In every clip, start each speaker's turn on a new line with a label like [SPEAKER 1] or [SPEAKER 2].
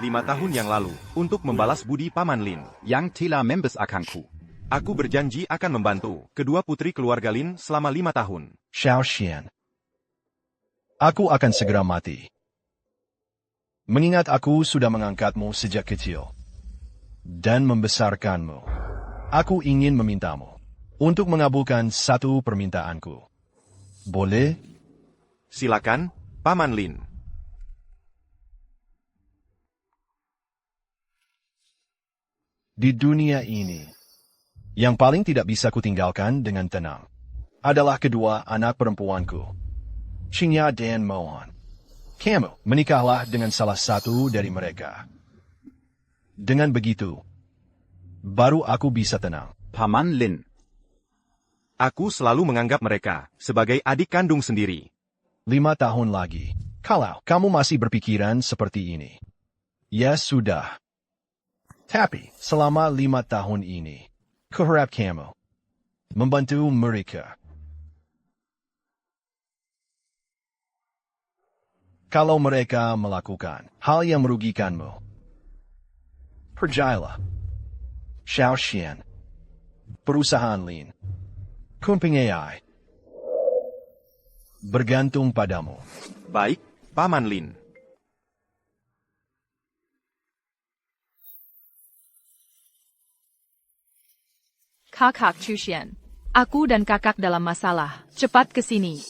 [SPEAKER 1] 5 tahun yang lalu, untuk membalas budi Paman Lin.
[SPEAKER 2] Yang telah membesarkanku.
[SPEAKER 1] Aku berjanji akan membantu kedua putri keluarga Lin selama 5 tahun.
[SPEAKER 3] Xiao Xian. Aku akan segera mati. Mengingat aku sudah mengangkatmu sejak kecil dan membesarkanmu, aku ingin memintamu untuk mengabulkan satu permintaanku. Boleh?
[SPEAKER 1] Silakan, Paman Lin.
[SPEAKER 3] Di dunia ini, yang paling tidak bisa kutinggalkan dengan tenang adalah kedua anak perempuanku, Xingya dan Mohan. Kamu menikahlah dengan salah satu dari mereka. Dengan begitu, baru aku bisa tenang.
[SPEAKER 2] Paman Lin.
[SPEAKER 1] Aku selalu menganggap mereka sebagai adik kandung sendiri.
[SPEAKER 3] 5 tahun lagi, kalau kamu masih berpikiran seperti ini, ya sudah. Tapi selama 5 tahun ini, kuharap kamu membantu mereka. Kalau mereka melakukan hal yang merugikanmu, percayalah, Xiao Xian, perusahaan Lin, Kunping AI, bergantung padamu.
[SPEAKER 1] Baik, Paman Lin.
[SPEAKER 4] Kakak Chushian, aku dan kakak dalam masalah. Cepat ke sini.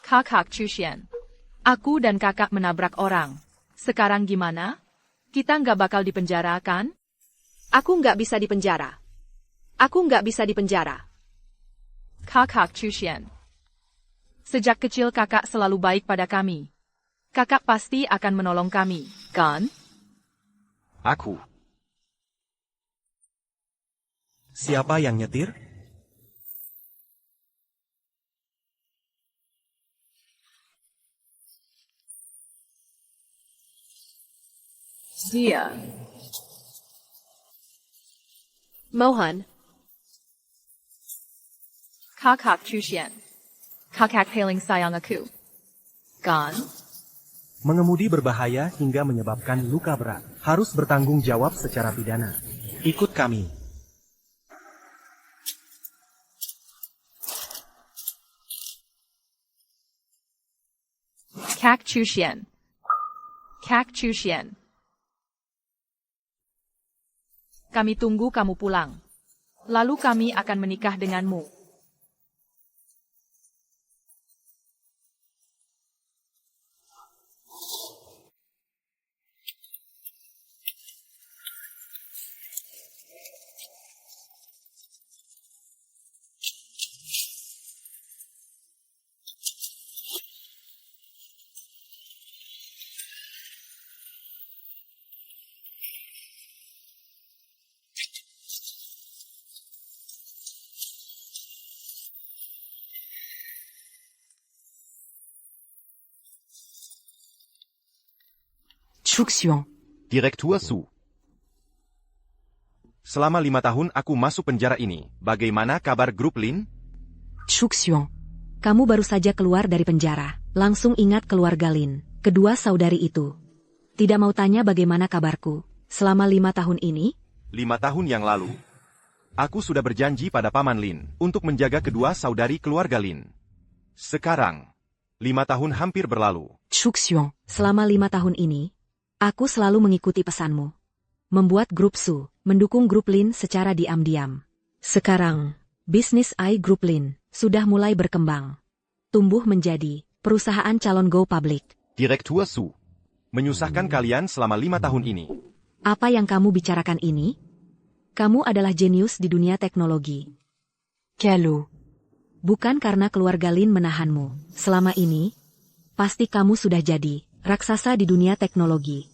[SPEAKER 4] Kakak Chushian, aku dan kakak menabrak orang. Sekarang gimana? Kita nggak bakal dipenjara, kan?
[SPEAKER 5] Aku nggak bisa dipenjara. Aku nggak bisa dipenjara.
[SPEAKER 4] Kakak Chushian, sejak kecil kakak selalu baik pada kami. Kakak pasti akan menolong kami, kan?
[SPEAKER 1] Aku. Siapa yang nyetir?
[SPEAKER 4] Dia.
[SPEAKER 5] Mohan,
[SPEAKER 4] Kakak Chushian. Kakak paling sayang aku. Kan?
[SPEAKER 6] Mengemudi berbahaya hingga menyebabkan luka berat. Harus bertanggung jawab secara pidana. Ikut kami.
[SPEAKER 4] Kak Chushian. Kak Chushian. Kami tunggu kamu pulang. Lalu kami akan menikah denganmu.
[SPEAKER 5] Chukxiong.
[SPEAKER 1] Direktur Su. Selama 5 tahun aku masuk penjara ini. Bagaimana kabar grup Lin?
[SPEAKER 5] Chukxiong. Kamu baru saja keluar dari penjara. Langsung ingat keluarga Lin. Kedua saudari itu. Tidak mau tanya bagaimana kabarku. Selama 5 tahun ini?
[SPEAKER 1] 5 tahun yang lalu, aku sudah berjanji pada Paman Lin untuk menjaga kedua saudari keluarga Lin. Sekarang, 5 tahun hampir berlalu.
[SPEAKER 5] Chukxiong. Selama 5 tahun ini, aku selalu mengikuti pesanmu. Membuat grup Su, mendukung grup Lin secara diam-diam. Sekarang, bisnis I Group Lin sudah mulai berkembang. Tumbuh menjadi perusahaan calon go public.
[SPEAKER 1] Direktur Su, menyusahkan kalian selama 5 tahun ini.
[SPEAKER 5] Apa yang kamu bicarakan ini? Kamu adalah jenius di dunia teknologi. Kelu. Bukan karena keluarga Lin menahanmu. Selama ini, pasti kamu sudah jadi raksasa di dunia teknologi.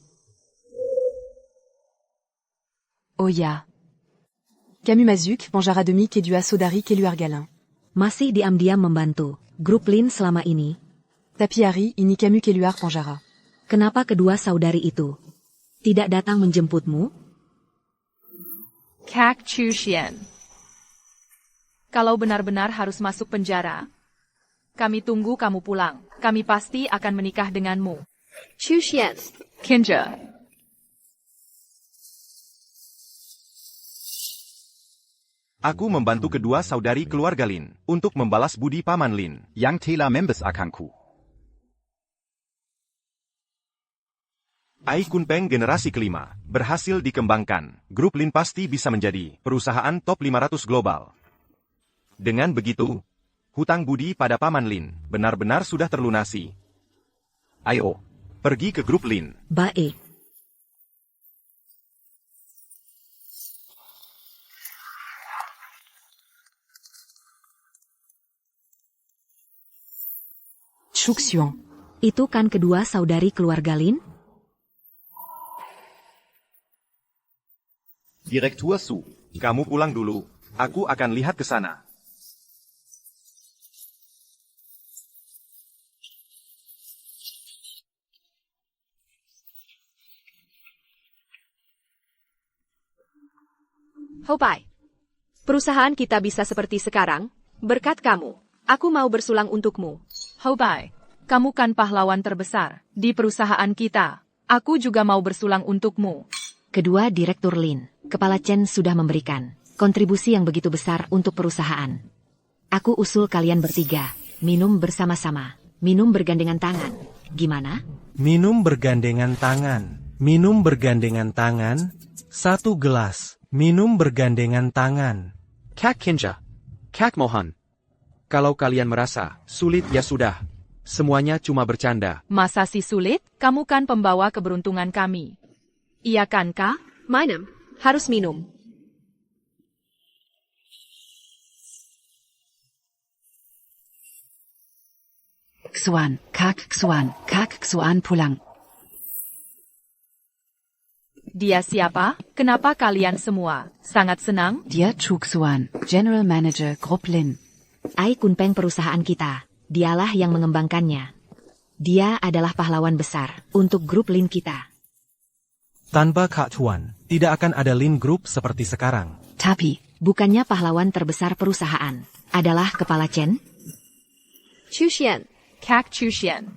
[SPEAKER 4] Oh ya.
[SPEAKER 7] Camus Mazuk, Panjara Demic et du Asodari Keluar Galin.
[SPEAKER 5] Masih diam-diam membantu grup Lin selama ini.
[SPEAKER 7] Tapi Hari, ini Camus Keluar Panjara.
[SPEAKER 5] Kenapa kedua saudari itu tidak datang menjemputmu?
[SPEAKER 4] Kak Chushian. Kalau benar-benar harus masuk penjara, kami tunggu kamu pulang. Kami pasti akan menikah denganmu.
[SPEAKER 8] Chushian.
[SPEAKER 4] Kinja.
[SPEAKER 1] Aku membantu kedua saudari keluarga Lin untuk membalas budi Paman Lin.
[SPEAKER 2] Yang telah members akangku.
[SPEAKER 1] Ai Kunpeng generasi kelima berhasil dikembangkan. Grup Lin pasti bisa menjadi perusahaan top 500 global. Dengan begitu, hutang budi pada Paman Lin benar-benar sudah terlunasi. Ayo, pergi ke grup Lin.
[SPEAKER 5] Baik.
[SPEAKER 7] Chuksuan.
[SPEAKER 5] Itu kan kedua saudari keluarga Lin?
[SPEAKER 1] Direktur Su, kamu pulang dulu. Aku akan lihat ke sana.
[SPEAKER 8] Hopai. Perusahaan kita bisa seperti sekarang, berkat kamu. Aku mau bersulang untukmu.
[SPEAKER 4] Hobai, kamu kan pahlawan terbesar di perusahaan kita. Aku juga mau bersulang untukmu.
[SPEAKER 5] Kedua Direktur Lin, Kepala Chen sudah memberikan kontribusi yang begitu besar untuk perusahaan. Aku usul kalian bertiga, minum bersama-sama, minum bergandengan tangan. Gimana?
[SPEAKER 6] Minum bergandengan tangan. Minum bergandengan tangan. 1 gelas. Minum bergandengan tangan.
[SPEAKER 9] Kak Kinja. Kak Mohan. Kalau kalian merasa sulit ya sudah. Semuanya cuma bercanda.
[SPEAKER 4] Masa sih sulit? Kamu kan pembawa keberuntungan kami. Iya kan, Kak?
[SPEAKER 8] Minum. Harus minum.
[SPEAKER 7] Xuan, Kak Xuan pulang.
[SPEAKER 4] Dia siapa? Kenapa kalian semua sangat senang?
[SPEAKER 7] Dia Chuksuan, General Manager Grup Lin.
[SPEAKER 5] Ai Kunpeng perusahaan kita, dialah yang mengembangkannya. Dia adalah pahlawan besar untuk grup Lin kita.
[SPEAKER 6] Tanpa Kak Chuan, tidak akan ada Lin Group seperti sekarang.
[SPEAKER 5] Tapi, bukannya pahlawan terbesar perusahaan adalah Kepala Chen?
[SPEAKER 8] Chushian.
[SPEAKER 4] Kak Chushian.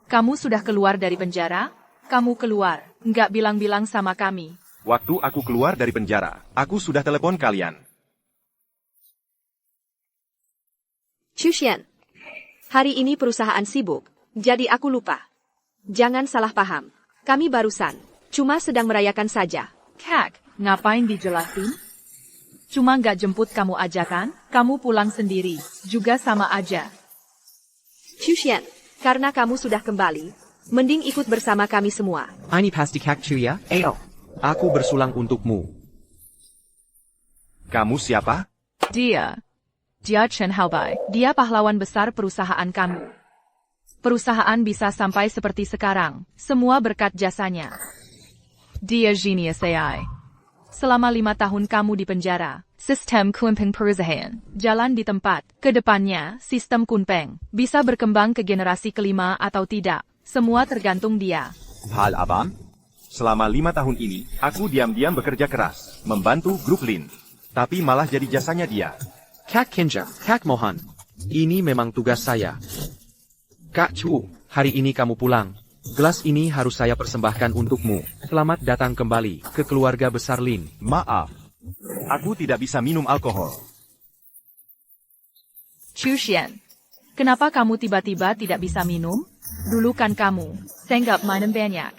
[SPEAKER 4] Kamu sudah keluar dari penjara? Kamu keluar, nggak bilang-bilang sama kami.
[SPEAKER 1] Waktu aku keluar dari penjara, aku sudah telepon kalian.
[SPEAKER 8] Chushian. Hari ini perusahaan sibuk, jadi aku lupa. Jangan salah paham. Kami barusan cuma sedang merayakan saja.
[SPEAKER 4] Kak, ngapain dijelasin? Cuma nggak jemput kamu aja kan? Kamu pulang sendiri, juga sama aja.
[SPEAKER 8] Chushian, karena kamu sudah kembali, mending ikut bersama kami semua.
[SPEAKER 9] Ini pasti Kak Chu ya? Ayo. Aku bersulang untukmu.
[SPEAKER 1] Kamu siapa?
[SPEAKER 4] Dia Chen Haobai. Dia pahlawan besar perusahaan kami. Perusahaan bisa sampai seperti sekarang, semua berkat jasanya. Dia genius AI. Selama 5 tahun kamu di penjara, sistem Kunpeng perusahaan jalan di tempat. Kedepannya, sistem Kunpeng bisa berkembang ke generasi kelima atau tidak. Semua tergantung dia.
[SPEAKER 2] Hal Abam?
[SPEAKER 1] Selama 5 tahun ini, aku diam-diam bekerja keras, membantu grup Lin. Tapi malah jadi jasanya dia.
[SPEAKER 9] Kak Kinja, Kak Mohan. Ini memang tugas saya. Kak Chu, hari ini kamu pulang. Gelas ini harus saya persembahkan untukmu. Selamat datang kembali ke keluarga besar Lin.
[SPEAKER 1] Maaf, aku tidak bisa minum alkohol.
[SPEAKER 4] Chushian, kenapa kamu tiba-tiba tidak bisa minum? Dulu kan kamu senggap minum banyak.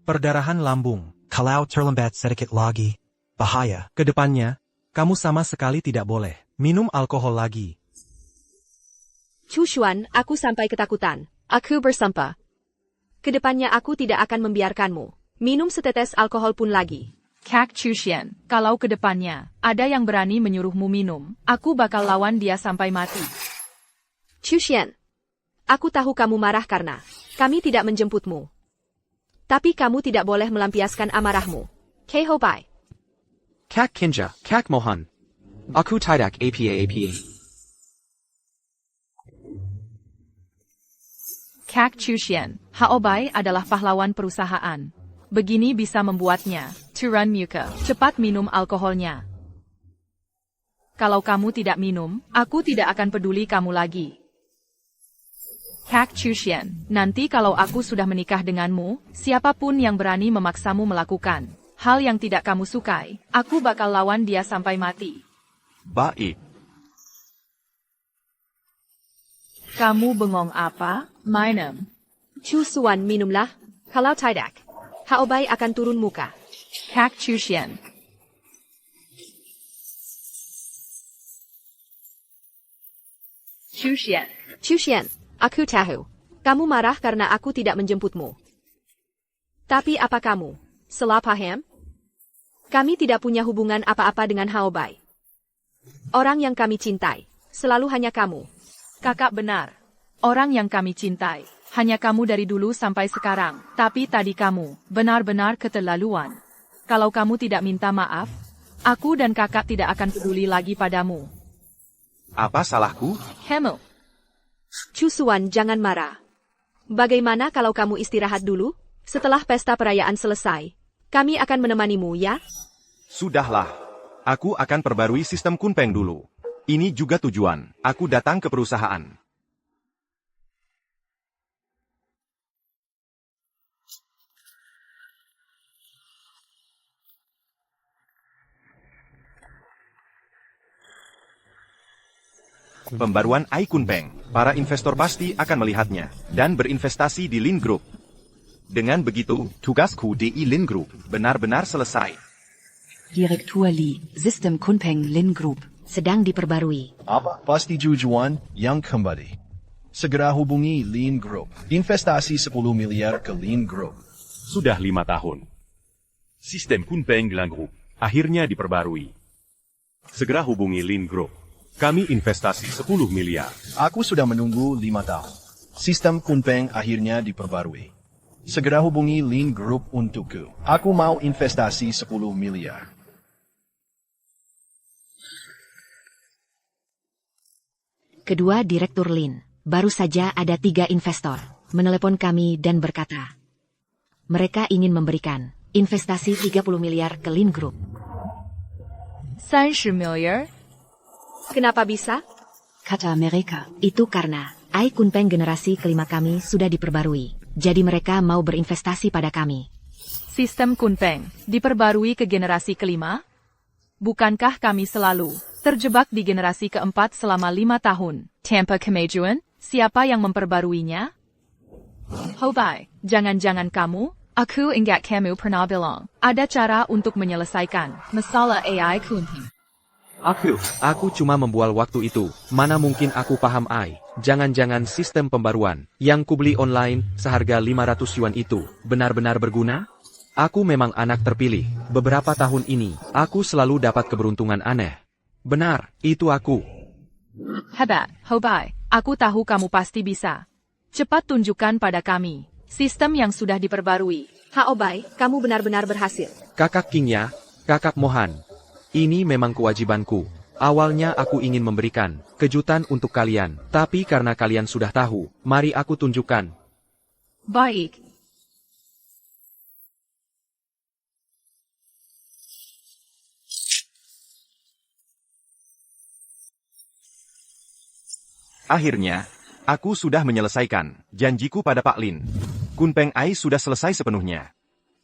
[SPEAKER 6] Perdarahan lambung. Kalau terlambat sedikit lagi, bahaya. Kedepannya, kamu sama sekali tidak boleh minum alkohol lagi.
[SPEAKER 8] Chushuan, aku sampai ketakutan. Aku bersumpah. Kedepannya aku tidak akan membiarkanmu minum setetes alkohol pun lagi.
[SPEAKER 4] Kak Chushian, kalau kedepannya ada yang berani menyuruhmu minum, aku bakal lawan dia sampai mati.
[SPEAKER 8] Chushian, aku tahu kamu marah karena kami tidak menjemputmu. Tapi kamu tidak boleh melampiaskan amarahmu. Kei Hobai.
[SPEAKER 9] Kak Kinja, Kak Mohan. Aku tidak apa-apa.
[SPEAKER 4] Kak Chuxian, Haobai adalah pahlawan perusahaan. Begini bisa membuatnya, Turan Muka, cepat minum alkoholnya. Kalau kamu tidak minum, aku tidak akan peduli kamu lagi. Kak Chuxian, nanti kalau aku sudah menikah denganmu, siapapun yang berani memaksamu melakukan hal yang tidak kamu sukai, aku bakal lawan dia sampai mati.
[SPEAKER 1] Baik.
[SPEAKER 4] Kamu bengong apa, Minum?
[SPEAKER 8] Chu Suan, minumlah. Kalau tidak, Haobai akan turun muka.
[SPEAKER 4] Kak Chuxian. Chuxian.
[SPEAKER 8] Chuxian, aku tahu. Kamu marah karena aku tidak menjemputmu. Tapi apa kamu salah paham? Kami tidak punya hubungan apa-apa dengan Haobai. Orang yang kami cintai selalu hanya kamu.
[SPEAKER 4] Kakak benar. Orang yang kami cintai hanya kamu dari dulu sampai sekarang. Tapi tadi kamu benar-benar keterlaluan. Kalau kamu tidak minta maaf, aku dan kakak tidak akan peduli lagi padamu.
[SPEAKER 1] Apa salahku?
[SPEAKER 4] Kamu.
[SPEAKER 8] Chu Suan, jangan marah. Bagaimana kalau kamu istirahat dulu? Setelah pesta perayaan selesai, kami akan menemanimu, ya?
[SPEAKER 1] Sudahlah. Aku akan perbarui sistem Kunpeng dulu. Ini juga tujuan. Aku datang ke perusahaan. Pembaruan AI Kunpeng. Para investor pasti akan melihatnya dan berinvestasi di Lin Group. Dengan begitu,
[SPEAKER 2] Tugasku di Lin Group.
[SPEAKER 1] benar-benar selesai.
[SPEAKER 7] Direktur Li, System Kunpeng Lin Group.
[SPEAKER 5] Sedang diperbarui.
[SPEAKER 3] Apa pasti tujuan yang kembali? Segera hubungi Lin Group. Investasi 10 miliar ke Lin Group.
[SPEAKER 10] Sudah 5 tahun. Sistem Kunpeng Lin Group akhirnya diperbarui. Segera hubungi Lin Group. Kami investasi 10 miliar.
[SPEAKER 3] Aku sudah menunggu 5 tahun. Sistem Kunpeng akhirnya diperbarui. Segera hubungi Lin Group untukku. Aku mau investasi 10 miliar.
[SPEAKER 5] Kedua Direktur Lin, baru saja ada 3 investor, menelepon kami dan berkata, mereka ingin memberikan investasi 30 miliar ke Lin Group.
[SPEAKER 4] 30 miliar?
[SPEAKER 8] Kenapa bisa?
[SPEAKER 7] Kata mereka.
[SPEAKER 5] Itu karena AI Kunpeng generasi kelima kami sudah diperbarui, jadi mereka mau berinvestasi pada kami.
[SPEAKER 4] Sistem Kunpeng diperbarui ke generasi kelima? Bukankah kami selalu terjebak di generasi keempat selama 5 tahun? Tanpa kemajuan, siapa yang memperbaruinya? Hobai, jangan-jangan kamu? Aku ingat kamu pernah bilang, ada cara untuk menyelesaikan masalah AI Kunpeng.
[SPEAKER 9] Aku cuma membual waktu itu. Mana mungkin aku paham AI. Jangan-jangan sistem pembaruan yang kubeli online seharga 500 yuan itu benar-benar berguna? Aku memang anak terpilih. Beberapa tahun ini, aku selalu dapat keberuntungan aneh. Benar, itu aku.
[SPEAKER 4] Hebat, Hobai. Aku tahu kamu pasti bisa. Cepat tunjukkan pada kami sistem yang sudah diperbarui.
[SPEAKER 8] Haobai, kamu benar-benar berhasil.
[SPEAKER 9] Kakak Kingya, Kakak Mohan. Ini memang kewajibanku. Awalnya aku ingin memberikan kejutan untuk kalian, tapi karena kalian sudah tahu, mari aku tunjukkan.
[SPEAKER 4] Baik.
[SPEAKER 1] Akhirnya, aku sudah menyelesaikan janjiku pada Pak Lin. Kunpeng AI sudah selesai sepenuhnya.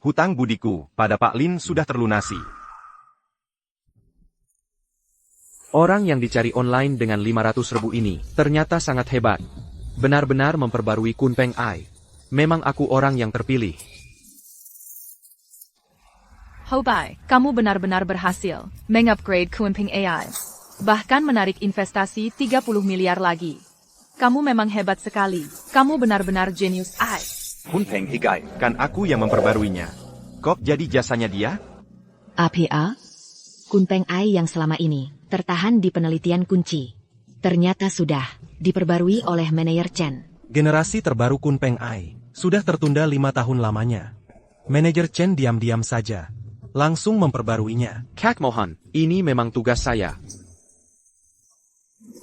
[SPEAKER 1] Hutang budiku pada Pak Lin sudah terlunasi.
[SPEAKER 9] Orang yang dicari online dengan 500.000 ini ternyata sangat hebat. Benar-benar memperbarui Kunpeng AI. Memang aku orang yang terpilih.
[SPEAKER 4] Hobai, kamu benar-benar berhasil mengupgrade Kunpeng AI. Bahkan menarik investasi 30 miliar lagi. Kamu memang hebat sekali. Kamu benar-benar jenius AI.
[SPEAKER 1] Kunpeng AI, kan aku yang memperbaruinya. Kok jadi jasanya dia?
[SPEAKER 7] APA?
[SPEAKER 5] Kunpeng AI yang selama ini tertahan di penelitian kunci. Ternyata sudah diperbarui oleh manajer Chen.
[SPEAKER 6] Generasi terbaru Kunpeng AI sudah tertunda 5 tahun lamanya. Manajer Chen diam-diam saja. Langsung memperbaruinya.
[SPEAKER 9] Kak Mohan, ini memang tugas saya.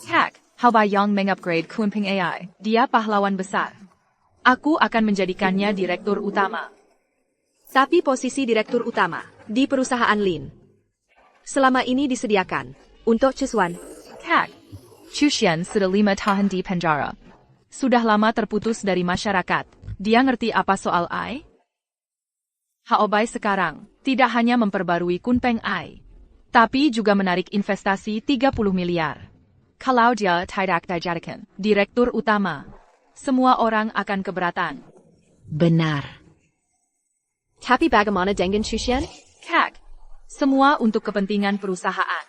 [SPEAKER 4] Kak, Haobai yang mengupgrade Kunpeng AI. Dia pahlawan besar. Aku akan menjadikannya direktur utama.
[SPEAKER 8] Tapi posisi direktur utama di perusahaan Lin selama ini disediakan untuk Chuswan.
[SPEAKER 4] Kak, Chushian sudah 5 tahun di penjara. Sudah lama terputus dari masyarakat. Dia ngerti apa soal AI? Haobai sekarang tidak hanya memperbarui Kunpeng AI, tapi juga menarik investasi 30 miliar. Kalau dia tidak dijadikan direktur utama, semua orang akan keberatan.
[SPEAKER 5] Benar.
[SPEAKER 8] Tapi bagaimana dengan Chushian?
[SPEAKER 4] Kak, semua untuk kepentingan perusahaan.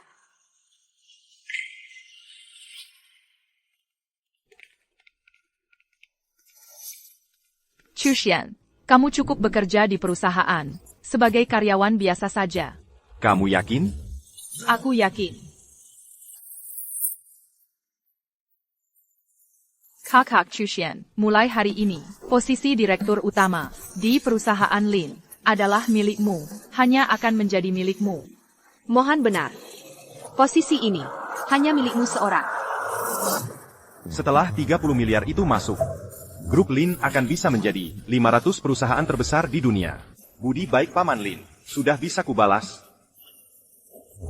[SPEAKER 4] Chushian, kamu cukup bekerja di perusahaan sebagai karyawan biasa saja.
[SPEAKER 1] Kamu yakin?
[SPEAKER 4] Aku yakin. Kakak Chushian, mulai hari ini, posisi direktur utama di perusahaan Lin adalah milikmu, hanya akan menjadi milikmu.
[SPEAKER 8] Mohan benar. Posisi ini hanya milikmu seorang.
[SPEAKER 1] Setelah 30 miliar itu masuk, Grup Lin akan bisa menjadi 500 perusahaan terbesar di dunia. Budi baik Paman Lin, sudah bisa kubalas.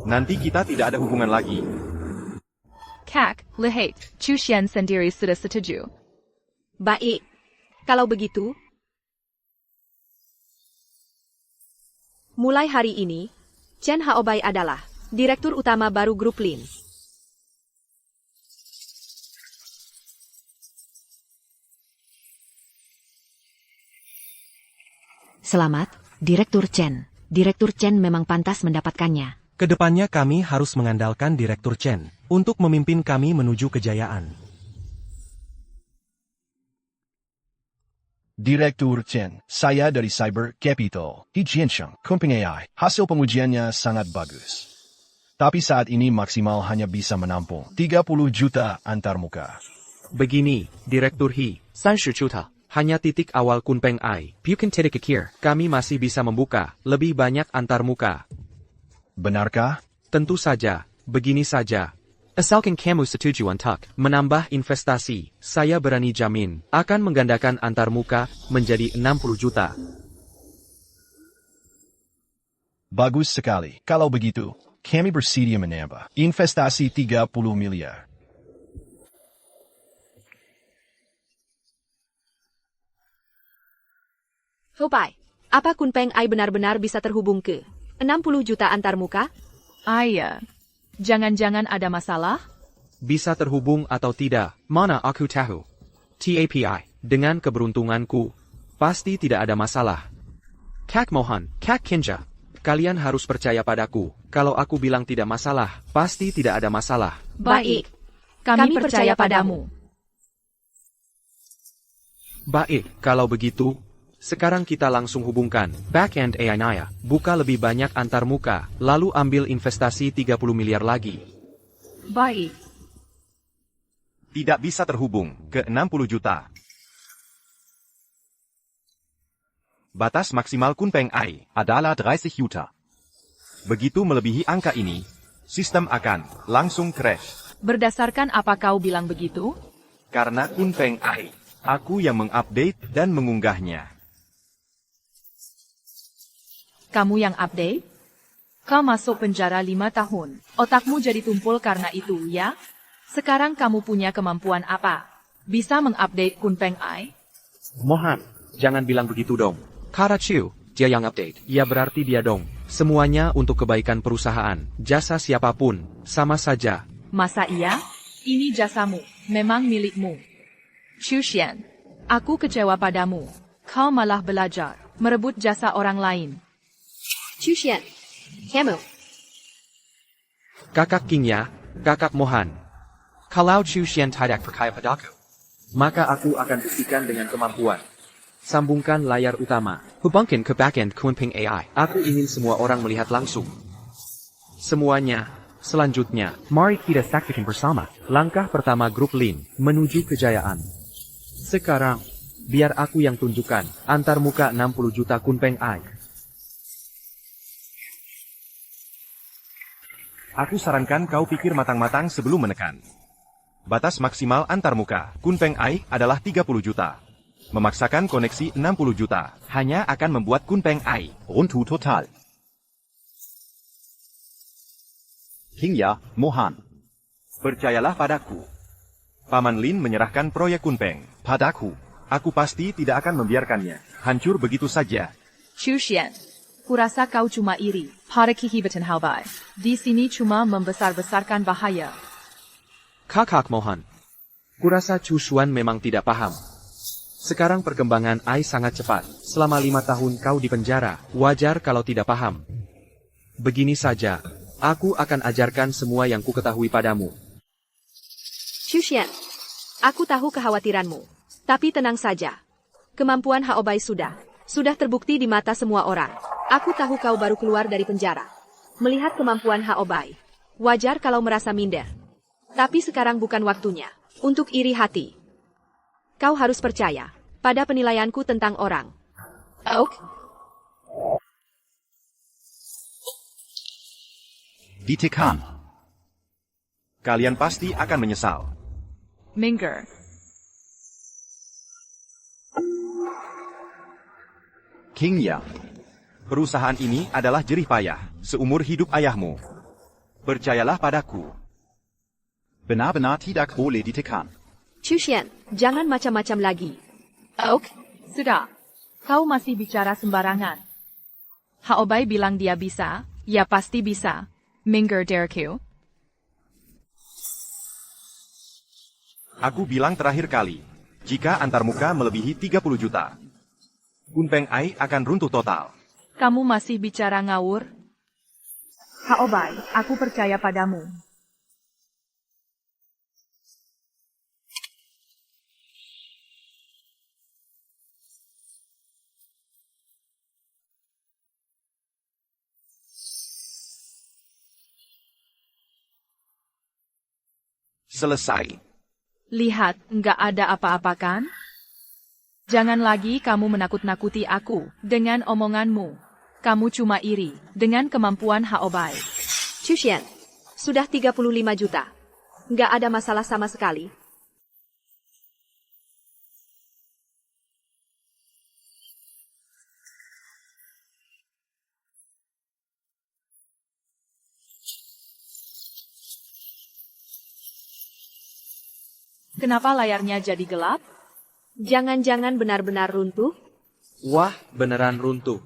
[SPEAKER 1] Nanti kita tidak ada hubungan lagi.
[SPEAKER 4] Kak, lihat, Chushian sendiri sudah setuju.
[SPEAKER 8] Baik. Kalau begitu, mulai hari ini, Chen Haobai adalah direktur utama baru Grup Lin.
[SPEAKER 5] Selamat, Direktur Chen. Direktur Chen memang pantas mendapatkannya.
[SPEAKER 6] Kedepannya kami harus mengandalkan Direktur Chen untuk memimpin kami menuju kejayaan.
[SPEAKER 3] Direktur Chen, saya dari Cyber Capital, di Jiansheng, Kunpeng AI. Hasil pengujiannya sangat bagus. Tapi saat ini maksimal hanya bisa menampung 30 juta antarmuka.
[SPEAKER 9] Begini, Direktur He, 30 juta. Hanya titik awal Kunpeng AI. Bukan titik akhir. Kami masih bisa membuka lebih banyak antarmuka.
[SPEAKER 3] Benarkah?
[SPEAKER 9] Tentu saja. Begini saja. Asalkan kamu setuju untuk menambah investasi, saya berani jamin akan menggandakan antarmuka menjadi 60 juta.
[SPEAKER 3] Bagus sekali. Kalau begitu, kami bersedia menambah investasi 30 miliar.
[SPEAKER 8] Haobai, apa Kunpeng AI benar-benar bisa terhubung ke 60 juta antarmuka?
[SPEAKER 4] Ayah, jangan-jangan ada masalah?
[SPEAKER 9] Bisa terhubung atau tidak, mana aku tahu. TAPI, dengan keberuntunganku, pasti tidak ada masalah. Kak Mohan, Kak Kinja, kalian harus percaya padaku. Kalau aku bilang tidak masalah, pasti tidak ada masalah.
[SPEAKER 4] Baik, kami percaya padamu.
[SPEAKER 9] Baik, kalau begitu, sekarang kita langsung hubungkan back-end AI Naya, buka lebih banyak antarmuka, lalu ambil investasi 30 miliar lagi.
[SPEAKER 4] Baik.
[SPEAKER 1] Tidak bisa terhubung ke 60 juta. Batas maksimal Kunpeng AI adalah 30 juta. Begitu melebihi angka ini, sistem akan langsung crash.
[SPEAKER 4] Berdasarkan apa kau bilang begitu?
[SPEAKER 1] Karena Kunpeng AI, aku yang mengupdate dan mengunggahnya.
[SPEAKER 4] Kamu yang update? Kau masuk penjara 5 tahun. Otakmu jadi tumpul karena itu, ya? Sekarang kamu punya kemampuan apa? Bisa mengupdate Kunpeng AI?
[SPEAKER 9] Mohan, jangan bilang begitu dong. Kara Chiu, dia yang update. Ya berarti dia dong. Semuanya untuk kebaikan perusahaan. Jasa siapapun, sama saja.
[SPEAKER 4] Masa iya? Ini jasamu, memang milikmu. Chushian, aku kecewa padamu. Kau malah belajar, merebut jasa orang lain.
[SPEAKER 8] Chushian, kamu.
[SPEAKER 9] Kakak Kingya, Kakak Mohan. Kalau Chushian tidak percaya padaku, maka aku akan buktikan dengan kemampuan. Sambungkan layar utama. Hubungkan ke backend Kunpeng AI. Aku ingin semua orang melihat langsung. Semuanya. Selanjutnya, mari kita saksikan bersama langkah pertama Grup Lin menuju kejayaan. Sekarang, Biar aku yang tunjukkan, antar muka 60 juta Kunpeng Ai.
[SPEAKER 1] Aku sarankan kau pikir matang-matang sebelum menekan. Batas maksimal antar muka Kunpeng Ai adalah 30 juta. Memaksakan koneksi 60 juta hanya akan membuat Kunpeng Ai
[SPEAKER 2] runtuh total. Qingya Mohan.
[SPEAKER 1] Percayalah padaku. Paman Lin menyerahkan proyek Kunpeng padaku. Aku pasti tidak akan membiarkannya hancur begitu saja.
[SPEAKER 4] Chu Xian, kurasa kau cuma iri pada kehebatan Hao Bai. Di sini cuma membesar-besarkan bahaya.
[SPEAKER 9] Kakak Mohan. Kurasa Chu Xuan memang tidak paham. Sekarang perkembangan Ai sangat cepat. Selama 5 tahun kau di penjara, wajar kalau tidak paham. Begini saja, aku akan ajarkan semua yang ku ketahui padamu.
[SPEAKER 8] Chu Xian, aku tahu kekhawatiranmu. Tapi tenang saja. Kemampuan Hao Bai sudah terbukti di mata semua orang. Aku tahu kau baru keluar dari penjara. Melihat kemampuan Hao Bai, wajar kalau merasa minder. Tapi sekarang bukan waktunya untuk iri hati. Kau harus percaya pada penilaianku tentang orang. Oke?
[SPEAKER 2] Ditekan.
[SPEAKER 1] Kalian pasti akan menyesal.
[SPEAKER 4] Minger.
[SPEAKER 2] Qingya.
[SPEAKER 1] Perusahaan ini adalah jerih payah seumur hidup ayahmu. Percayalah padaku.
[SPEAKER 2] Benar-benar tidak boleh ditekan.
[SPEAKER 8] Chu Xian, jangan macam-macam lagi.
[SPEAKER 4] Oke, sudah. Kau masih bicara sembarangan. Hao Bai bilang dia bisa, ya pasti bisa. Minger Dereku.
[SPEAKER 1] Aku bilang terakhir kali, jika antarmuka melebihi 30 juta, Kunpeng Ai akan runtuh total.
[SPEAKER 4] Kamu masih bicara ngawur? Hao Bai, aku percaya padamu.
[SPEAKER 1] Selesai.
[SPEAKER 4] Lihat, nggak ada apa-apa kan? Jangan lagi kamu menakut-nakuti aku dengan omonganmu. Kamu cuma iri dengan kemampuan Hao Bai.
[SPEAKER 8] Chu Xian, sudah 35 juta. Nggak ada masalah sama sekali.
[SPEAKER 4] Kenapa layarnya jadi gelap?
[SPEAKER 8] Jangan-jangan benar-benar runtuh?
[SPEAKER 9] Wah, beneran runtuh.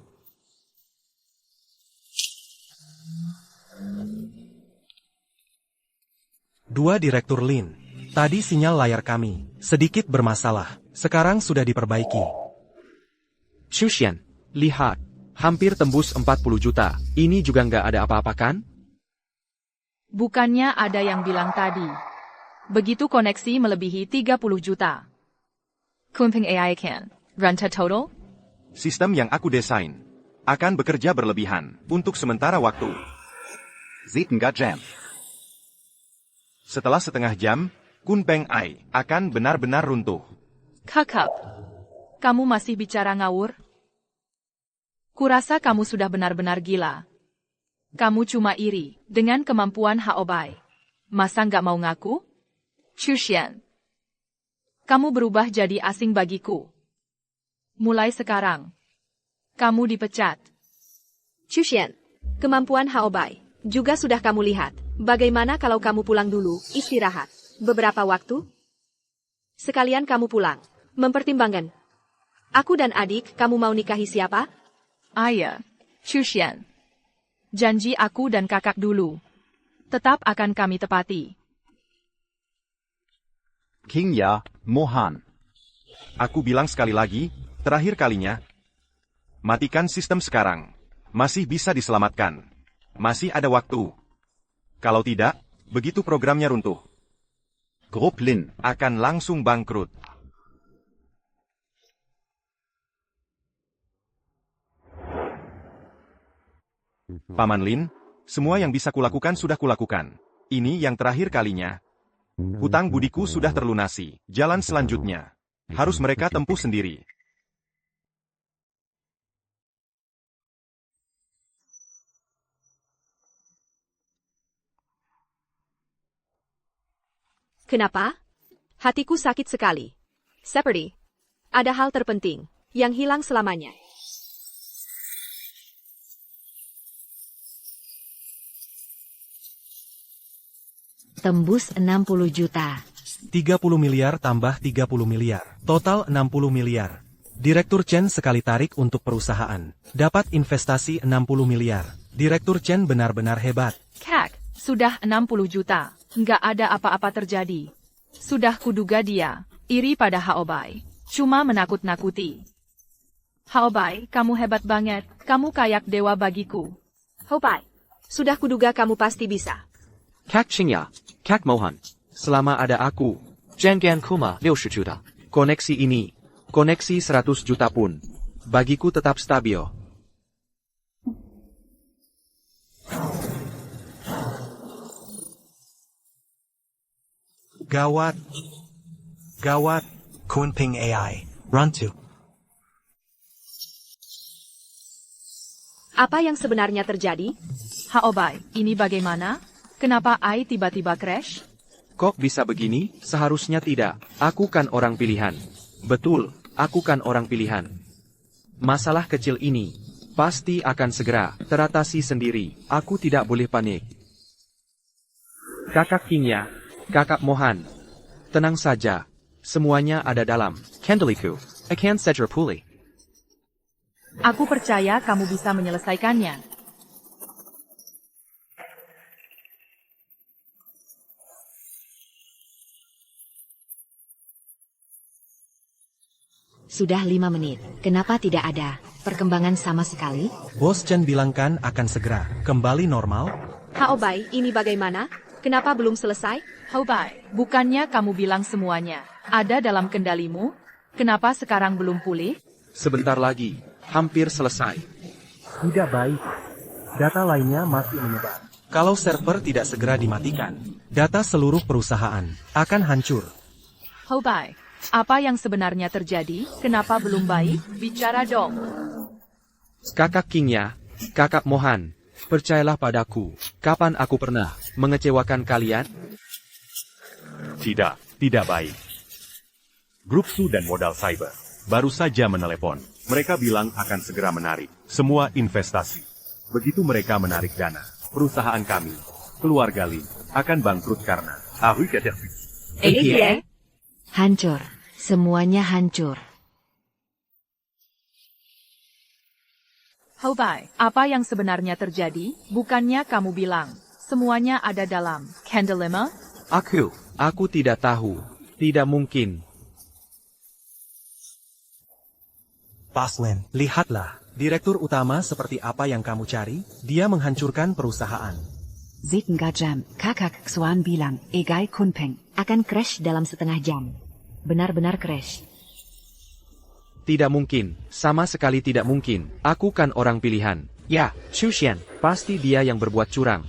[SPEAKER 6] Dua Direktur Lin. Tadi sinyal layar kami sedikit bermasalah. Sekarang sudah diperbaiki.
[SPEAKER 9] Chu Xian, lihat. Hampir tembus 40 juta. Ini juga nggak ada apa-apa kan?
[SPEAKER 4] Bukannya ada yang bilang tadi. Begitu koneksi melebihi 30 juta. Kunpeng AI can run to total?
[SPEAKER 1] Sistem yang aku desain akan bekerja berlebihan untuk sementara waktu.
[SPEAKER 2] Setengah jam.
[SPEAKER 1] Setelah setengah jam, Kunpeng Ai akan benar-benar runtuh.
[SPEAKER 4] Kakak, kamu masih bicara ngawur? Kurasa kamu sudah benar-benar gila. Kamu cuma iri dengan kemampuan Hao Bai. Masa nggak mau ngaku? Chu Xian, kamu berubah jadi asing bagiku. Mulai sekarang, kamu dipecat.
[SPEAKER 8] Chu Xian, kemampuan Hao Bai juga sudah kamu lihat. Bagaimana kalau kamu pulang dulu, istirahat beberapa waktu? Sekalian kamu pulang, mempertimbangkan. Aku dan adik, kamu mau nikahi siapa?
[SPEAKER 4] Ayah, Chu Xian. Janji aku dan kakak dulu. Tetap akan kami tepati.
[SPEAKER 2] Qingya Mohan.
[SPEAKER 1] Aku bilang sekali lagi, terakhir kalinya. Matikan sistem sekarang. Masih bisa diselamatkan. Masih ada waktu. Kalau tidak, begitu programnya runtuh,
[SPEAKER 2] Grup Lin
[SPEAKER 1] akan langsung bangkrut. Paman Lin, semua yang bisa kulakukan sudah kulakukan. Ini yang terakhir kalinya. Hutang budiku sudah terlunasi. Jalan selanjutnya. harus mereka tempuh sendiri.
[SPEAKER 8] Kenapa? Hatiku sakit sekali. Seperti ada hal terpenting yang hilang selamanya.
[SPEAKER 5] Tembus 60 juta.
[SPEAKER 6] 30 miliar tambah 30 miliar. Total 60 miliar. Direktur Chen sekali tarik untuk perusahaan. Dapat investasi 60 miliar. Direktur Chen benar-benar hebat.
[SPEAKER 4] Kak, sudah 60 juta. Nggak ada apa-apa terjadi. Sudah kuduga dia iri pada Haobai. Cuma menakut-nakuti. Haobai, kamu hebat banget. Kamu kayak dewa bagiku.
[SPEAKER 8] Haobai, sudah kuduga kamu pasti bisa.
[SPEAKER 9] Kak Qingya, Kak Mohan, selama ada aku, jangan kuma 60 juta. Koneksi ini, koneksi 100 juta pun, bagiku tetap stabil.
[SPEAKER 6] Gawat. Gawat. Kunpeng AI. Run to.
[SPEAKER 8] Apa yang sebenarnya terjadi?
[SPEAKER 4] Haobai, ini bagaimana? Kenapa AI tiba-tiba crash?
[SPEAKER 9] Kok bisa begini? Seharusnya tidak. Aku kan orang pilihan. Betul, aku kan orang pilihan. Masalah kecil ini pasti akan segera teratasi sendiri. Aku tidak boleh panik. Kakak Qingya, Kakak Mohan, tenang saja. Semuanya ada dalam kendaliku. Akan segera pulih.
[SPEAKER 4] Aku percaya kamu bisa menyelesaikannya.
[SPEAKER 5] Sudah 5 menit. Kenapa tidak ada perkembangan sama sekali?
[SPEAKER 6] Bos Chen bilangkan akan segera kembali normal.
[SPEAKER 8] Haobai, ini bagaimana? Kenapa belum selesai?
[SPEAKER 4] Haobai, bukannya kamu bilang semuanya ada dalam kendalimu? Kenapa sekarang belum pulih?
[SPEAKER 9] Sebentar lagi, hampir selesai.
[SPEAKER 6] Tidak baik. Data lainnya masih menyebar. Kalau server tidak segera dimatikan, data seluruh perusahaan akan hancur.
[SPEAKER 4] Haobai, apa yang sebenarnya terjadi? Kenapa belum baik? Bicara dong.
[SPEAKER 9] Kakak Qingya, Kakak Mohan, percayalah padaku. Kapan aku pernah mengecewakan kalian?
[SPEAKER 10] Tidak baik. Grup Su dan modal cyber baru saja menelepon. Mereka bilang akan segera menarik semua investasi. Begitu mereka menarik dana, perusahaan kami, keluarga Lin, akan bangkrut karena
[SPEAKER 5] Hancur. Semuanya hancur.
[SPEAKER 4] Haobai, apa yang sebenarnya terjadi? Bukannya kamu bilang semuanya ada dalam kendalimu?
[SPEAKER 9] Aku tidak tahu. Tidak mungkin.
[SPEAKER 6] Paslin, lihatlah. Direktur utama seperti apa yang kamu cari? Dia menghancurkan perusahaan.
[SPEAKER 7] Setengah jam, Kakak Xuan bilang, Egai Kunpeng.
[SPEAKER 5] Akan crash dalam setengah jam. Benar-benar crash.
[SPEAKER 9] Tidak mungkin. Sama sekali tidak mungkin. Aku kan orang pilihan. Ya, Chu Xian. Pasti dia yang berbuat curang.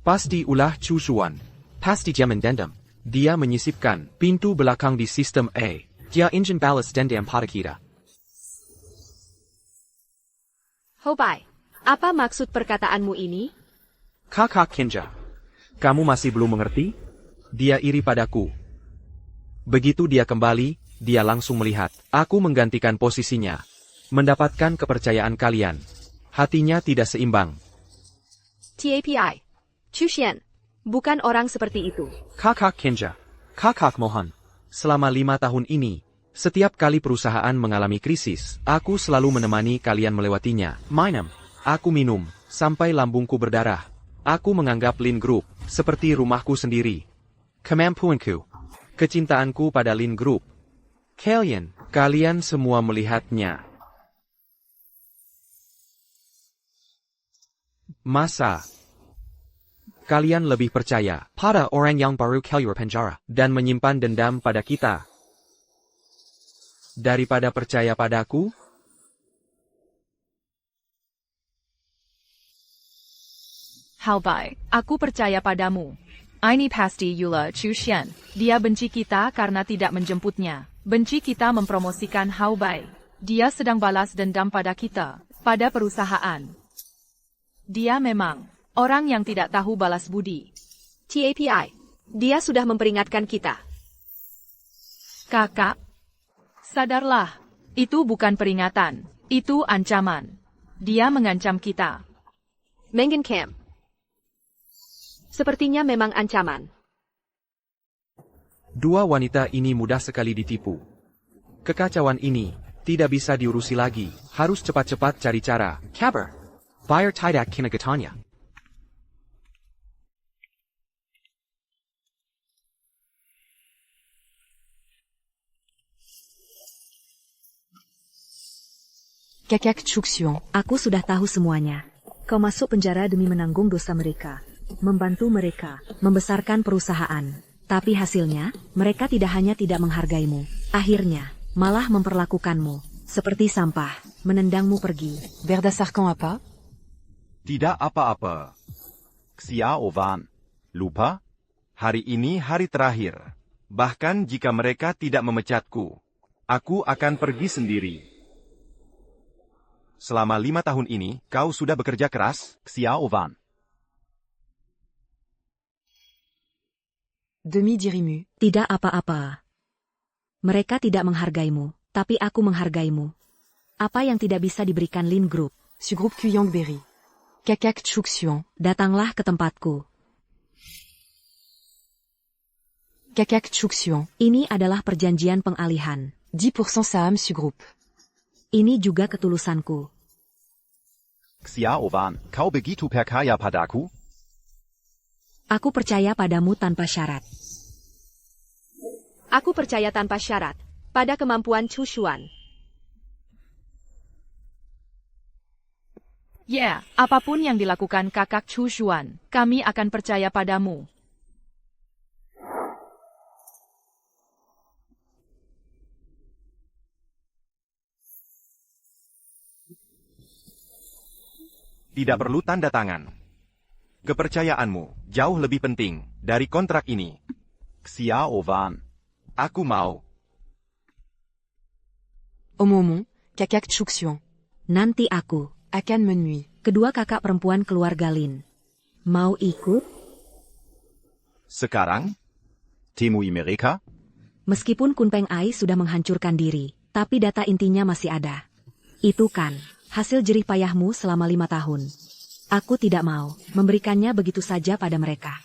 [SPEAKER 9] Pasti ulah Chu Xuan. Pasti dia mendendam. Dia menyisipkan pintu belakang di sistem A. Dia ingin balas dendam pada kita.
[SPEAKER 8] Haobai, apa maksud perkataanmu ini?
[SPEAKER 9] Kakak Qingya, kamu masih belum mengerti? Dia iri padaku. Begitu dia kembali, dia langsung melihat. Aku menggantikan posisinya. Mendapatkan kepercayaan kalian. Hatinya tidak seimbang.
[SPEAKER 8] TAPI. Chu Xian. Bukan orang seperti itu.
[SPEAKER 9] Kakak Qingya, Kakak Mohan. Selama 5 tahun ini, setiap kali perusahaan mengalami krisis, aku selalu menemani kalian melewatinya. Aku minum, sampai lambungku berdarah. Aku menganggap Lin Group seperti rumahku sendiri. Kemampuanku, kecintaanku pada Lin Group. Kalian semua melihatnya. Masa kalian lebih percaya pada orang yang baru keluar penjara dan menyimpan dendam pada kita daripada percaya padaku?
[SPEAKER 4] Haobai, aku percaya padamu. Ini pasti Yula Chu Xian. Dia benci kita karena tidak menjemputnya. Benci kita mempromosikan Hao Bai. Dia sedang balas dendam pada kita, pada perusahaan. Dia memang orang yang tidak tahu balas budi.
[SPEAKER 8] TAPI. Dia sudah memperingatkan kita.
[SPEAKER 4] Kakak, sadarlah. Itu bukan peringatan. Itu ancaman. Dia mengancam kita.
[SPEAKER 8] Mengen Camp. Sepertinya memang ancaman.
[SPEAKER 9] Dua wanita ini mudah sekali ditipu. Kekacauan ini tidak bisa diurusi lagi. Harus cepat-cepat cari cara.
[SPEAKER 11] Kabar. Bayar tidak kinagatanya.
[SPEAKER 7] Kakak Chuksion.
[SPEAKER 5] Aku sudah tahu semuanya. Kau masuk penjara demi menanggung dosa mereka, membantu mereka, membesarkan perusahaan. Tapi hasilnya, mereka tidak hanya tidak menghargaimu, akhirnya, malah memperlakukanmu seperti sampah, menendangmu pergi.
[SPEAKER 7] Berdasarkan apa?
[SPEAKER 1] Tidak apa-apa.
[SPEAKER 2] Xia Ovan. Lupa?
[SPEAKER 1] Hari ini hari terakhir. Bahkan jika mereka tidak memecatku, aku akan pergi sendiri. Selama 5 tahun ini, kau sudah bekerja keras?
[SPEAKER 2] Xia Ovan.
[SPEAKER 7] Demi dirimu.
[SPEAKER 5] Tidak apa-apa. Mereka tidak menghargaimu, tapi aku menghargaimu. Apa yang tidak bisa diberikan Lin Group?
[SPEAKER 7] Ce groupe Kuyang Berry. Kakak Chuksion.
[SPEAKER 5] Datanglah ke tempatku.
[SPEAKER 7] Kakak Chuksion.
[SPEAKER 5] Ini adalah perjanjian pengalihan.
[SPEAKER 7] 10% saham ce groupe.
[SPEAKER 5] Ini juga ketulusanku.
[SPEAKER 2] Xia Ovan. Kau begitu perkaya padaku?
[SPEAKER 5] Aku percaya padamu tanpa syarat.
[SPEAKER 8] Aku percaya tanpa syarat pada kemampuan Chu Xuan.
[SPEAKER 4] Ya, apapun yang dilakukan kakak Chu Xuan, kami akan percaya padamu.
[SPEAKER 1] Tidak perlu tanda tangan. Kepercayaanmu jauh lebih penting dari kontrak ini.
[SPEAKER 2] Xia Ovan.
[SPEAKER 1] Aku mau.
[SPEAKER 7] Au moment, Kakak Chuksion.
[SPEAKER 5] Nanti aku.
[SPEAKER 7] Akan menui.
[SPEAKER 5] Kedua kakak perempuan keluarga Lin. Mau ikut?
[SPEAKER 1] Sekarang?
[SPEAKER 2] Temui mereka?
[SPEAKER 5] Meskipun Kun Peng Ai sudah menghancurkan diri, tapi data intinya masih ada. Itu kan hasil jerih payahmu selama 5 tahun. Aku tidak mau memberikannya begitu saja pada mereka.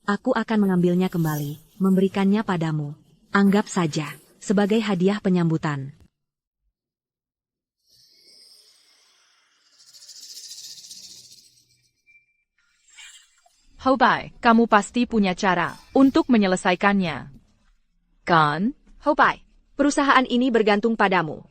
[SPEAKER 5] Aku akan mengambilnya kembali, memberikannya padamu. Anggap saja sebagai hadiah penyambutan.
[SPEAKER 4] Hao Bai, kamu pasti punya cara untuk menyelesaikannya. Kan?
[SPEAKER 8] Hao Bai, perusahaan ini bergantung padamu.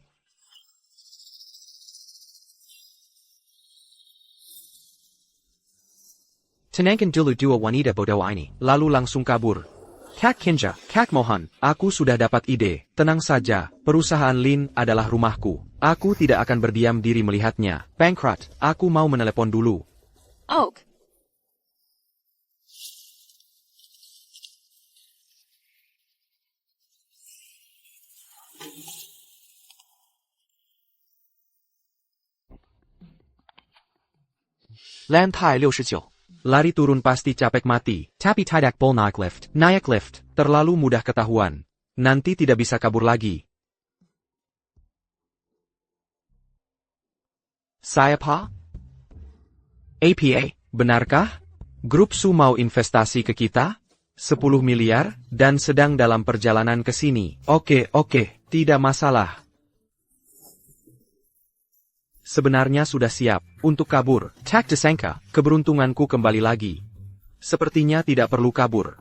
[SPEAKER 11] Tenangkan dulu dua wanita bodoh ini.
[SPEAKER 9] Lalu langsung kabur.
[SPEAKER 11] Kak Kinja, Kak Mohan.
[SPEAKER 9] Aku sudah dapat ide. Tenang saja, perusahaan Lin adalah rumahku. Aku tidak akan berdiam diri melihatnya bangkrut. Aku mau menelepon dulu.
[SPEAKER 8] Oak.
[SPEAKER 11] Lantai 69.
[SPEAKER 9] Lari turun pasti capek mati.
[SPEAKER 11] Tapi tidak boleh naik lift.
[SPEAKER 9] Naik lift, terlalu mudah ketahuan. Nanti tidak bisa kabur lagi.
[SPEAKER 11] Siapa? APA.
[SPEAKER 9] Benarkah? Grup Su mau investasi ke kita? 10 miliar, dan sedang dalam perjalanan ke sini. Oke, tidak masalah. Sebenarnya sudah siap untuk kabur.
[SPEAKER 11] Tak disangka.
[SPEAKER 9] Keberuntunganku kembali lagi. Sepertinya tidak perlu kabur.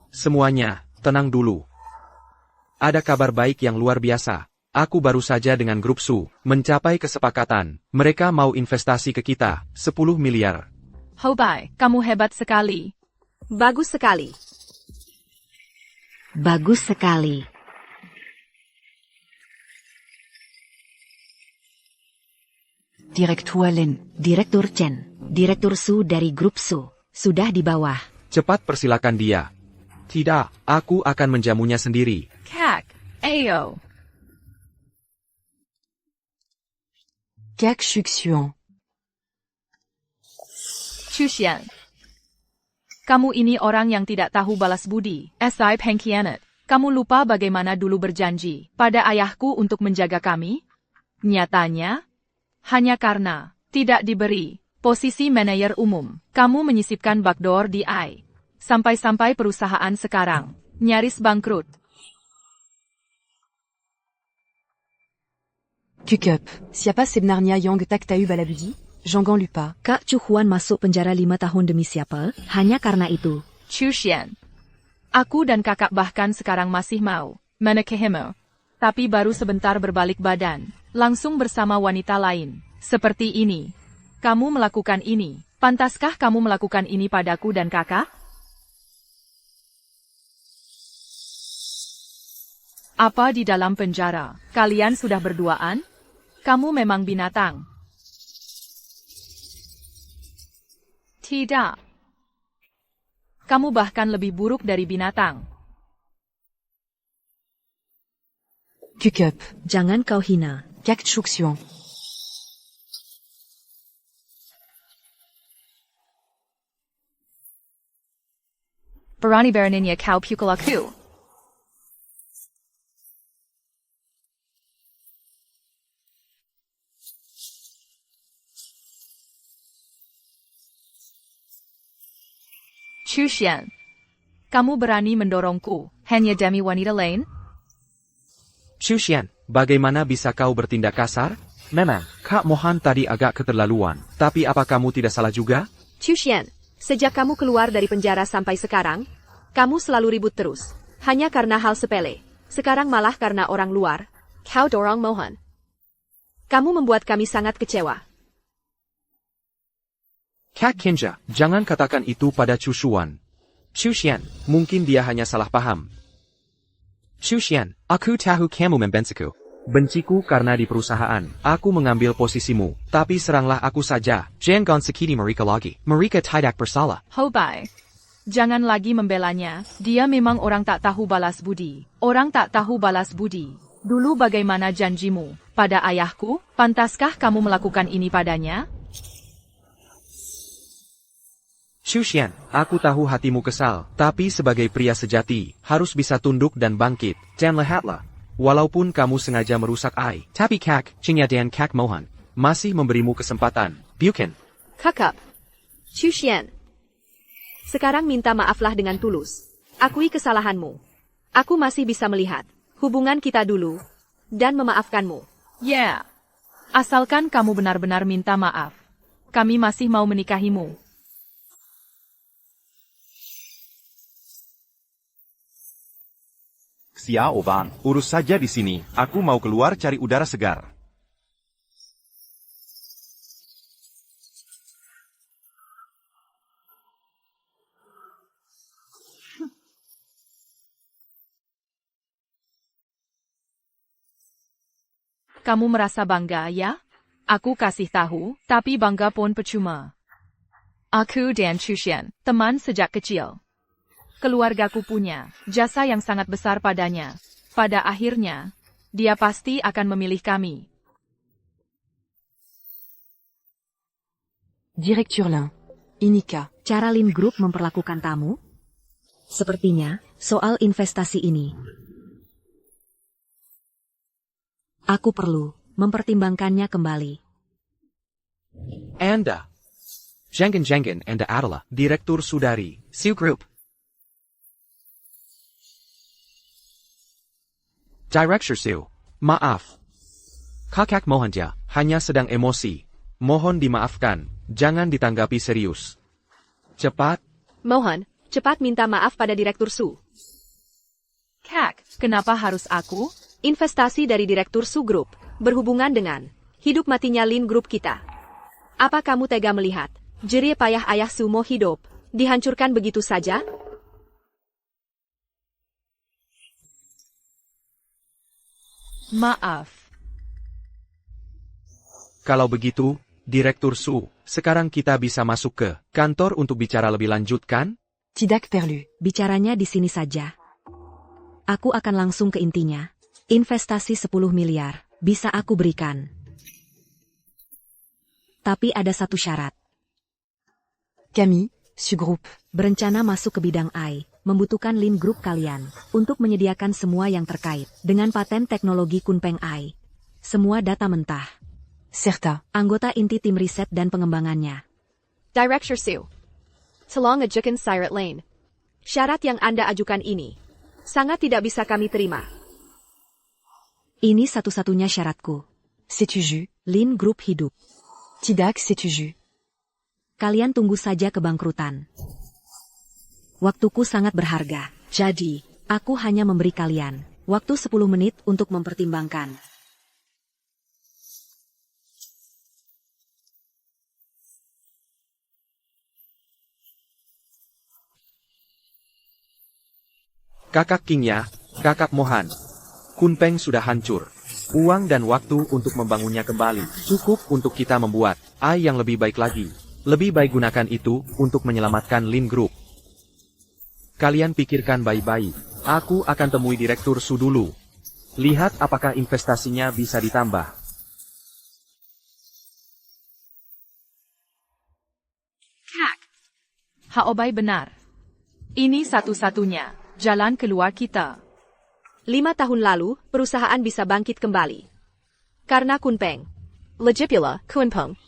[SPEAKER 9] Semuanya, tenang dulu. Ada kabar baik yang luar biasa. Aku baru saja dengan Grup Su mencapai kesepakatan. Mereka mau investasi ke kita, 10 miliar.
[SPEAKER 4] Hao Bai, kamu hebat sekali.
[SPEAKER 8] Bagus sekali.
[SPEAKER 5] Bagus sekali.
[SPEAKER 7] Direktur Lin.
[SPEAKER 5] Direktur Chen. Direktur Su dari Grup Su. Sudah di bawah.
[SPEAKER 9] Cepat persilakan dia. Tidak, aku akan menjamunya sendiri.
[SPEAKER 4] Kak, ayo.
[SPEAKER 7] Kak Shuxian.
[SPEAKER 4] Chushian. Kamu ini orang yang tidak tahu balas budi. Esai pengkhianat. Kamu lupa bagaimana dulu berjanji pada ayahku untuk menjaga kami? Nyatanya, hanya karena tidak diberi posisi manajer umum, kamu menyisipkan backdoor di AI. Sampai-sampai perusahaan sekarang nyaris bangkrut.
[SPEAKER 7] Kukup. Siapa sebenarnya yang tak tahu balabudi? Jangan lupa.
[SPEAKER 5] Kak Chu Huan masuk penjara 5 tahun demi siapa? Hanya karena itu.
[SPEAKER 4] Chushian. Aku dan kakak bahkan sekarang masih mau menikahimu. Tapi baru sebentar berbalik badan, langsung bersama wanita lain. Seperti ini. Kamu melakukan ini. Pantaskah kamu melakukan ini padaku dan kakak? Apa di dalam penjara, kalian sudah berduaan? Kamu memang binatang. Tidak. Kamu bahkan lebih buruk dari binatang.
[SPEAKER 7] Kukup.
[SPEAKER 5] Jangan kau hina.
[SPEAKER 7] Kak Shuxian.
[SPEAKER 4] Berani beraninya kau pukul aku. Chushian. Kamu berani mendorongku hanya demi wanita lain?
[SPEAKER 9] Chushian, bagaimana bisa kau bertindak kasar? Memang, Kak Mohan tadi agak keterlaluan. Tapi apa kamu tidak salah juga?
[SPEAKER 8] Chushian, sejak kamu keluar dari penjara sampai sekarang, kamu selalu ribut terus. Hanya karena hal sepele. Sekarang malah karena orang luar. Kau dorong Mohan. Kamu membuat kami sangat kecewa.
[SPEAKER 9] Kak Kinja, jangan katakan itu pada Chushuan. Chushian, mungkin dia hanya salah paham. Chushian, aku tahu kamu membenciku. Benciku karena di perusahaan, aku mengambil posisimu. Tapi seranglah aku saja.
[SPEAKER 11] Jangan sakiti mereka lagi. Mereka tidak bersalah.
[SPEAKER 4] Hobai. Jangan lagi membelanya. Dia memang orang tak tahu balas budi. Orang tak tahu balas budi. Dulu bagaimana janjimu pada ayahku? Pantaskah kamu melakukan ini padanya?
[SPEAKER 9] Chushian, aku tahu hatimu kesal, tapi sebagai pria sejati, harus bisa tunduk dan bangkit. Dan lihatlah, walaupun kamu sengaja merusak AI,
[SPEAKER 11] Tapi Kak, Chinya dan Kak Mohan.
[SPEAKER 9] masih memberimu kesempatan.
[SPEAKER 11] Bukan.
[SPEAKER 8] Kakak. Chushian. Sekarang minta maaflah dengan tulus. Akui kesalahanmu. Aku masih bisa melihat hubungan kita dulu dan memaafkanmu.
[SPEAKER 4] Ya. Asalkan kamu benar-benar minta maaf. Kami masih mau menikahimu.
[SPEAKER 1] Xiao Van, urus saja di sini. Aku mau keluar cari udara segar.
[SPEAKER 4] Kamu merasa bangga, ya? Aku kasih tahu, tapi bangga pun percuma. Aku dan Chushian, teman sejak kecil. Keluargaku punya jasa yang sangat besar padanya. Pada akhirnya, dia pasti akan memilih kami.
[SPEAKER 7] Direktur Lin. Inika.
[SPEAKER 5] Cara Lin Group memperlakukan tamu? Sepertinya, soal investasi ini. Aku perlu mempertimbangkannya kembali.
[SPEAKER 9] Anda. Jangan Anda adalah Direktur Sudari,
[SPEAKER 11] Su Group.
[SPEAKER 9] Director Su. Maaf. Kakak Mohan dia hanya sedang emosi. Mohon dimaafkan, jangan ditanggapi serius. Cepat.
[SPEAKER 8] Mohan, cepat minta maaf pada Direktur Su.
[SPEAKER 4] Kak, kenapa harus aku?
[SPEAKER 8] Investasi dari Direktur Su Group berhubungan dengan hidup matinya Lin Group kita. Apa kamu tega melihat jerih payah ayah Sumo hidup dihancurkan begitu saja?
[SPEAKER 4] Maaf.
[SPEAKER 9] Kalau begitu, Direktur Su, sekarang kita bisa masuk ke kantor untuk bicara lebih lanjut kan?
[SPEAKER 7] Tidak perlu.
[SPEAKER 5] Bicaranya di sini saja. Aku akan langsung ke intinya. Investasi 10 miliar, bisa aku berikan. Tapi ada satu syarat.
[SPEAKER 7] Camille, ce groupe.
[SPEAKER 5] Berencana masuk ke bidang AI, membutuhkan Lin Group kalian, untuk menyediakan semua yang terkait, dengan paten teknologi Kunpeng AI. Semua data mentah.
[SPEAKER 7] Certa.
[SPEAKER 5] Anggota inti tim riset dan pengembangannya.
[SPEAKER 8] Director Su. Tolong ajukan Sirat Lane. Syarat yang Anda ajukan ini sangat tidak bisa kami terima.
[SPEAKER 5] Ini satu-satunya syaratku.
[SPEAKER 7] C'est-tu jus?
[SPEAKER 5] Lin Group hidup.
[SPEAKER 7] Tidak, c'est-tu jus?
[SPEAKER 5] Kalian tunggu saja kebangkrutan. Waktuku sangat berharga, jadi aku hanya memberi kalian waktu 10 menit untuk mempertimbangkan.
[SPEAKER 9] Kakak Qingya, Kakak Mohan. Kunpeng sudah hancur. Uang dan waktu untuk membangunnya kembali cukup untuk kita membuat AI yang lebih baik lagi. Lebih baik gunakan itu untuk menyelamatkan Lin Group. Kalian pikirkan baik-baik. Aku akan temui Direktur Su dulu. Lihat apakah investasinya bisa ditambah.
[SPEAKER 4] Haobai benar. Ini satu-satunya jalan keluar kita.
[SPEAKER 8] 5 tahun lalu, perusahaan bisa bangkit kembali. Karena Kunpeng, Legipula, Kunpeng,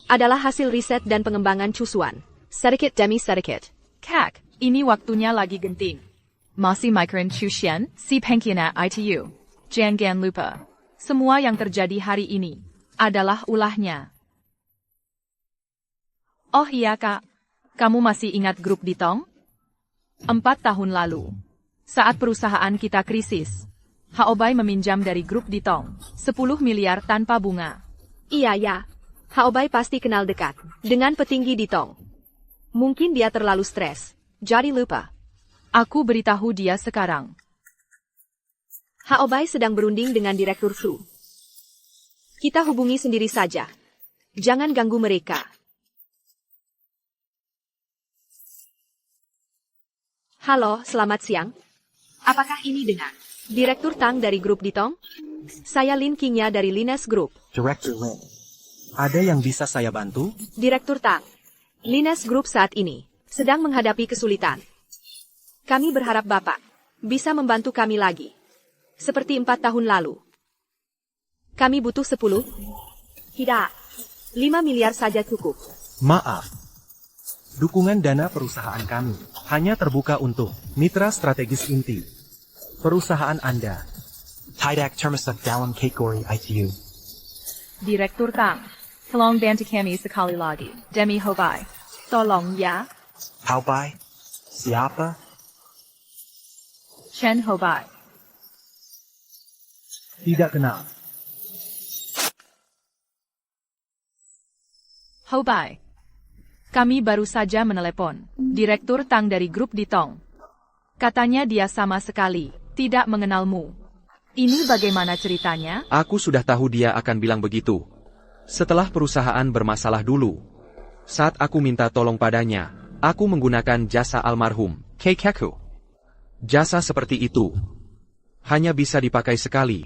[SPEAKER 8] adalah hasil riset dan pengembangan cusuan. Sedikit demi sedikit.
[SPEAKER 4] Kak, ini waktunya lagi genting. Masih Micron Chushian, si Pengkina ITU. Jangan lupa. Semua yang terjadi hari ini adalah ulahnya. Oh iya kak, kamu masih ingat grup Ditong? 4 tahun lalu. Saat perusahaan kita krisis, Haobai meminjam dari grup Ditong 10 miliar tanpa bunga.
[SPEAKER 8] Iya ya, Haobai pasti kenal dekat dengan petinggi Ditong. Mungkin dia terlalu stres, jadi lupa.
[SPEAKER 4] Aku beritahu dia sekarang.
[SPEAKER 8] Haobai sedang berunding dengan Direktur Su. Kita hubungi sendiri saja. Jangan ganggu mereka. Halo, selamat siang. Apakah ini dengan Direktur Tang dari grup Ditong? Saya Lin Qingya dari Lines Group.
[SPEAKER 6] Director Lin. Ada yang bisa saya bantu?
[SPEAKER 8] Direktur Tang, Lines Group saat ini sedang menghadapi kesulitan. Kami berharap Bapak bisa membantu kami lagi. Seperti 4 tahun lalu. Kami butuh 10. Tidak. 5 miliar saja cukup.
[SPEAKER 6] Maaf. Dukungan dana perusahaan kami hanya terbuka untuk mitra strategis inti perusahaan Anda.
[SPEAKER 11] Tidak termasuk dalam kategori ITU.
[SPEAKER 4] Direktur Tang, tolong bantu kami sekali lagi. Demi Haobai. Tolong ya.
[SPEAKER 11] Haobai? Siapa?
[SPEAKER 4] Chen Haobai.
[SPEAKER 6] Tidak kenal.
[SPEAKER 4] Haobai. Kami baru saja menelepon Direktur Tang dari grup Ditong. Katanya dia sama sekali tidak mengenalmu. Ini bagaimana ceritanya?
[SPEAKER 9] Aku sudah tahu dia akan bilang begitu. Setelah perusahaan bermasalah dulu. Saat aku minta tolong padanya, aku menggunakan jasa almarhum, Keikaku. Jasa seperti itu hanya bisa dipakai sekali.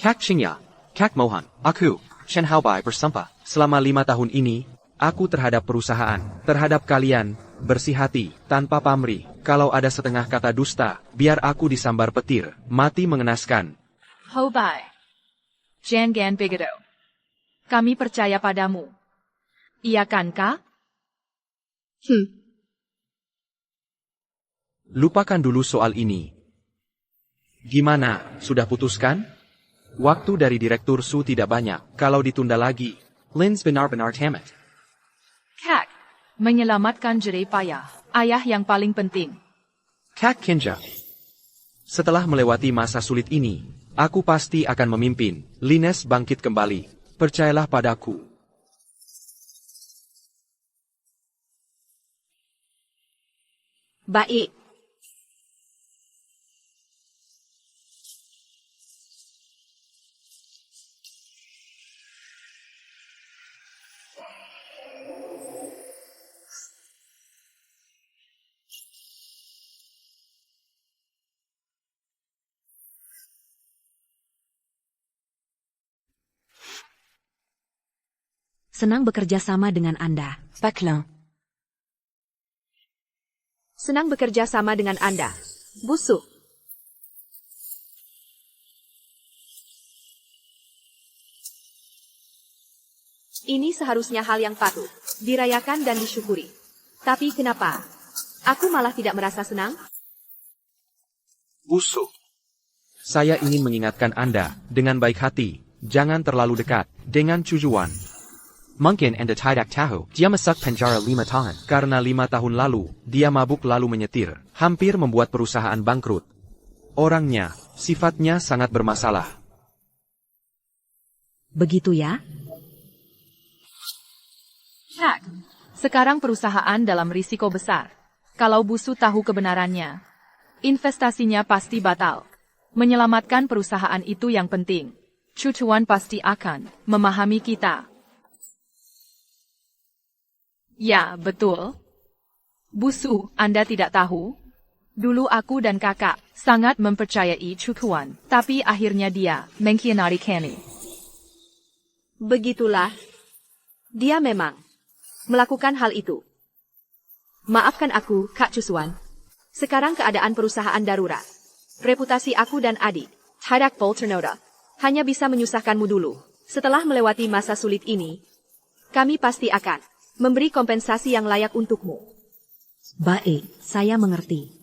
[SPEAKER 11] Kak Qingya, Kak Mohan, aku, Chen Haobai bersumpah.
[SPEAKER 9] Selama 5 tahun ini, aku terhadap perusahaan, terhadap kalian, bersih hati, tanpa pamrih. Kalau ada setengah kata dusta, biar aku disambar petir, mati mengenaskan.
[SPEAKER 4] Haobai. Jangan begitu. Kami percaya padamu. Iya kan, Kak?
[SPEAKER 9] Lupakan dulu soal ini. Gimana, sudah putuskan? Waktu dari Direktur Su tidak banyak, kalau ditunda lagi.
[SPEAKER 11] Lin's benar-benar tamat.
[SPEAKER 4] Kak, menyelamatkan jerih payah, ayah yang paling penting.
[SPEAKER 9] Kak Qingya. Setelah melewati masa sulit ini, aku pasti akan memimpin Lines bangkit kembali. Percayalah padaku.
[SPEAKER 8] Baik.
[SPEAKER 5] Senang bekerja sama dengan Anda.
[SPEAKER 7] Paclin.
[SPEAKER 8] Senang bekerja sama dengan Anda. Busuk. Ini seharusnya hal yang patut dirayakan dan disyukuri. Tapi kenapa aku malah tidak merasa senang?
[SPEAKER 9] Busuk. Saya ingin mengingatkan Anda dengan baik hati, jangan terlalu dekat dengan Chujuan.
[SPEAKER 11] Mungkin Anda tidak tahu, dia masuk penjara 5 tahun.
[SPEAKER 9] Karena 5 tahun lalu, dia mabuk lalu menyetir, hampir membuat perusahaan bangkrut. Orangnya, sifatnya sangat bermasalah.
[SPEAKER 5] Begitu ya?
[SPEAKER 4] Hack. Sekarang perusahaan dalam risiko besar. Kalau Busu tahu kebenarannya, investasinya pasti batal. Menyelamatkan perusahaan itu yang penting. Chuchuan pasti akan memahami kita. Ya, betul. Busu, Anda tidak tahu? Dulu aku dan kakak sangat mempercayai Chuchuan, tapi akhirnya dia mengkhianati kami.
[SPEAKER 8] Begitulah. Dia memang melakukan hal itu. Maafkan aku, Kak Chusuan. Sekarang keadaan perusahaan darurat. Reputasi aku dan adik, Hadak Volternoda, hanya bisa menyusahkanmu dulu. Setelah melewati masa sulit ini, kami pasti akan memberi kompensasi yang layak untukmu.
[SPEAKER 5] Baik, saya mengerti.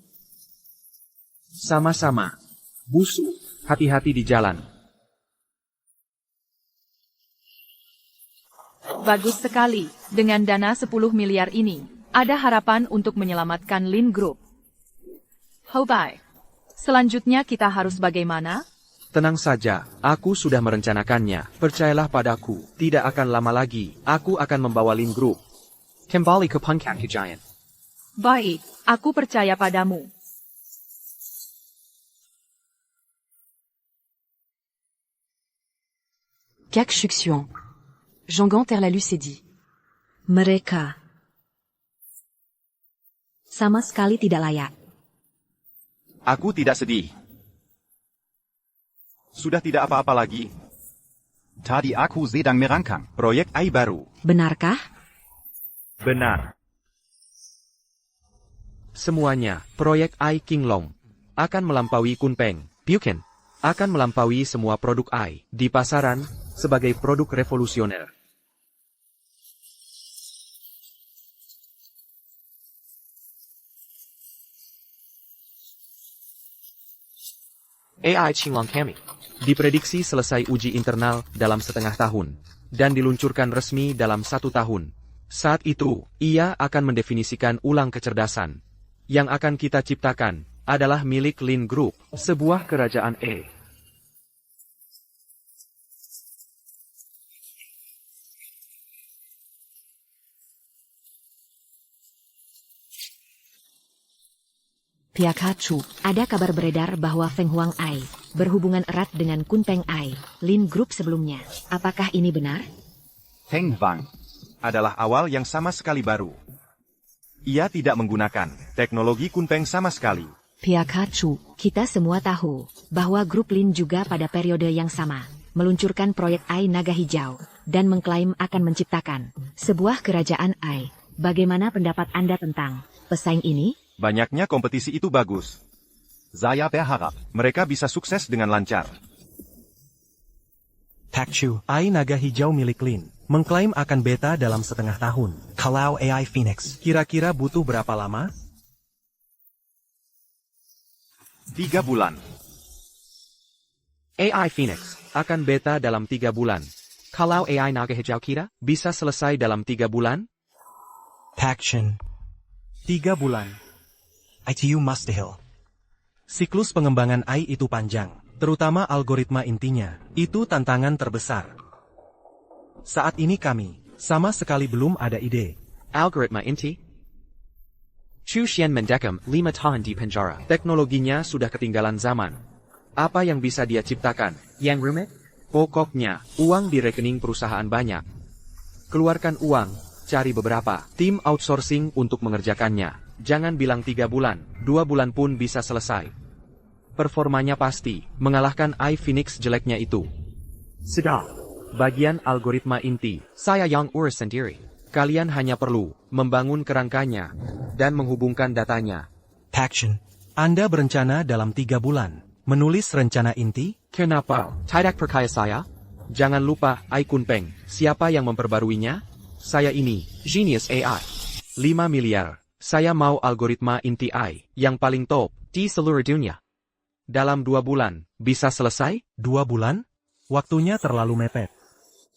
[SPEAKER 9] Sama-sama. Busu, hati-hati di jalan.
[SPEAKER 4] Bagus sekali. Dengan dana 10 miliar ini, ada harapan untuk menyelamatkan Lin Group. Hobai. Selanjutnya kita harus bagaimana?
[SPEAKER 9] Tenang saja, aku sudah merencanakannya. Percayalah padaku, tidak akan lama lagi, aku akan membawa Lin Group
[SPEAKER 11] kembali ke Puncak Giant.
[SPEAKER 4] Baik, aku percaya padamu.
[SPEAKER 7] Kak Shuxian. Zhonggan Terlalu s'est dit.
[SPEAKER 5] Mereka sama sekali tidak layak.
[SPEAKER 1] Aku tidak sedih. Sudah tidak apa-apa lagi.
[SPEAKER 2] Tadi aku sedang merancang
[SPEAKER 1] Proyek AI baru.
[SPEAKER 5] Benarkah?
[SPEAKER 1] Benar.
[SPEAKER 9] Semuanya, proyek AI Qinglong akan melampaui Kunpeng,
[SPEAKER 11] Bukan.
[SPEAKER 9] akan melampaui semua produk AI di pasaran sebagai produk revolusioner.
[SPEAKER 11] AI Qinglong kami.
[SPEAKER 9] Diprediksi selesai uji internal dalam setengah tahun, dan diluncurkan resmi dalam 1 tahun. Saat itu, ia akan mendefinisikan ulang kecerdasan. Yang akan kita ciptakan adalah milik Lin Group, sebuah kerajaan
[SPEAKER 5] Pihak Hachu, ada kabar beredar bahwa Feng Huang Ai berhubungan erat dengan Kunpeng Ai, Lin Group sebelumnya. Apakah ini benar?
[SPEAKER 2] Feng Wang.
[SPEAKER 1] Adalah awal yang sama sekali baru. Ia tidak menggunakan teknologi Kunpeng sama sekali.
[SPEAKER 5] Pihak Hachu, kita semua tahu bahwa grup Lin juga pada periode yang sama meluncurkan proyek AI Naga Hijau dan mengklaim akan menciptakan sebuah kerajaan AI. Bagaimana pendapat Anda tentang pesaing ini?
[SPEAKER 1] Banyaknya kompetisi itu bagus.
[SPEAKER 2] Saya berharap
[SPEAKER 1] Mereka bisa sukses dengan lancar.
[SPEAKER 6] Takchu, AI Naga Hijau milik Lin, mengklaim akan beta dalam setengah tahun. Kalau AI Phoenix, kira-kira butuh berapa lama?
[SPEAKER 1] 3 bulan.
[SPEAKER 9] AI Phoenix akan beta dalam 3 bulan.
[SPEAKER 11] Kalau AI Naga Hijau kita,
[SPEAKER 9] Bisa selesai dalam 3 bulan?
[SPEAKER 6] Paction. 3 bulan. ITU mustahil. Siklus pengembangan AI itu panjang, terutama algoritma intinya. Itu tantangan terbesar. Saat ini kami sama sekali belum ada ide.
[SPEAKER 11] algoritma inti. Chu Xian mendekam 5 tahun di penjara.
[SPEAKER 9] Teknologinya sudah ketinggalan zaman. Apa yang bisa dia ciptakan?
[SPEAKER 11] Yang rumit?
[SPEAKER 9] Pokoknya, uang di rekening perusahaan banyak. Keluarkan uang, cari beberapa tim outsourcing untuk mengerjakannya. Jangan bilang 3 bulan, 2 bulan pun bisa selesai. Performanya pasti mengalahkan AI Phoenix jeleknya itu.
[SPEAKER 11] Sudah.
[SPEAKER 9] Bagian algoritma inti.
[SPEAKER 11] Saya yang urus sendiri.
[SPEAKER 9] Kalian hanya perlu membangun kerangkanya dan menghubungkan datanya.
[SPEAKER 6] Paction. Anda berencana dalam 3 bulan menulis rencana inti?
[SPEAKER 9] Kenapa?
[SPEAKER 11] Tidak percaya saya?
[SPEAKER 9] Jangan lupa Ai Kunpeng. Siapa yang memperbaruinya? Saya ini, Genius AI. 5 miliar. Saya mau algoritma inti AI yang paling top
[SPEAKER 11] Di seluruh dunia.
[SPEAKER 9] dalam 2 bulan. Bisa selesai?
[SPEAKER 6] 2 bulan? Waktunya terlalu mepet.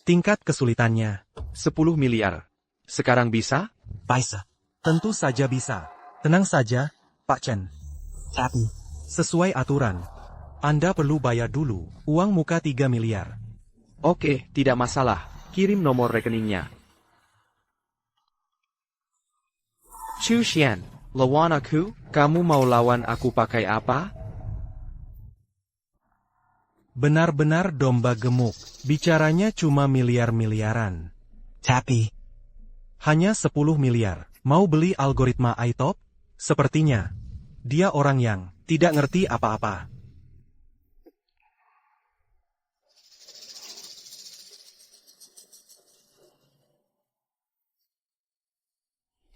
[SPEAKER 6] Tingkat kesulitannya?
[SPEAKER 9] 10 miliar. Sekarang bisa?
[SPEAKER 6] Bisa. Tentu saja bisa. Tenang saja, Pak Chen. Tapi, sesuai aturan, Anda perlu bayar dulu uang muka 3 miliar.
[SPEAKER 9] Oke, tidak masalah. Kirim nomor rekeningnya.
[SPEAKER 11] Chu Xian, lawan aku?
[SPEAKER 9] Kamu mau lawan aku pakai apa?
[SPEAKER 6] Benar-benar domba gemuk. Bicaranya cuma miliar-miliaran. Tapi, hanya 10 miliar. Mau beli algoritma iTop? Sepertinya, dia orang yang tidak ngerti apa-apa.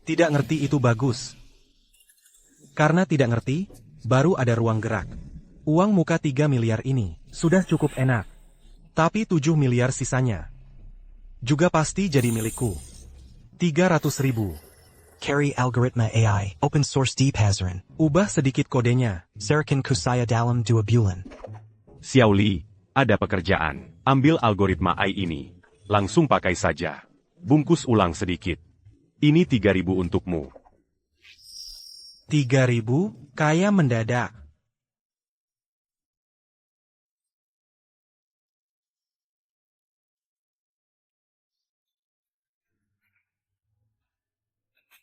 [SPEAKER 6] Tidak ngerti itu bagus. Karena tidak ngerti, baru ada ruang gerak. Uang muka 3 miliar ini sudah cukup enak. Tapi 7 miliar sisanya juga pasti jadi milikku. 300.000. Carry algoritma AI, open source deep hazard. Ubah sedikit kodenya. Serkan kusaya dalam 2 bulan.
[SPEAKER 10] Xiao Li, ada pekerjaan. Ambil algoritma AI ini. Langsung pakai saja. Bungkus ulang sedikit. Ini 3.000 untukmu.
[SPEAKER 6] 3.000, kaya mendadak.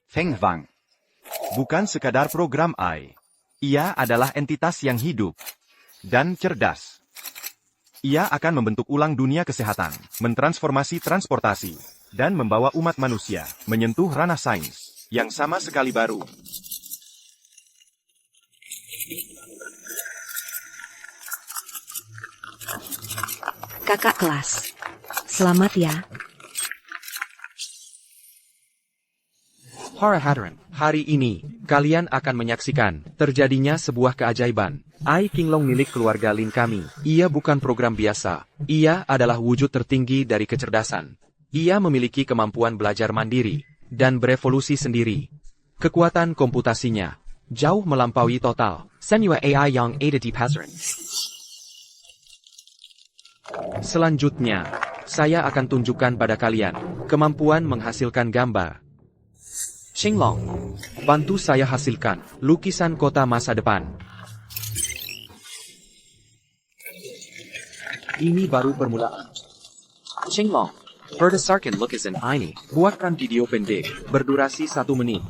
[SPEAKER 2] Feng Wang.
[SPEAKER 1] Bukan sekadar program AI. Ia adalah entitas yang hidup dan cerdas. Ia akan membentuk ulang dunia kesehatan, mentransformasi transportasi, dan membawa umat manusia menyentuh ranah sains yang sama sekali baru.
[SPEAKER 5] Kakak kelas. Selamat ya.
[SPEAKER 9] Para hadirin, hari ini, kalian akan menyaksikan terjadinya sebuah keajaiban. Ai Qinglong milik keluarga Lin kami. Ia bukan program biasa. Ia adalah wujud tertinggi dari kecerdasan. Ia memiliki kemampuan belajar mandiri dan berevolusi sendiri. Kekuatan komputasinya jauh melampaui total.
[SPEAKER 11] Senua AI yang ada di pasaran.
[SPEAKER 9] Selanjutnya, saya akan tunjukkan pada kalian kemampuan menghasilkan gambar.
[SPEAKER 11] Qinglong,
[SPEAKER 9] Bantu saya hasilkan lukisan kota masa depan. Ini baru permulaan.
[SPEAKER 11] Qinglong, berdasarkan lukisan ini,
[SPEAKER 9] Buatkan video pendek berdurasi 1 menit.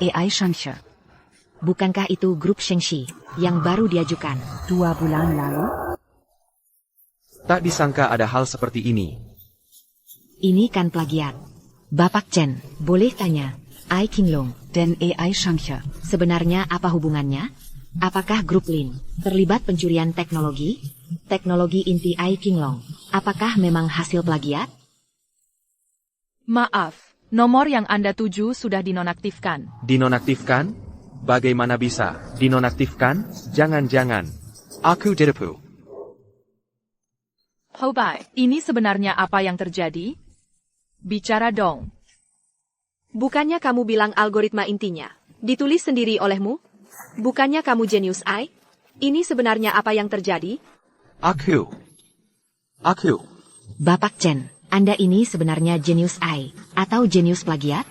[SPEAKER 5] AI Shangshi. Bukankah itu grup Shengxi yang baru diajukan 2 bulan lalu?
[SPEAKER 9] Tak disangka ada hal seperti ini.
[SPEAKER 5] Ini kan plagiat. Bapak Chen, boleh tanya, Ai Qinglong
[SPEAKER 7] Dan AI Shangshi.
[SPEAKER 5] sebenarnya apa hubungannya? Apakah grup Lin terlibat pencurian teknologi? Teknologi inti Ai Qinglong, apakah memang hasil plagiat?
[SPEAKER 4] Maaf, nomor yang Anda tuju sudah dinonaktifkan.
[SPEAKER 9] Dinonaktifkan? Bagaimana bisa? Dinonaktifkan? Jangan-jangan.
[SPEAKER 11] aku ditipu.
[SPEAKER 4] Houbai, ini sebenarnya apa yang terjadi? Bicara dong.
[SPEAKER 8] Bukannya kamu bilang algoritma intinya ditulis sendiri olehmu? Bukannya kamu jenius AI? Ini sebenarnya apa yang terjadi?
[SPEAKER 11] Aku.
[SPEAKER 5] Bapak Chen, Anda ini sebenarnya jenius AI atau jenius plagiat?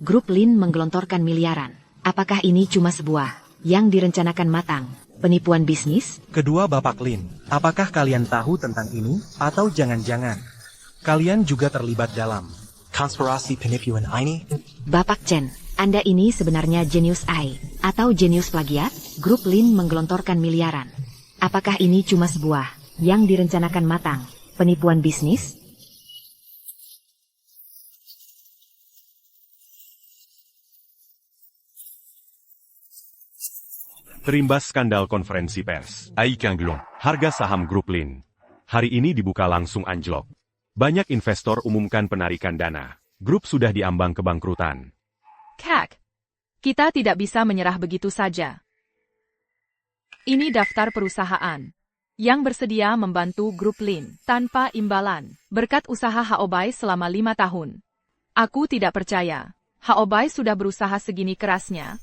[SPEAKER 5] Grup Lin menggelontorkan miliaran. Apakah ini cuma sebuah yang direncanakan matang? Penipuan bisnis?
[SPEAKER 6] Kedua Bapak Lin, apakah kalian tahu tentang ini? Atau jangan-jangan kalian juga terlibat dalam konspirasi penipuan ini?
[SPEAKER 5] Bapak Chen, Anda ini sebenarnya jenius AI atau jenius plagiat? Grup Lin menggelontorkan miliaran. Apakah ini cuma sebuah yang direncanakan matang? Penipuan bisnis?
[SPEAKER 10] Terimbas skandal konferensi pers. Aikanglong. Harga saham Grup Lin hari ini dibuka langsung anjlok. Banyak investor umumkan penarikan dana. Grup sudah diambang kebangkrutan.
[SPEAKER 4] Kak, kita tidak bisa menyerah begitu saja. Ini daftar perusahaan yang bersedia membantu Grup Lin tanpa imbalan berkat usaha Haobai selama 5 tahun. Aku tidak percaya. Haobai sudah berusaha segini kerasnya.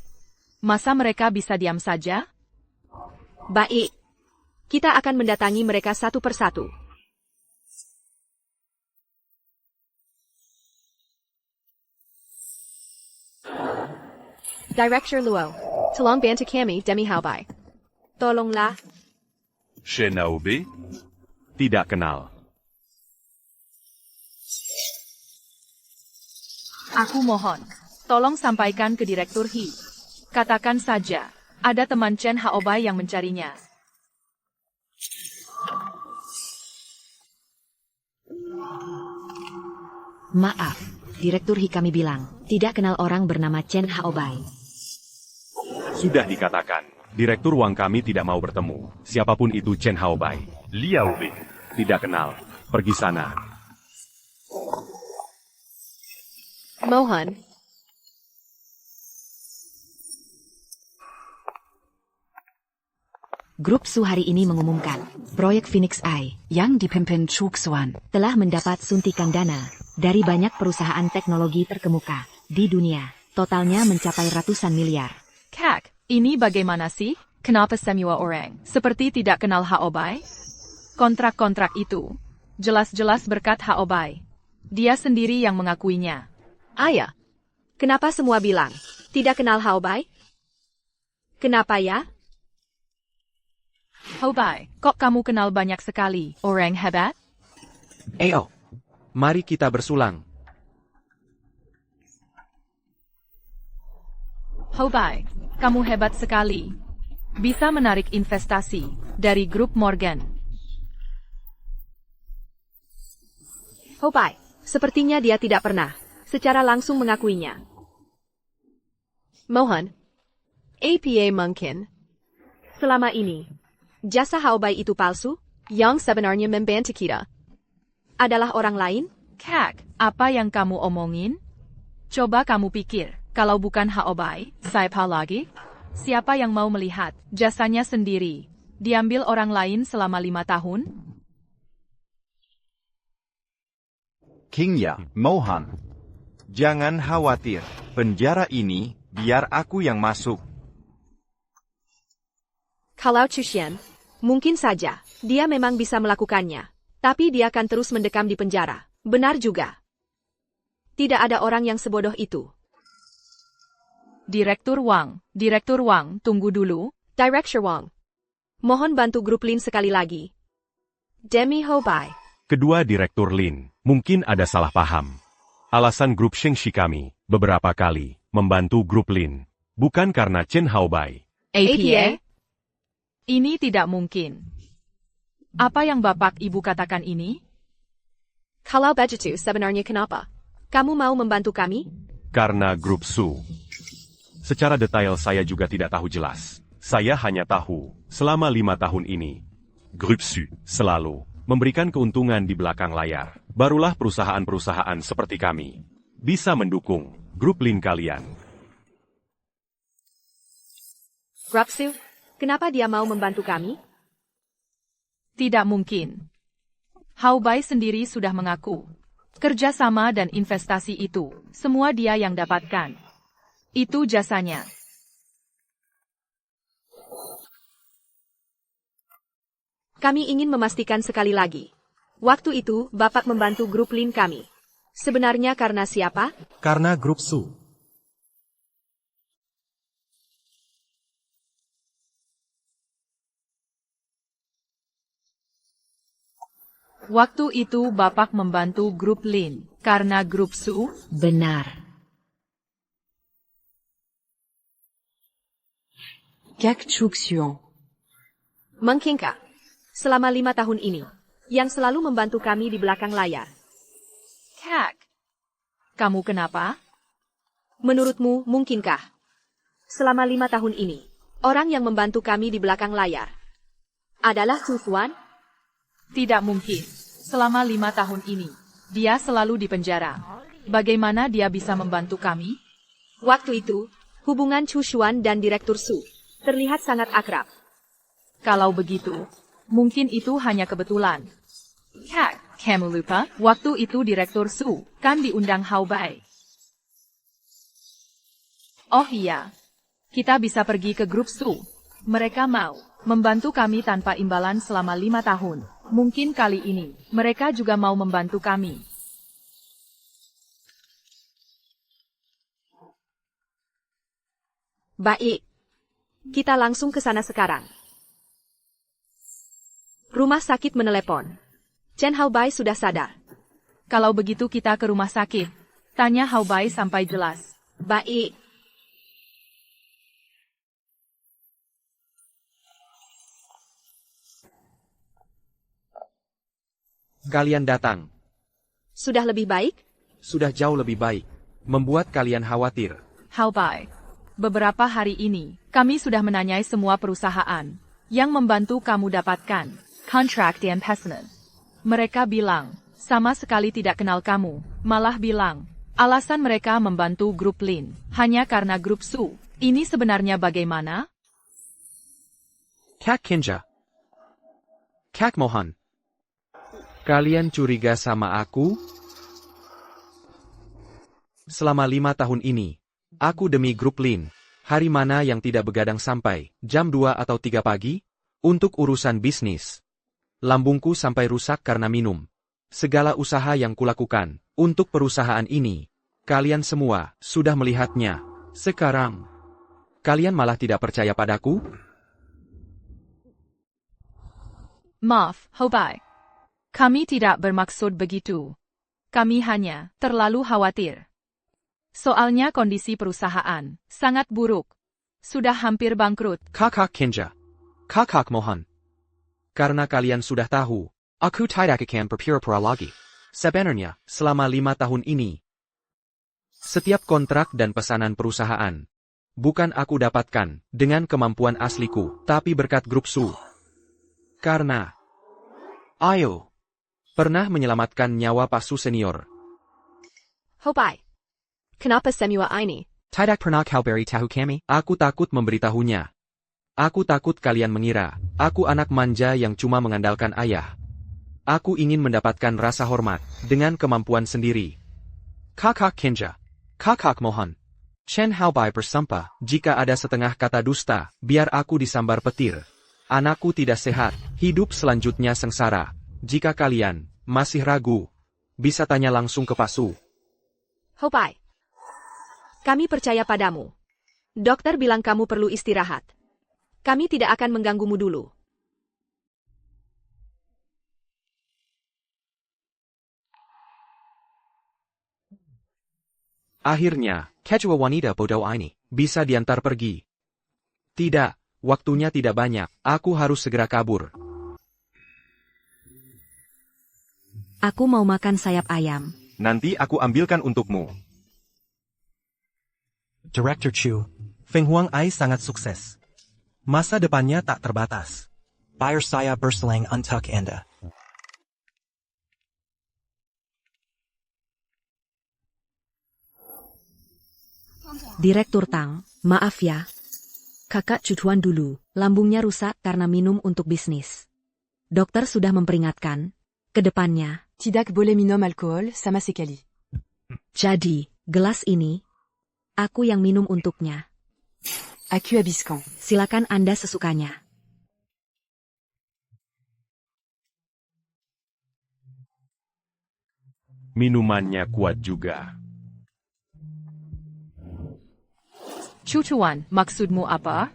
[SPEAKER 4] Masa mereka bisa diam saja?
[SPEAKER 8] Baik. Kita akan mendatangi mereka satu persatu. Director Luo, tolong bantu kami demi Haobai. Tolonglah.
[SPEAKER 10] Shinobi? Tidak kenal.
[SPEAKER 4] Aku mohon, tolong sampaikan ke Direktur He. Katakan saja, ada teman Chen Haobai yang mencarinya.
[SPEAKER 5] Maaf, Direktur He kami bilang, tidak kenal orang bernama Chen Haobai.
[SPEAKER 10] Sudah dikatakan, Direktur Wang kami tidak mau bertemu. Siapapun itu Chen Haobai. Liao Bei. Tidak kenal. Pergi sana.
[SPEAKER 8] Mohan.
[SPEAKER 5] Grup Su hari ini mengumumkan, proyek Phoenix Eye yang dipimpin Chu Xuan telah mendapat suntikan dana dari banyak perusahaan teknologi terkemuka di dunia. Totalnya mencapai ratusan miliar.
[SPEAKER 4] Kak, ini bagaimana sih? Kenapa semua orang seperti tidak kenal Haobai? Kontrak-kontrak itu jelas-jelas berkat Haobai. Dia sendiri yang mengakuinya.
[SPEAKER 8] Ayah, kenapa semua bilang tidak kenal Haobai? Kenapa ya?
[SPEAKER 4] Haobai, kok kamu kenal banyak sekali orang hebat?
[SPEAKER 9] Ayo, mari kita bersulang.
[SPEAKER 4] Haobai, kamu hebat sekali. Bisa menarik investasi dari grup Morgan.
[SPEAKER 8] Haobai, sepertinya dia tidak pernah secara langsung mengakuinya. Mohan, apa mungkin selama ini jasa Haobai itu palsu, yang sebenarnya membantu kita adalah orang lain?
[SPEAKER 4] Kak, apa yang kamu omongin? Coba kamu pikir, kalau bukan Haobai, siapa lagi? Siapa yang mau melihat jasanya sendiri diambil orang lain selama 5 tahun?
[SPEAKER 2] Kingya, Mohan.
[SPEAKER 1] Jangan khawatir, penjara ini biar aku yang masuk.
[SPEAKER 8] Kalau Chuxian, mungkin saja dia memang bisa melakukannya, tapi dia akan terus mendekam di penjara. Benar juga. Tidak ada orang yang sebodoh itu.
[SPEAKER 4] Direktur Wang, tunggu dulu.
[SPEAKER 8] Director Wang, mohon bantu Grup Lin sekali lagi. Demi Haobai.
[SPEAKER 10] Kedua Direktur Lin, mungkin ada salah paham. Alasan Grup Shengxi kami beberapa kali membantu Grup Lin, bukan karena Chen Haobai.
[SPEAKER 4] APA? Ini tidak mungkin. Apa yang Bapak Ibu katakan ini?
[SPEAKER 8] Kalau begitu sebenarnya kenapa kamu mau membantu kami?
[SPEAKER 10] Karena Grup Su. Secara detail saya juga tidak tahu jelas. Saya hanya tahu, selama 5 tahun ini, Grup Su selalu memberikan keuntungan di belakang layar. Barulah perusahaan-perusahaan seperti kami bisa mendukung Grup Lin kalian.
[SPEAKER 8] Grup Su, kenapa dia mau membantu kami?
[SPEAKER 4] Tidak mungkin. Haobai sendiri sudah mengaku. Kerjasama dan investasi itu, semua dia yang dapatkan. Itu jasanya.
[SPEAKER 8] Kami ingin memastikan sekali lagi. Waktu itu, Bapak membantu Grup Lin kami. Sebenarnya karena siapa?
[SPEAKER 6] Karena Grup Su.
[SPEAKER 4] Waktu itu Bapak membantu Grup Lin karena Grup Su?
[SPEAKER 5] Benar.
[SPEAKER 7] Kak Chuxian.
[SPEAKER 8] Mengkingka. Selama 5 tahun ini, yang selalu membantu kami di belakang layar.
[SPEAKER 4] Kak, kamu kenapa?
[SPEAKER 8] Menurutmu, mungkinkah? Selama 5 tahun ini, Orang yang membantu kami di belakang layar adalah Su Xuan?
[SPEAKER 4] Tidak mungkin. Selama 5 tahun ini, dia selalu di penjara. Bagaimana dia bisa membantu kami?
[SPEAKER 8] Waktu itu, hubungan Chu Xuan dan Direktur Su terlihat sangat akrab.
[SPEAKER 4] Kalau begitu, mungkin itu hanya kebetulan. Kak, kamu lupa? Waktu itu Direktur Su kan diundang Hao Bai. Oh iya, kita bisa pergi ke grup Su. Mereka mau membantu kami tanpa imbalan selama 5 tahun. Mungkin kali ini, mereka juga mau membantu kami.
[SPEAKER 8] Baik. Kita langsung ke sana sekarang. Rumah sakit menelepon. Chen Hao Bai sudah sadar.
[SPEAKER 4] Kalau begitu kita ke rumah sakit. Tanya Hao Bai sampai jelas.
[SPEAKER 8] Baik.
[SPEAKER 9] Kalian datang.
[SPEAKER 8] Sudah lebih baik?
[SPEAKER 9] Sudah jauh lebih baik. Membuat kalian khawatir.
[SPEAKER 4] Hao Bai, beberapa hari ini, kami sudah menanyai semua perusahaan yang membantu kamu dapatkan kontrak dan pesanan. Mereka bilang, sama sekali tidak kenal kamu, malah bilang, alasan mereka membantu grup Lin hanya karena grup Su. Ini sebenarnya bagaimana?
[SPEAKER 9] Kak Kinja. Kak Mohan. Kalian curiga sama aku? Selama 5 tahun ini, aku demi grup Lin, hari mana yang tidak begadang sampai jam 2 atau 3 pagi, untuk urusan bisnis. Lambungku sampai rusak karena minum. Segala usaha yang kulakukan untuk perusahaan ini, kalian semua sudah melihatnya. Sekarang, kalian malah tidak percaya padaku?
[SPEAKER 4] Maaf, Hao Bai. Kami tidak bermaksud begitu. Kami hanya terlalu khawatir. Soalnya kondisi perusahaan sangat buruk. Sudah hampir bangkrut.
[SPEAKER 9] Kakak Kinja. Kakak Mohan. Karena kalian sudah tahu, aku tidak akan berpura-pura lagi. Sebenarnya, selama 5 tahun ini, setiap kontrak dan pesanan perusahaan, bukan aku dapatkan dengan kemampuan asliku, tapi berkat grup Su. Karena, ayo, pernah menyelamatkan nyawa Pak Su senior.
[SPEAKER 8] Hao Bai, kenapa semua ini?
[SPEAKER 9] Tidak pernah kau beritahu kami? Aku takut memberitahunya. Aku takut kalian mengira, aku anak manja yang cuma mengandalkan ayah. Aku ingin mendapatkan rasa hormat, dengan kemampuan sendiri. Kakak Kinja. Kakak Mohan. Chen Hao Bai bersumpah, jika ada setengah kata dusta, biar aku disambar petir. Anakku tidak sehat, hidup selanjutnya sengsara. Jika kalian masih ragu, bisa tanya langsung ke Pak Su.
[SPEAKER 8] Hao Bai, kami percaya padamu. Dokter bilang kamu perlu istirahat. Kami tidak akan mengganggumu dulu.
[SPEAKER 9] Akhirnya, kedua wanita bodoh ini bisa diantar pergi. Tidak, waktunya tidak banyak. Aku harus segera kabur.
[SPEAKER 5] Aku mau makan sayap ayam.
[SPEAKER 1] Nanti aku ambilkan untukmu.
[SPEAKER 6] Director Chu, Feng Huang Ai sangat sukses. Masa depannya tak terbatas. Bayar saya berselang untuk Anda.
[SPEAKER 5] Direktur Tang, maaf ya. Kakak cucuan dulu, lambungnya rusak karena minum untuk bisnis. Dokter sudah memperingatkan, ke depannya.
[SPEAKER 7] Tidak boleh minum alkohol sama sekali.
[SPEAKER 5] Jadi, gelas ini, aku yang minum untuknya.
[SPEAKER 7] Aku habiskan.
[SPEAKER 5] Silakan Anda sesukanya.
[SPEAKER 10] Minumannya kuat juga.
[SPEAKER 4] Cucuan, maksudmu apa?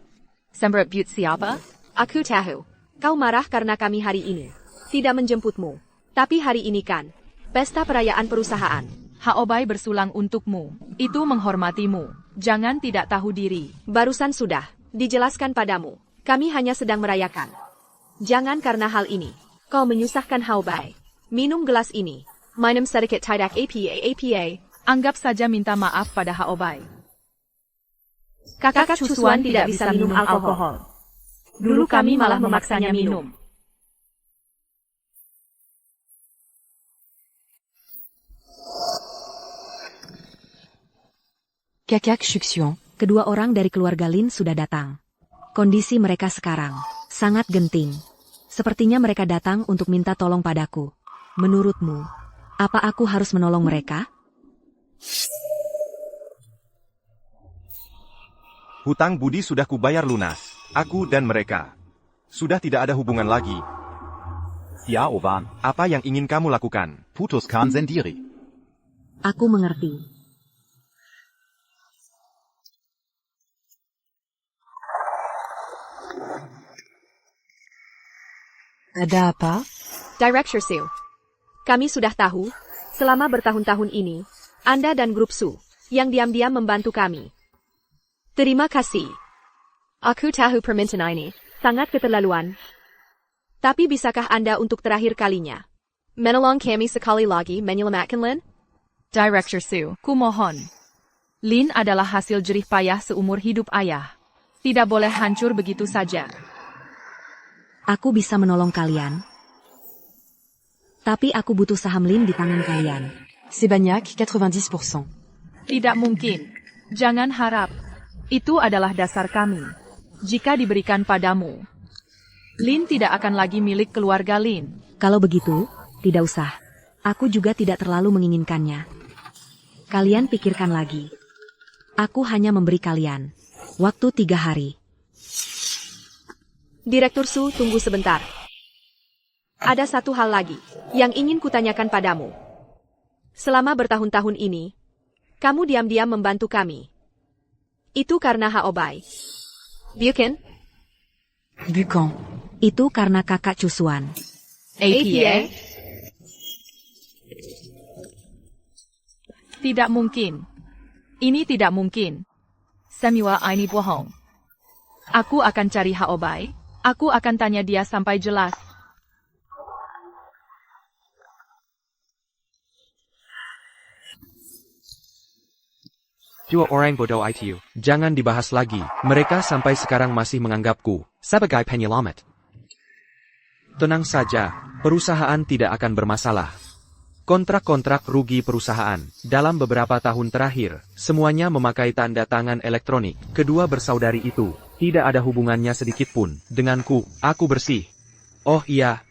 [SPEAKER 4] Semberebut siapa?
[SPEAKER 8] Aku tahu. Kau marah karena kami hari ini tidak menjemputmu. Tapi hari ini kan, pesta perayaan perusahaan.
[SPEAKER 4] Hao Bai bersulang untukmu. Itu menghormatimu. Jangan tidak tahu diri.
[SPEAKER 8] Barusan sudah dijelaskan padamu. Kami hanya sedang merayakan. Jangan karena hal ini kau menyusahkan Hao Bai. Minum gelas ini. Minum sedikit tidak apa.
[SPEAKER 4] Anggap saja minta maaf pada Hao Bai.
[SPEAKER 8] Kakak Cusuan tidak bisa minum alkohol. Dulu kami malah memaksanya minum.
[SPEAKER 7] Kakak Xuxian.
[SPEAKER 5] Kedua orang dari keluarga Lin sudah datang. Kondisi mereka sekarang sangat genting. Sepertinya mereka datang untuk minta tolong padaku. Menurutmu, apa aku harus menolong mereka?
[SPEAKER 1] Hutang budi sudah kubayar lunas. Aku dan mereka sudah tidak ada hubungan lagi.
[SPEAKER 2] Ja, Owan.
[SPEAKER 1] Apa yang ingin kamu lakukan?
[SPEAKER 2] Putuskan sendiri.
[SPEAKER 5] Aku mengerti.
[SPEAKER 7] Ada apa?
[SPEAKER 8] Director Su. Kami sudah tahu, selama bertahun-tahun ini, Anda dan grup Su, yang diam-diam membantu kami. Terima kasih. Aku tahu permintaan ini sangat keterlaluan. Tapi bisakah Anda untuk terakhir kalinya menolong kami sekali lagi menyelamatkan Lin?
[SPEAKER 4] Director Su, kumohon. Lin adalah hasil jerih payah seumur hidup ayah. Tidak boleh hancur begitu saja.
[SPEAKER 5] Aku bisa menolong kalian. Tapi aku butuh saham Lin di tangan kalian.
[SPEAKER 7] C'est Bagnac, 90%.
[SPEAKER 4] Tidak mungkin. Jangan harap. Itu adalah dasar kami. Jika diberikan padamu, Lin tidak akan lagi milik keluarga Lin.
[SPEAKER 5] Kalau begitu, tidak usah. Aku juga tidak terlalu menginginkannya. Kalian pikirkan lagi. Aku hanya memberi kalian waktu 3 hari.
[SPEAKER 8] Direktur Su, tunggu sebentar. Ada satu hal lagi yang ingin kutanyakan padamu. Selama bertahun-tahun ini, kamu diam-diam membantu kami. Itu karena Haobai. Bukan?
[SPEAKER 7] Bukan.
[SPEAKER 5] Itu karena kakak Cusuan.
[SPEAKER 4] APA? Tidak mungkin. Ini tidak mungkin. Samuel ini bohong. Aku akan cari Haobai. Aku akan tanya dia sampai jelas.
[SPEAKER 9] Dua orang bodoh itu. Jangan dibahas lagi. Mereka sampai sekarang masih menganggapku sebagai penyelamat. Tenang saja, perusahaan tidak akan bermasalah. Kontrak-kontrak rugi perusahaan dalam beberapa tahun terakhir, semuanya memakai tanda tangan elektronik. Kedua bersaudari itu tidak ada hubungannya sedikit pun denganku. Aku bersih. Oh iya.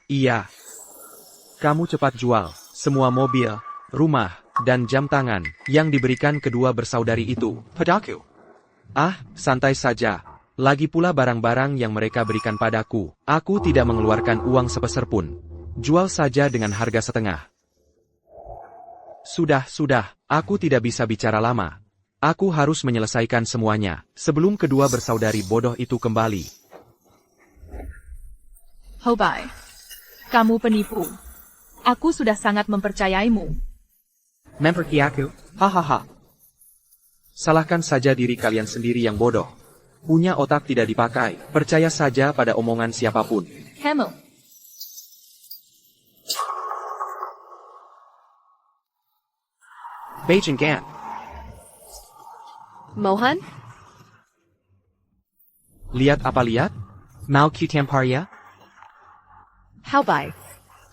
[SPEAKER 9] Kamu cepat jual semua mobil, rumah, dan jam tangan yang diberikan kedua bersaudari itu padaku. Ah, santai saja. Lagi pula barang-barang yang mereka berikan padaku, aku tidak mengeluarkan uang sepeser pun. Jual saja dengan harga setengah. Sudah, aku tidak bisa bicara lama. Aku harus menyelesaikan semuanya, sebelum kedua bersaudari bodoh itu kembali.
[SPEAKER 4] Haobai, kamu penipu. Aku sudah sangat mempercayaimu.
[SPEAKER 9] Memperki aku? Hahaha. Salahkan saja diri kalian sendiri yang bodoh. Punya otak tidak dipakai, percaya saja pada omongan siapapun.
[SPEAKER 4] Kamu.
[SPEAKER 9] Beijing Gan.
[SPEAKER 8] Mohan?
[SPEAKER 9] Lihat apa lihat? Mau Q-Tampar ya?
[SPEAKER 8] Haobai.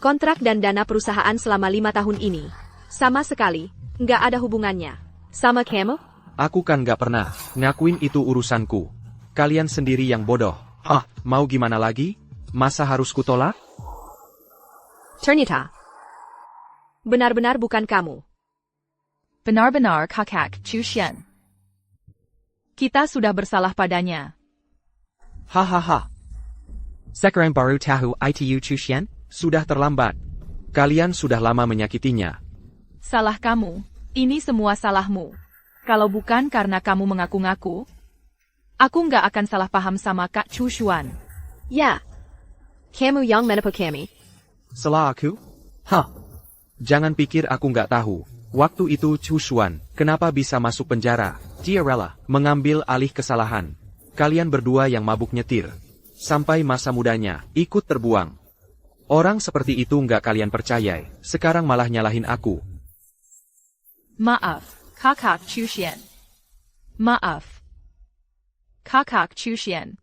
[SPEAKER 8] Kontrak dan dana perusahaan selama 5 tahun ini, sama sekali, nggak ada hubungannya. Sama kamu?
[SPEAKER 9] Aku kan nggak pernah ngakuin itu urusanku. Kalian sendiri yang bodoh. Hah, mau gimana lagi? Masa harus kutolak?
[SPEAKER 8] Ternyata. Benar-benar bukan kamu.
[SPEAKER 4] Benar-benar kakak Cusian. Kita sudah bersalah padanya.
[SPEAKER 9] Hahaha. Sekarang baru tahu itu Cusian? Sudah terlambat. Kalian sudah lama menyakitinya.
[SPEAKER 4] Salah kamu. Ini semua salahmu. Kalau bukan karena kamu mengaku-ngaku, aku nggak akan salah paham sama Kak Cusuan.
[SPEAKER 8] Ya. Kamu yang menipu kami.
[SPEAKER 9] Salah aku? Hah. Jangan pikir aku nggak tahu. Waktu itu Cusuan, kenapa bisa masuk penjara? Dia rela mengambil alih kesalahan. Kalian berdua yang mabuk nyetir. Sampai masa mudanya, ikut terbuang. Orang seperti itu nggak kalian percayai. Sekarang malah nyalahin aku.
[SPEAKER 4] Maaf, kakak Cusian. Maaf. Kakak Chushian.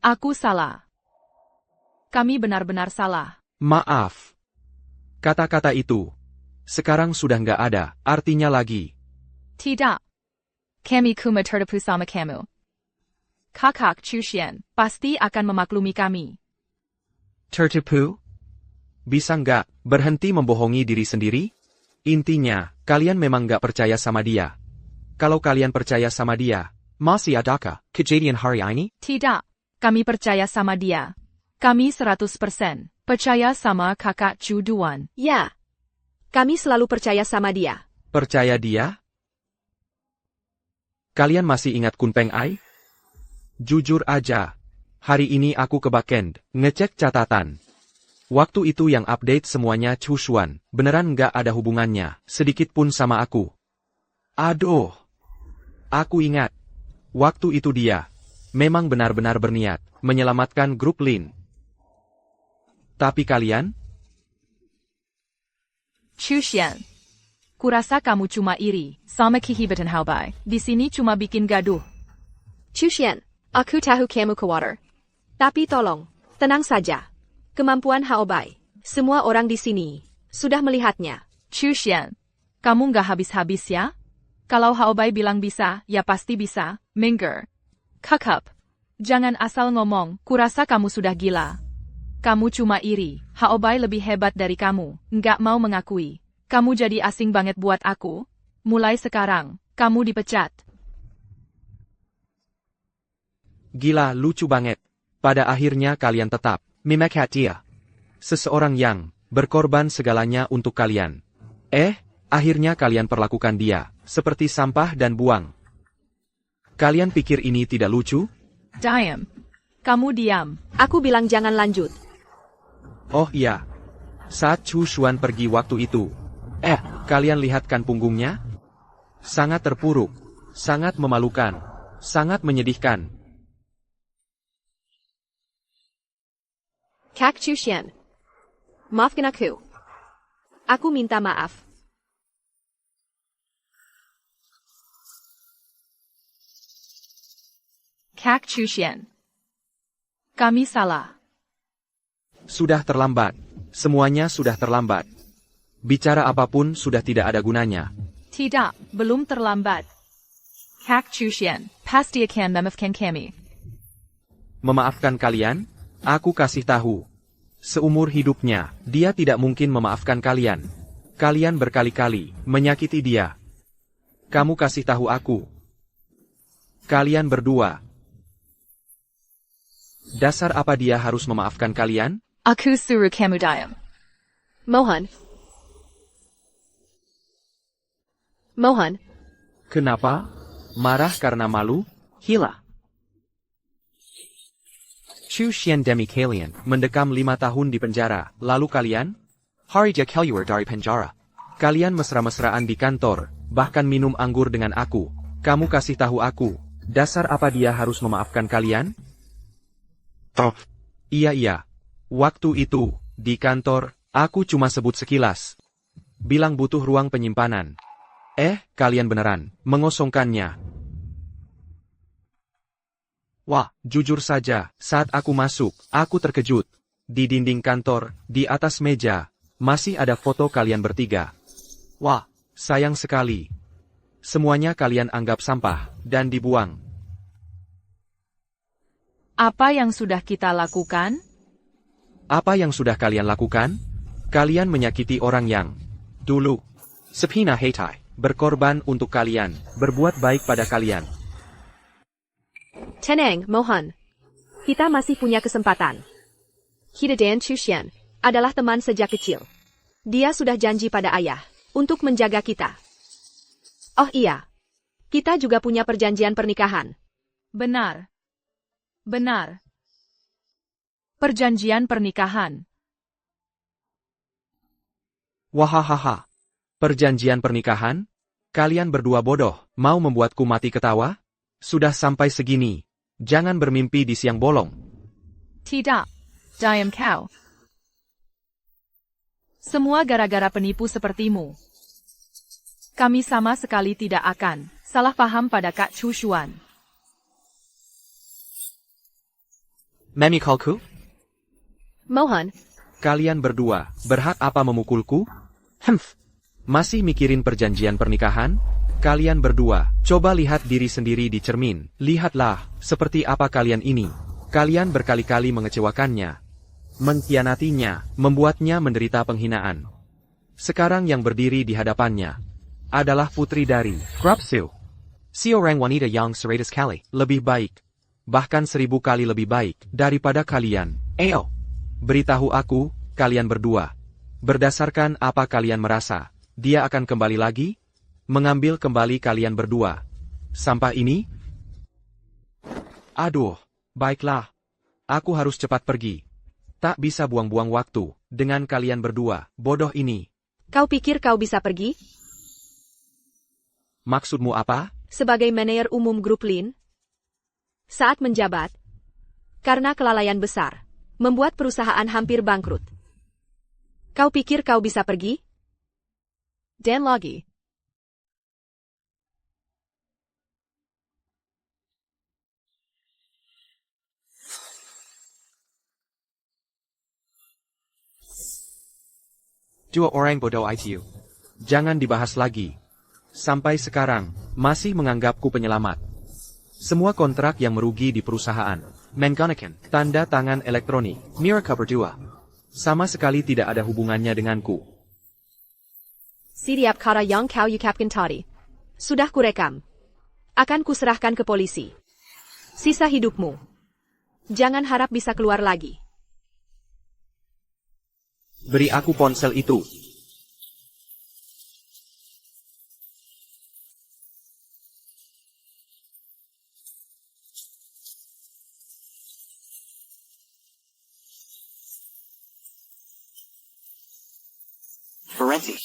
[SPEAKER 4] Aku salah. Kami benar-benar salah.
[SPEAKER 9] Maaf. Kata-kata itu sekarang sudah nggak ada artinya lagi.
[SPEAKER 4] Tidak. Kami kuma tertipu sama kamu. Kakak Chushian pasti akan memaklumi kami.
[SPEAKER 9] Tertipu? Bisa nggak berhenti membohongi diri sendiri? Intinya, kalian memang nggak percaya sama dia. Kalau kalian percaya sama dia, masih adakah kejadian hari ini?
[SPEAKER 4] Tidak. Kami percaya sama dia. Kami 100% percaya sama kakak Chu Duan.
[SPEAKER 8] Ya. Kami selalu percaya sama dia.
[SPEAKER 9] Percaya dia? Kalian masih ingat Kun Peng Ai? Jujur aja, hari ini aku ke backend, ngecek catatan. Waktu itu yang update semuanya Chu Xuan, beneran nggak ada hubungannya, sedikit pun sama aku. Aduh. Aku ingat. Waktu itu dia memang benar-benar berniat menyelamatkan grup Lin. Tapi kalian?
[SPEAKER 4] Chushian. Kurasa kamu cuma iri sama kehebatan Hao Bai. Di sini cuma bikin gaduh.
[SPEAKER 8] Chushian, aku tahu kamu khawatir. Tapi tolong, tenang saja. Kemampuan Hao Bai, semua orang di sini sudah melihatnya.
[SPEAKER 4] Chushian, kamu nggak habis-habis ya? Kalau Hao Bai bilang bisa, ya pasti bisa. Minggir. Kakap. Jangan asal ngomong, kurasa kamu sudah gila. Kamu cuma iri, Hao Bai lebih hebat dari kamu, nggak mau mengakui. Kamu jadi asing banget buat aku. Mulai sekarang, kamu dipecat.
[SPEAKER 9] Gila, lucu banget. Pada akhirnya kalian tetap memecat dia. Seseorang yang berkorban segalanya untuk kalian. Akhirnya kalian perlakukan dia seperti sampah dan buang. Kalian pikir ini tidak lucu?
[SPEAKER 4] Diam. Kamu diam.
[SPEAKER 8] Aku bilang jangan lanjut.
[SPEAKER 9] Oh iya. Saat Chu Xuan pergi waktu itu. Kalian lihat kan punggungnya? Sangat terpuruk. Sangat memalukan. Sangat menyedihkan.
[SPEAKER 8] Kak Chushian. Maafkan aku. Aku minta maaf.
[SPEAKER 4] Kak Chushian. Kami salah.
[SPEAKER 9] Sudah terlambat. Semuanya sudah terlambat. Bicara apapun sudah tidak ada gunanya.
[SPEAKER 4] Tidak, belum terlambat. Kak Chushian, pasti akan memaafkan kami.
[SPEAKER 9] Memaafkan kalian? Aku kasih tahu. Seumur hidupnya, dia tidak mungkin memaafkan kalian. Kalian berkali-kali menyakiti dia. Kamu kasih tahu aku. Kalian berdua. Dasar apa dia harus memaafkan kalian?
[SPEAKER 4] Aku suruh kamu diam.
[SPEAKER 8] Mohan.
[SPEAKER 9] Kenapa? Marah karena malu? Hila. Chu Xian demi kalian mendekam 5 tahun di penjara. Lalu kalian? Hari dia keluar dari penjara. Kalian mesra-mesraan di kantor, bahkan minum anggur dengan aku. Kamu kasih tahu aku. Dasar apa dia harus memaafkan kalian? Iya. Waktu itu, di kantor, aku cuma sebut sekilas. Bilang butuh ruang penyimpanan. Kalian beneran mengosongkannya. Wah, jujur saja, saat aku masuk, aku terkejut. Di dinding kantor, di atas meja, masih ada foto kalian bertiga. Wah, sayang sekali. Semuanya kalian anggap sampah, dan dibuang.
[SPEAKER 4] Apa yang sudah kita lakukan?
[SPEAKER 9] Apa yang sudah kalian lakukan? Kalian menyakiti orang yang dulu sepina hetai berkorban untuk kalian, berbuat baik pada kalian.
[SPEAKER 8] Tenang, Mohan. Kita masih punya kesempatan. Kita dan Chushian adalah teman sejak kecil. Dia sudah janji pada ayah untuk menjaga kita. Oh iya, kita juga punya perjanjian pernikahan.
[SPEAKER 4] Benar. Perjanjian pernikahan.
[SPEAKER 9] Wahahaha. Perjanjian pernikahan? Kalian berdua bodoh, mau membuatku mati ketawa? Sudah sampai segini. Jangan bermimpi di siang bolong.
[SPEAKER 4] Tidak. Diam kau. Semua gara-gara penipu sepertimu. Kami sama sekali tidak akan salah paham pada Kak Chu Xuan.
[SPEAKER 11] Memikalku?
[SPEAKER 8] Mohan,
[SPEAKER 9] Kalian berdua, berhak apa memukulku?
[SPEAKER 11] Humph.
[SPEAKER 9] Masih mikirin perjanjian pernikahan? Kalian berdua, coba lihat diri sendiri di cermin. Lihatlah, seperti apa kalian ini. Kalian berkali-kali mengecewakannya, mengkhianatinya, membuatnya menderita penghinaan. Sekarang yang berdiri di hadapannya adalah putri dari
[SPEAKER 11] Grapsu. Si orang wanita yang seratus kali.
[SPEAKER 9] lebih baik, bahkan 1000 kali lebih baik daripada kalian.
[SPEAKER 11] Ayo.
[SPEAKER 9] Beritahu aku, kalian berdua, berdasarkan apa kalian merasa, dia akan kembali lagi? Mengambil kembali kalian berdua. Sampah ini? Aduh, baiklah. Aku harus cepat pergi. Tak bisa buang-buang waktu dengan kalian berdua, bodoh ini.
[SPEAKER 8] kau pikir kau bisa pergi?
[SPEAKER 9] Maksudmu apa?
[SPEAKER 8] Sebagai manajer umum grup Lin, saat menjabat, karena kelalaian besar, membuat perusahaan hampir bangkrut. Kau pikir kau bisa pergi? Dan lagi.
[SPEAKER 11] Dua orang bodoh itu.
[SPEAKER 9] Jangan dibahas lagi. Sampai sekarang, masih menganggapku penyelamat. Semua kontrak yang merugi di perusahaan,
[SPEAKER 11] Menggunakan
[SPEAKER 9] tanda tangan elektronik,
[SPEAKER 11] mereka berdua.
[SPEAKER 9] sama sekali tidak ada hubungannya denganku.
[SPEAKER 8] Setiap kata yang kau ucapkan tadi, sudah kurekam. Akan kuserahkan ke polisi. Sisa hidupmu. Jangan harap bisa keluar lagi.
[SPEAKER 9] Beri aku ponsel itu.
[SPEAKER 11] Berhenti.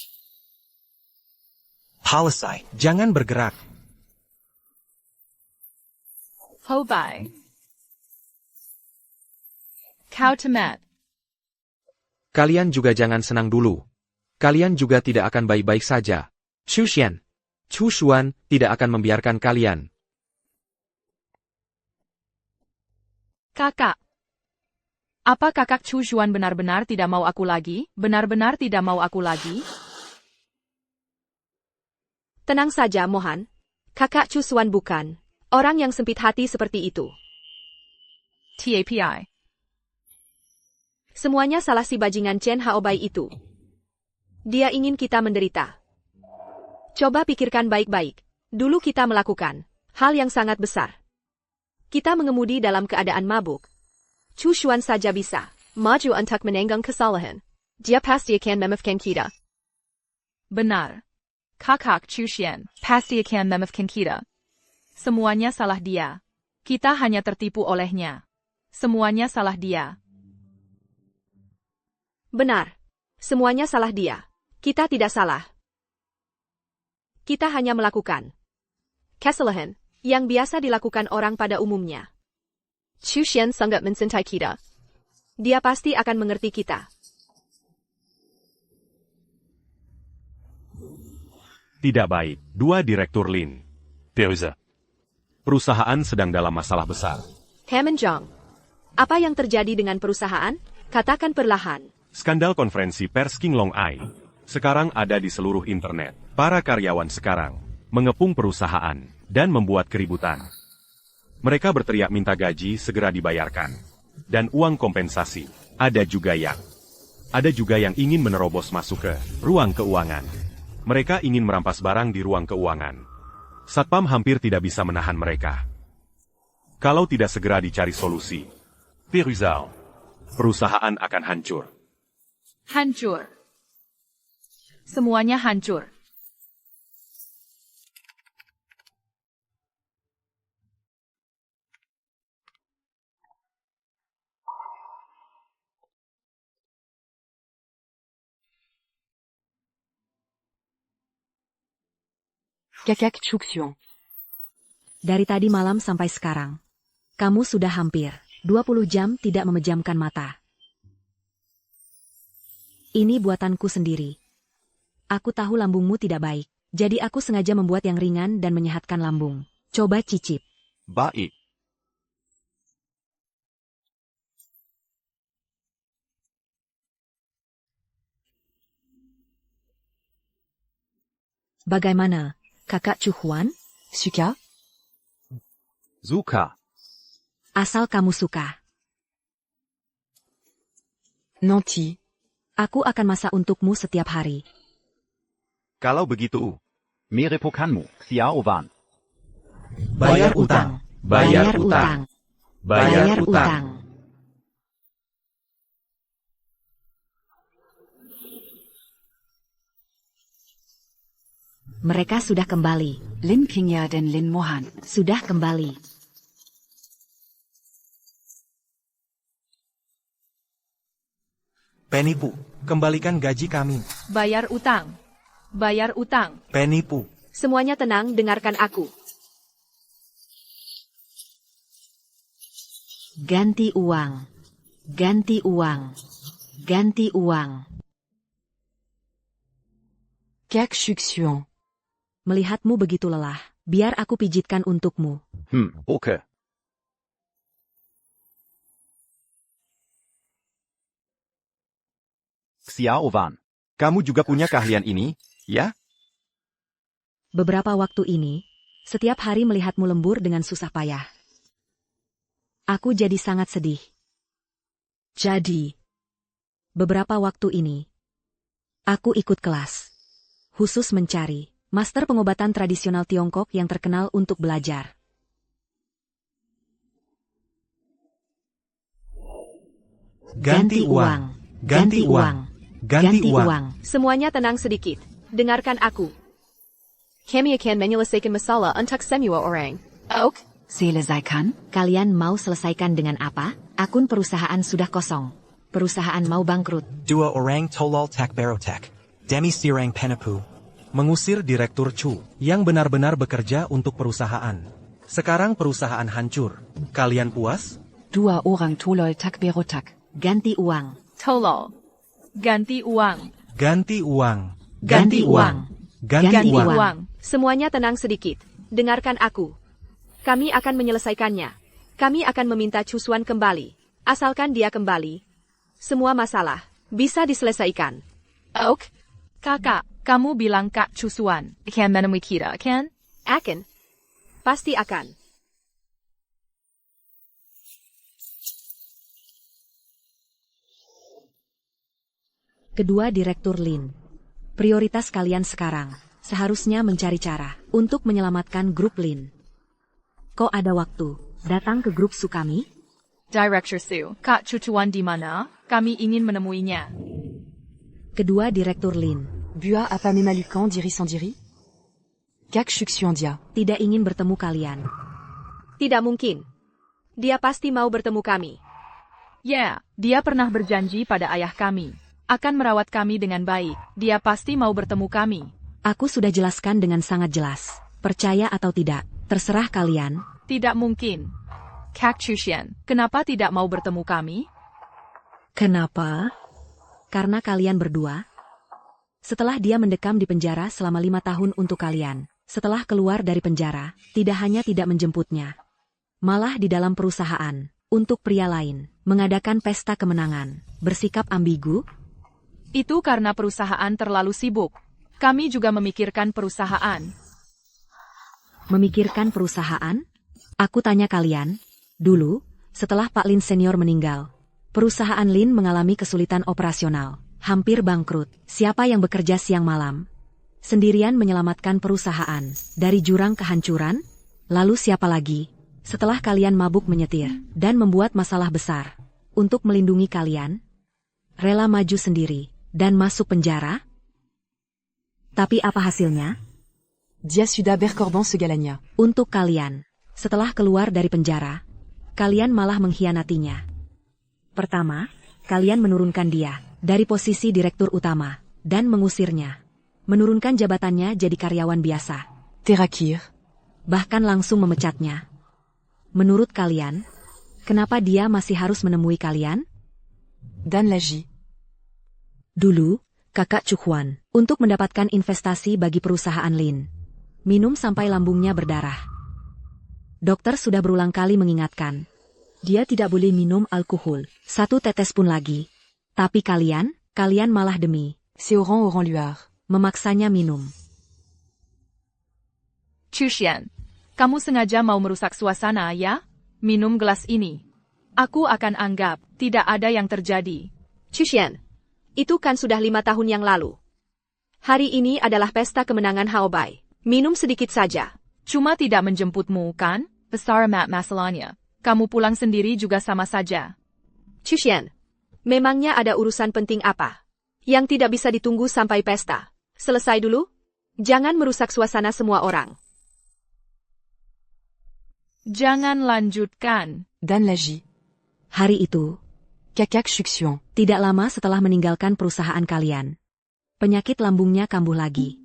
[SPEAKER 6] Palisai, jangan bergerak.
[SPEAKER 4] Hobai. Kau temat.
[SPEAKER 9] Kalian juga jangan senang dulu. Kalian juga tidak akan baik-baik saja. Chu Xuan tidak akan membiarkan kalian.
[SPEAKER 4] Kakak. Apa kakak Chu Xuan benar-benar tidak mau aku lagi? Benar-benar tidak mau aku lagi?
[SPEAKER 8] Tenang saja, Mohan. Kakak Chu Xuan bukan orang yang sempit hati seperti itu.
[SPEAKER 4] TAPI.
[SPEAKER 8] Semuanya salah si bajingan Chen Haobai itu. Dia ingin kita menderita. Coba pikirkan baik-baik. Dulu kita melakukan hal yang sangat besar. Kita mengemudi dalam keadaan mabuk. Chu Xuan saja bisa maju untuk menanggung kesalahan. Dia pasti akan memaafkan kita.
[SPEAKER 4] Benar. Kakak Chu Xuan pasti akan memaafkan kita. Semuanya salah dia. Kita hanya tertipu olehnya. Semuanya salah dia.
[SPEAKER 8] Benar. Semuanya salah dia. Kita tidak salah. Kita hanya melakukan kesalahan yang biasa dilakukan orang pada umumnya. Chu Xuan sangat mencintai kita. Dia pasti akan mengerti kita.
[SPEAKER 10] Tidak baik, dua direktur Lin. Teuze. Perusahaan sedang dalam masalah besar.
[SPEAKER 8] Hammond Zhang. Apa yang terjadi dengan perusahaan? Katakan perlahan.
[SPEAKER 10] Skandal konferensi pers King Long Ai sekarang ada di seluruh internet. Para karyawan sekarang mengepung perusahaan dan membuat keributan. Mereka berteriak minta gaji segera dibayarkan. Dan uang kompensasi. Ada juga yang ingin menerobos masuk ke ruang keuangan. Mereka ingin merampas barang di ruang keuangan. Satpam hampir tidak bisa menahan mereka. Kalau tidak segera dicari solusi, Pirizal, perusahaan akan hancur.
[SPEAKER 4] Hancur. Semuanya hancur.
[SPEAKER 7] Kakak Chu Xuan.
[SPEAKER 5] Dari tadi malam sampai sekarang, kamu sudah hampir 20 jam tidak memejamkan mata. Ini buatanku sendiri. Aku tahu lambungmu tidak baik, jadi aku sengaja membuat yang ringan dan menyehatkan lambung. Coba cicip.
[SPEAKER 2] Baik.
[SPEAKER 5] Bagaimana, Kakak Chuhuan?
[SPEAKER 7] Suka?
[SPEAKER 2] Suka.
[SPEAKER 5] Asal kamu suka.
[SPEAKER 7] Nanti.
[SPEAKER 5] Aku akan masak untukmu setiap hari.
[SPEAKER 1] Kalau begitu,
[SPEAKER 2] Merepokanmu, Xiaowan.
[SPEAKER 6] Bayar utang.
[SPEAKER 5] Bayar utang. Bayar utang. Mereka sudah kembali.
[SPEAKER 7] Lin Qingya dan Lin Mohan.
[SPEAKER 5] Sudah kembali.
[SPEAKER 6] Penipu, kembalikan gaji kami.
[SPEAKER 4] Bayar utang. Bayar utang.
[SPEAKER 6] Penipu.
[SPEAKER 8] Semuanya tenang, dengarkan aku.
[SPEAKER 5] Ganti uang. Ganti uang. Ganti uang.
[SPEAKER 7] Kak Shuxian.
[SPEAKER 5] Melihatmu begitu lelah, biar aku pijitkan untukmu.
[SPEAKER 2] Okay. Xiaowan.
[SPEAKER 1] kamu juga punya keahlian ini, ya?
[SPEAKER 5] Beberapa waktu ini, setiap hari melihatmu lembur dengan susah payah. Aku jadi sangat sedih. Jadi, beberapa waktu ini, aku ikut kelas. Khusus mencari master pengobatan tradisional Tiongkok yang terkenal untuk belajar.
[SPEAKER 6] Ganti uang. Ganti uang. Ganti uang.
[SPEAKER 8] Semuanya tenang sedikit. Dengarkan aku. Kami akan menyelesaikan masalah untuk semua orang. Ok?
[SPEAKER 7] Selesaikan?
[SPEAKER 5] Kalian mau selesaikan dengan apa? Akun perusahaan sudah kosong. Perusahaan mau bangkrut.
[SPEAKER 6] Dua orang tolol tak berotak. Demi sirang penipu. Mengusir Direktur Chu, yang benar-benar bekerja untuk perusahaan. Sekarang perusahaan hancur. Kalian puas?
[SPEAKER 7] Dua orang tolol tak berotak.
[SPEAKER 5] Ganti uang.
[SPEAKER 4] Tolol. Ganti uang.
[SPEAKER 6] Ganti uang.
[SPEAKER 4] Ganti uang.
[SPEAKER 6] Ganti uang.
[SPEAKER 4] uang.
[SPEAKER 8] Semuanya tenang sedikit. Dengarkan aku. Kami akan menyelesaikannya. Kami akan meminta Chusuan kembali. Asalkan dia kembali, semua masalah bisa diselesaikan. Ok?
[SPEAKER 4] Kakak, kamu bilang Kak Chusuan akan menemui kita, kan?
[SPEAKER 8] Akan. Pasti akan.
[SPEAKER 5] Kedua Direktur Lin. Prioritas kalian sekarang seharusnya mencari cara untuk menyelamatkan grup Lin. Kok ada waktu datang ke grup Su kami?
[SPEAKER 4] Director Su, Kak Chuchuan di mana? Kami ingin menemuinya.
[SPEAKER 5] Kedua Direktur Lin.
[SPEAKER 7] Bua apa memalukan diri sendiri? Kak Shuxian dia.
[SPEAKER 5] Tidak ingin bertemu kalian.
[SPEAKER 8] Tidak mungkin. Dia pasti mau bertemu kami.
[SPEAKER 4] Ya, dia pernah berjanji pada ayah kami. Akan merawat kami dengan baik. Dia pasti mau bertemu kami.
[SPEAKER 5] Aku sudah jelaskan dengan sangat jelas. Percaya atau tidak, terserah kalian.
[SPEAKER 4] Tidak mungkin. Kak Chuxian, kenapa tidak mau bertemu kami?
[SPEAKER 5] Kenapa? Karena kalian berdua. Setelah dia mendekam di penjara selama 5 tahun untuk kalian, setelah keluar dari penjara, tidak hanya tidak menjemputnya, malah di dalam perusahaan, untuk pria lain, mengadakan pesta kemenangan, bersikap ambigu.
[SPEAKER 4] Itu karena perusahaan terlalu sibuk. Kami juga memikirkan perusahaan.
[SPEAKER 5] Memikirkan perusahaan? Aku tanya kalian, dulu, setelah Pak Lin senior meninggal, perusahaan Lin mengalami kesulitan operasional, hampir bangkrut. Siapa yang bekerja siang malam? Sendirian menyelamatkan perusahaan dari jurang kehancuran? Lalu siapa lagi? Setelah kalian mabuk menyetir dan membuat masalah besar, untuk melindungi kalian, rela maju sendiri dan masuk penjara? Tapi apa hasilnya?
[SPEAKER 7] Dia sudah berkorban segalanya.
[SPEAKER 5] Untuk kalian, setelah keluar dari penjara, kalian malah mengkhianatinya. Pertama, kalian menurunkan dia dari posisi direktur utama dan mengusirnya. Menurunkan jabatannya jadi karyawan biasa.
[SPEAKER 7] Terakhir.
[SPEAKER 5] Bahkan langsung memecatnya. Menurut kalian, kenapa dia masih harus menemui kalian?
[SPEAKER 7] Dan lagi.
[SPEAKER 5] Dulu, Kakak Chuhuan, untuk mendapatkan investasi bagi perusahaan Lin. Minum sampai lambungnya berdarah. Dokter sudah berulang kali mengingatkan. Dia tidak boleh minum alkohol, 1 tetes pun lagi. Tapi kalian malah demi
[SPEAKER 7] C'est Oran Luar.
[SPEAKER 5] memaksanya minum.
[SPEAKER 4] Chushian, kamu sengaja mau merusak suasana ya? Minum gelas ini. Aku akan anggap tidak ada yang terjadi.
[SPEAKER 8] Chushian, itu kan sudah 5 tahun yang lalu. Hari ini adalah pesta kemenangan Haobai. Minum sedikit saja.
[SPEAKER 4] Cuma tidak menjemputmu, kan? Besar masalahnya. Kamu pulang sendiri juga sama saja.
[SPEAKER 8] Chushian, memangnya ada urusan penting apa? Yang tidak bisa ditunggu sampai pesta. Selesai dulu. Jangan merusak suasana semua orang.
[SPEAKER 4] Jangan lanjutkan.
[SPEAKER 7] Dan Laji.
[SPEAKER 5] Hari itu,
[SPEAKER 7] Kakak Shuxion.
[SPEAKER 5] tidak lama setelah meninggalkan perusahaan kalian, penyakit lambungnya kambuh lagi.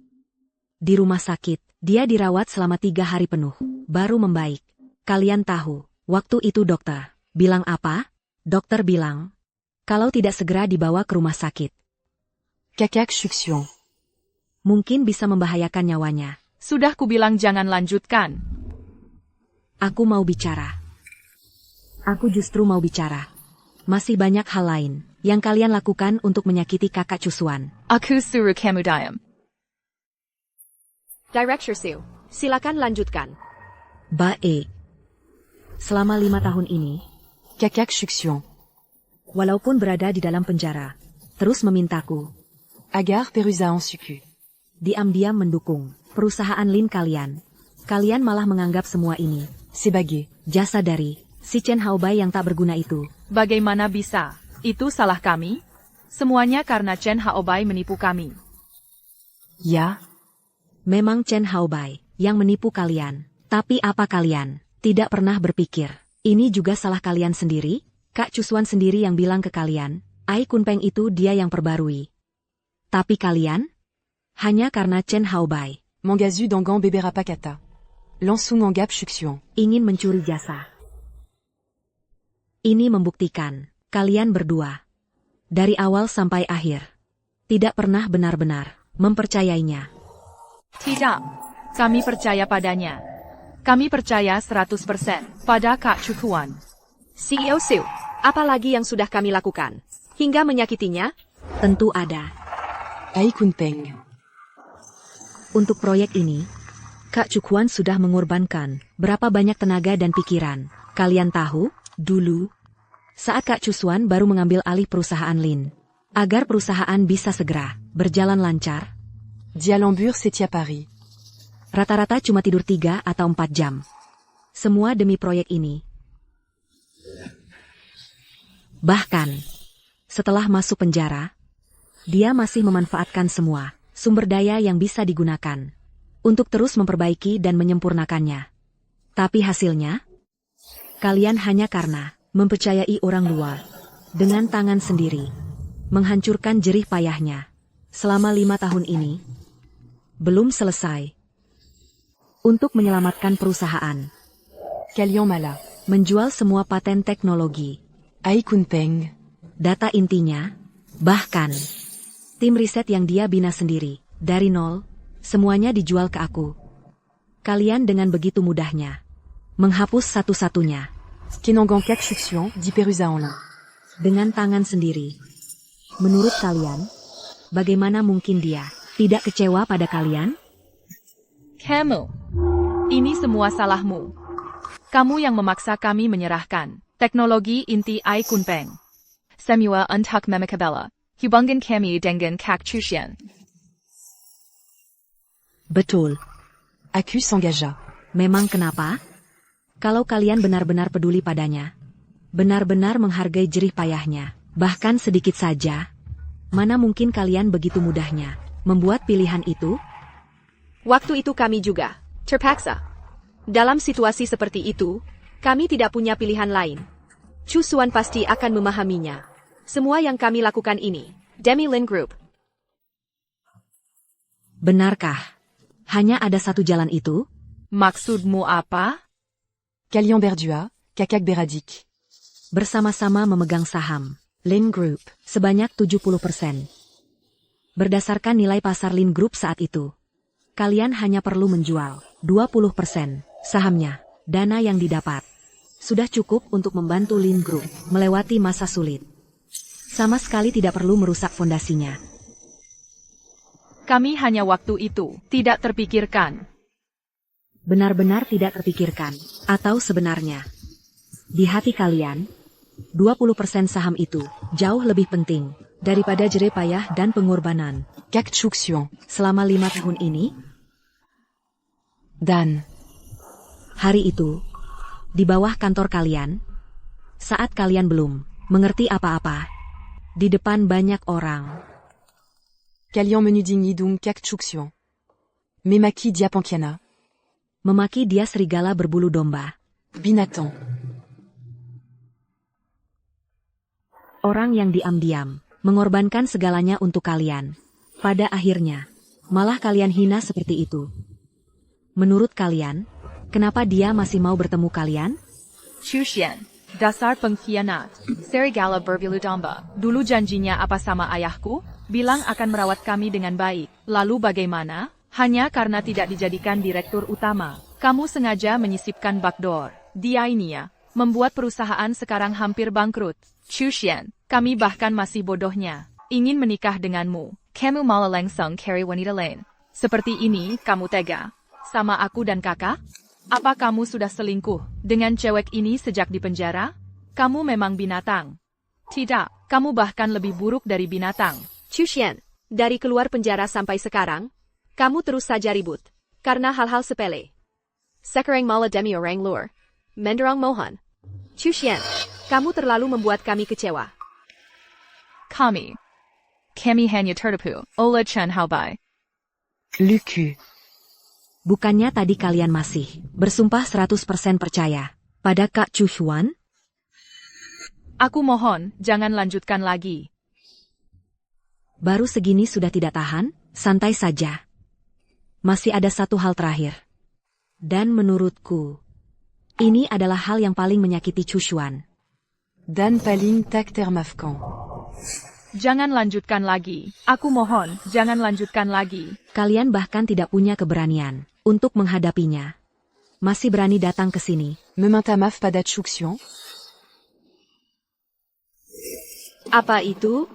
[SPEAKER 5] Di rumah sakit, dia dirawat selama 3 hari penuh, baru membaik. Kalian tahu, waktu itu dokter bilang apa? Dokter bilang, kalau tidak segera dibawa ke rumah sakit,
[SPEAKER 7] Kakak Shuxion.
[SPEAKER 5] mungkin bisa membahayakan nyawanya.
[SPEAKER 4] Sudah kubilang jangan lanjutkan.
[SPEAKER 5] Aku mau bicara. Aku justru mau bicara. Masih banyak hal lain yang kalian lakukan untuk menyakiti kakak Cusuan.
[SPEAKER 4] Aku suruh kamu diam.
[SPEAKER 8] Director Su, silakan lanjutkan.
[SPEAKER 5] Baik. Selama 5 tahun ini,
[SPEAKER 7] Kakak Shuxion.
[SPEAKER 5] walaupun berada di dalam penjara, terus memintaku,
[SPEAKER 7] Agar Perusa en suku.
[SPEAKER 5] diam-diam mendukung perusahaan Lin kalian. Kalian malah menganggap semua ini
[SPEAKER 7] Sebagai
[SPEAKER 5] jasa dari si Chen Haobai yang tak berguna itu.
[SPEAKER 4] Bagaimana bisa? Itu salah kami? Semuanya karena Chen Haobai menipu kami.
[SPEAKER 7] Ya,
[SPEAKER 5] Memang Chen Haobai yang menipu kalian. Tapi apa kalian tidak pernah berpikir, ini juga salah kalian sendiri? Kak Cusuan sendiri yang bilang ke kalian, Ai Kunpeng itu dia yang perbarui. Tapi kalian? Hanya karena Chen Haobai
[SPEAKER 7] Mangazu Dangan Bebera Pakata. Langsung Ngangap Shuxion.
[SPEAKER 5] ingin mencuri jasa. Ini membuktikan, kalian berdua, dari awal sampai akhir, tidak pernah benar-benar mempercayainya.
[SPEAKER 4] Tidak. Kami percaya padanya. Kami percaya 100% pada Kak Cukuan.
[SPEAKER 8] CEO Su, apa lagi yang sudah kami lakukan? Hingga menyakitinya?
[SPEAKER 5] Tentu ada.
[SPEAKER 7] Ai Kunpeng.
[SPEAKER 5] Untuk proyek ini, Kak Cukuan sudah mengorbankan berapa banyak tenaga dan pikiran. Kalian tahu, dulu, saat Kak Cusuan baru mengambil alih perusahaan Lin, agar perusahaan bisa segera berjalan lancar,
[SPEAKER 7] Dialembur Setia Paris.
[SPEAKER 5] rata-rata cuma tidur 3 atau 4 jam. Semua demi proyek ini. Bahkan, setelah masuk penjara, dia masih memanfaatkan semua sumber daya yang bisa digunakan untuk terus memperbaiki dan menyempurnakannya. Tapi hasilnya, kalian hanya karena mempercayai orang luar dengan tangan sendiri, menghancurkan jerih payahnya selama 5 tahun ini. Belum selesai. Untuk menyelamatkan perusahaan,
[SPEAKER 7] Kalian Mala.
[SPEAKER 5] menjual semua paten teknologi,
[SPEAKER 7] Ai Kunpeng.
[SPEAKER 5] data intinya, bahkan tim riset yang dia bina sendiri, dari nol, semuanya dijual ke aku. Kalian dengan begitu mudahnya menghapus satu-satunya
[SPEAKER 7] Kenangan Kak Shuxion di Perusa en Lin.
[SPEAKER 5] dengan tangan sendiri. Menurut kalian, bagaimana mungkin dia tidak kecewa pada kalian?
[SPEAKER 4] Kamu. Ini semua salahmu. Kamu yang memaksa kami menyerahkan teknologi inti Ai Kunpeng. Semua untuk memekabela hubungan kami dengan Kak Cusian.
[SPEAKER 5] Betul.
[SPEAKER 7] Aku s'engagea.
[SPEAKER 5] Memang kenapa? Kalau kalian benar-benar peduli padanya, benar-benar menghargai jerih payahnya, bahkan sedikit saja, mana mungkin kalian begitu mudahnya membuat pilihan itu?
[SPEAKER 8] Waktu itu kami juga terpaksa. Dalam situasi seperti itu, kami tidak punya pilihan lain. Cusuan pasti akan memahaminya. Semua yang kami lakukan ini, demi Lin Group.
[SPEAKER 5] Benarkah? Hanya ada satu jalan itu?
[SPEAKER 4] Maksudmu apa?
[SPEAKER 7] Kalian berdua, Kakak Beradik.
[SPEAKER 5] Bersama-sama memegang saham Lin Group sebanyak 70%. Berdasarkan nilai pasar Lin Group saat itu, kalian hanya perlu menjual 20% sahamnya. Dana yang didapat sudah cukup untuk membantu Lin Group melewati masa sulit. Sama sekali tidak perlu merusak fondasinya.
[SPEAKER 4] Kami hanya waktu itu tidak terpikirkan.
[SPEAKER 5] Benar-benar tidak terpikirkan, atau sebenarnya. Di hati kalian, 20% saham itu jauh lebih penting daripada jerih payah dan pengorbanan.
[SPEAKER 7] Kak Chuxiong.
[SPEAKER 5] Selama 5 tahun ini,
[SPEAKER 7] Dan.
[SPEAKER 5] hari itu, di bawah kantor kalian, saat kalian belum mengerti apa-apa, di depan banyak orang,
[SPEAKER 7] Kalian menuding Yidung Kak Chuxiong. Memaki Diapankiana.
[SPEAKER 5] memaki dia serigala berbulu domba.
[SPEAKER 7] Binatang.
[SPEAKER 5] Orang yang diam-diam mengorbankan segalanya untuk kalian. Pada akhirnya, malah kalian hina seperti itu. Menurut kalian, kenapa dia masih mau bertemu kalian?
[SPEAKER 4] Chu Xian, dasar pengkhianat. Serigala berbulu domba. Dulu janjinya apa sama ayahku? Bilang akan merawat kami dengan baik. Lalu bagaimana? Hanya karena tidak dijadikan direktur utama. Kamu sengaja menyisipkan backdoor. Dia ini ya, membuat perusahaan sekarang hampir bangkrut. Chu Xian, kami bahkan masih bodohnya. Ingin menikah denganmu. Kamu malah langsung cari wanita lain. Seperti ini, kamu tega. Sama aku dan kakak? Apa kamu sudah selingkuh dengan cewek ini sejak di penjara? Kamu memang binatang. Tidak, kamu bahkan lebih buruk dari binatang.
[SPEAKER 8] Chu Xian, dari keluar penjara sampai sekarang, kamu terus saja ribut. Karena hal-hal sepele. Sekarang malah demi orang luar. Menderang Mohan. Chu Xian, kamu terlalu membuat kami kecewa.
[SPEAKER 4] Kami hanya tertipu oleh Chen Haobai.
[SPEAKER 7] Lucu.
[SPEAKER 5] Bukannya tadi kalian masih bersumpah 100% percaya pada Kak Chu Xuan?
[SPEAKER 4] Aku mohon, jangan lanjutkan lagi.
[SPEAKER 5] Baru segini sudah tidak tahan, santai saja. Masih ada satu hal terakhir. Dan menurutku, ini adalah hal yang paling menyakiti Chu Xuan.
[SPEAKER 7] Dan paling tak termaafkan.
[SPEAKER 4] Jangan lanjutkan lagi. Aku mohon, jangan lanjutkan lagi.
[SPEAKER 5] Kalian bahkan tidak punya keberanian untuk menghadapinya. Masih berani datang ke sini.
[SPEAKER 7] Meminta maaf pada Chuxiong.
[SPEAKER 8] Apa itu?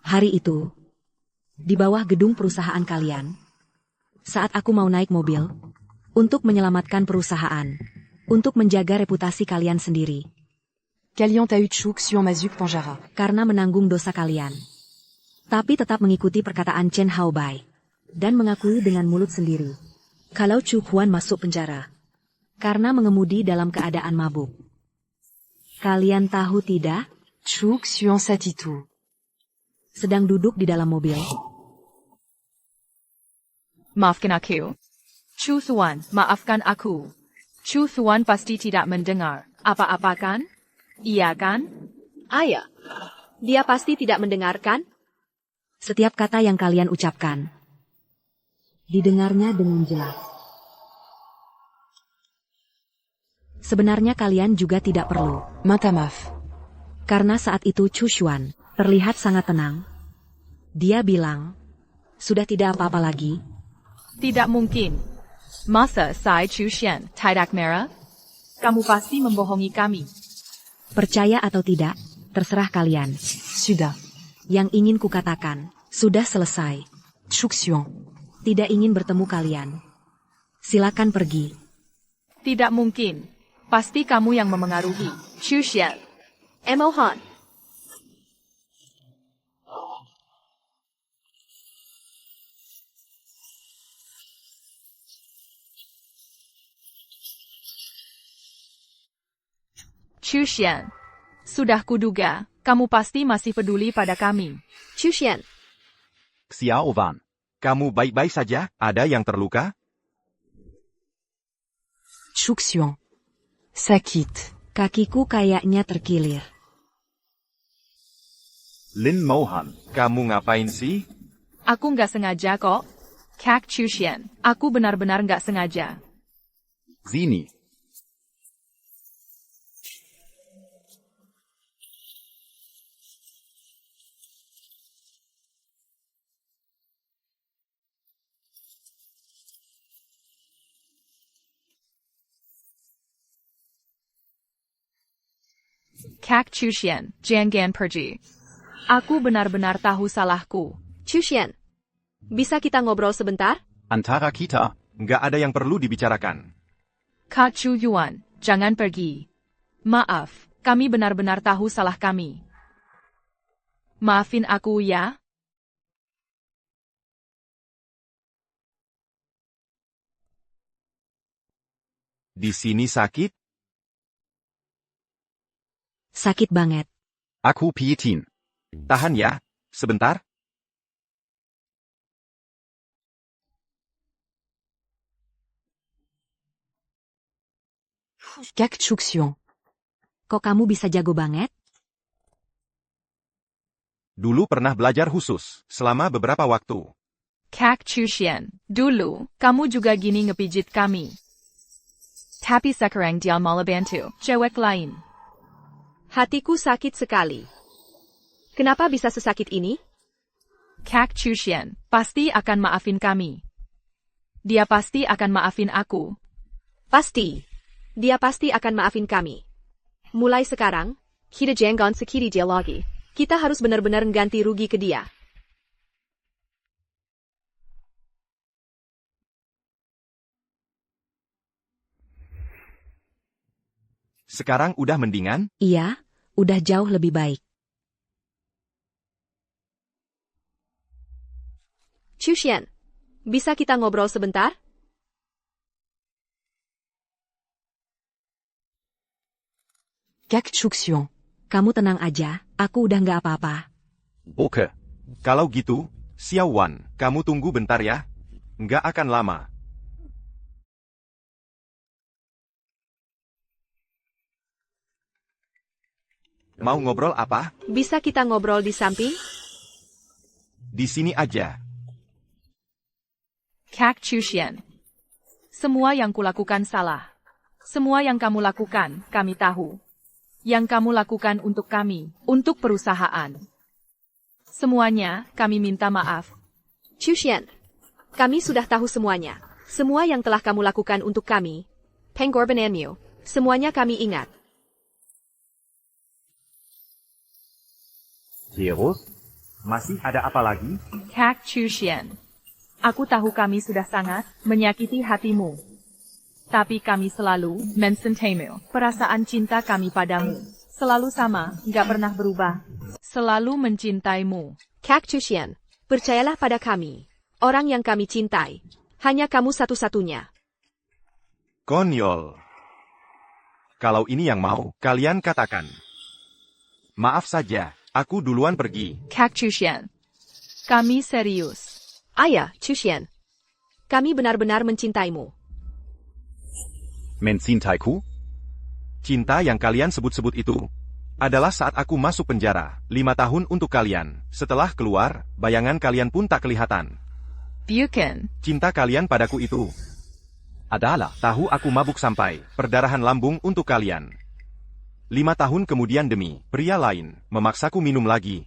[SPEAKER 5] Hari itu, di bawah gedung perusahaan kalian, saat aku mau naik mobil, untuk menyelamatkan perusahaan, untuk menjaga reputasi kalian sendiri,
[SPEAKER 7] Kalian tahu Chuxiong Mazuk Panjara.
[SPEAKER 5] karena menanggung dosa kalian. Tapi tetap mengikuti perkataan Chen Haobai, dan mengakui dengan mulut sendiri, kalau Chu Huan masuk penjara, karena mengemudi dalam keadaan mabuk. Kalian tahu tidak?
[SPEAKER 7] Chuxiong Satitu.
[SPEAKER 5] Sedang duduk di dalam mobil.
[SPEAKER 4] Maafkan aku. Chu Xuan, maafkan aku. Chu Xuan pasti tidak mendengar apa-apa kan? Iya kan?
[SPEAKER 8] Ayah, dia pasti tidak mendengarkan.
[SPEAKER 5] Setiap kata yang kalian ucapkan, didengarnya dengan jelas. Sebenarnya kalian juga tidak perlu.
[SPEAKER 7] Minta maaf.
[SPEAKER 5] Karena saat itu Chu Xuan terlihat sangat tenang. Dia bilang, sudah tidak apa-apa lagi.
[SPEAKER 4] Tidak mungkin. Masa saya Chu Xian, tidak merah? Kamu pasti membohongi kami.
[SPEAKER 5] Percaya atau tidak, terserah kalian.
[SPEAKER 7] Sudah.
[SPEAKER 5] Yang ingin kukatakan, sudah selesai.
[SPEAKER 7] Chuxiong.
[SPEAKER 5] Tidak ingin bertemu kalian. Silakan pergi.
[SPEAKER 4] Tidak mungkin. Pasti kamu yang memengaruhi. Chu Xian.
[SPEAKER 8] Mohan.
[SPEAKER 4] Chu Xian. Sudah kuduga, kamu pasti masih peduli pada kami.
[SPEAKER 8] Chu Xian.
[SPEAKER 2] Xiao Van.
[SPEAKER 1] Kamu baik-baik saja? Ada yang terluka?
[SPEAKER 7] Chuxiong. Sakit.
[SPEAKER 5] Kakiku kayaknya terkilir.
[SPEAKER 2] Lin Mohan.
[SPEAKER 1] Kamu ngapain sih?
[SPEAKER 4] Aku nggak sengaja kok. Kak Chu Xian, aku benar-benar nggak sengaja.
[SPEAKER 2] Zini.
[SPEAKER 4] Kak Chu Xian, jangan pergi. Aku benar-benar tahu salahku.
[SPEAKER 8] Chu Xian, bisa kita ngobrol sebentar?
[SPEAKER 2] Antara kita,
[SPEAKER 1] Nggak ada yang perlu dibicarakan.
[SPEAKER 4] Kak Chu Yuan, jangan pergi. Maaf, kami benar-benar tahu salah kami. Maafin aku ya.
[SPEAKER 1] Di sini sakit?
[SPEAKER 5] Sakit banget.
[SPEAKER 2] Aku piyetin.
[SPEAKER 1] Tahan ya, sebentar.
[SPEAKER 7] Kak Chuxion.
[SPEAKER 5] Kok kamu bisa jago banget?
[SPEAKER 1] Dulu pernah belajar khusus, selama beberapa waktu.
[SPEAKER 4] Kak Chuxian, dulu, kamu juga gini ngepijit kami. Tapi sekarang dia malah bantu cewek lain.
[SPEAKER 8] Hatiku sakit sekali. Kenapa bisa sesakit ini?
[SPEAKER 4] Kak Chuxian, pasti akan maafin kami. Dia pasti akan maafin aku.
[SPEAKER 8] Pasti. Dia pasti akan maafin kami. Mulai sekarang, kita jangan sakiti dia lagi. Kita harus benar-benar ganti rugi ke dia.
[SPEAKER 1] Sekarang udah mendingan?
[SPEAKER 5] Iya, udah jauh lebih baik.
[SPEAKER 8] Chuxian, bisa kita ngobrol sebentar?
[SPEAKER 7] Kak Chuxion.
[SPEAKER 5] Kamu tenang aja, aku udah nggak apa-apa.
[SPEAKER 2] Oke.
[SPEAKER 1] Kalau gitu, Xiao Wan, kamu tunggu bentar ya. Nggak akan lama. Mau ngobrol apa?
[SPEAKER 8] Bisa kita ngobrol di samping?
[SPEAKER 1] Di sini aja.
[SPEAKER 4] Kak Chuxian. Semua yang kulakukan salah. Semua yang kamu lakukan, kami tahu. Yang kamu lakukan untuk kami, untuk perusahaan. Semuanya, kami minta maaf.
[SPEAKER 8] Chuxian, kami sudah tahu semuanya. Semua yang telah kamu lakukan untuk kami. Pengorbananmu, semuanya kami ingat.
[SPEAKER 10] Terus, masih ada apa lagi?
[SPEAKER 4] Kak Chuxian. Aku tahu kami sudah sangat menyakiti hatimu. Tapi kami selalu mencintaimu. Perasaan cinta kami padamu selalu sama, nggak pernah berubah. Selalu mencintaimu.
[SPEAKER 8] Kak Chuxian, percayalah pada kami. Orang yang kami cintai. Hanya kamu satu-satunya.
[SPEAKER 1] Konyol. Kalau ini yang mau, kalian katakan. Maaf saja, aku duluan pergi.
[SPEAKER 4] Kak Chuxian. Kami serius.
[SPEAKER 8] Ayah, Chuxian. Kami benar-benar mencintaimu.
[SPEAKER 2] Mencintaiku?
[SPEAKER 1] Cinta yang kalian sebut-sebut itu adalah saat aku masuk penjara, 5 tahun untuk kalian. Setelah keluar, bayangan kalian pun tak kelihatan.
[SPEAKER 4] Bukan.
[SPEAKER 1] Cinta kalian padaku itu adalah tahu aku mabuk sampai perdarahan lambung untuk kalian. 5 tahun kemudian demi pria lain memaksaku minum lagi.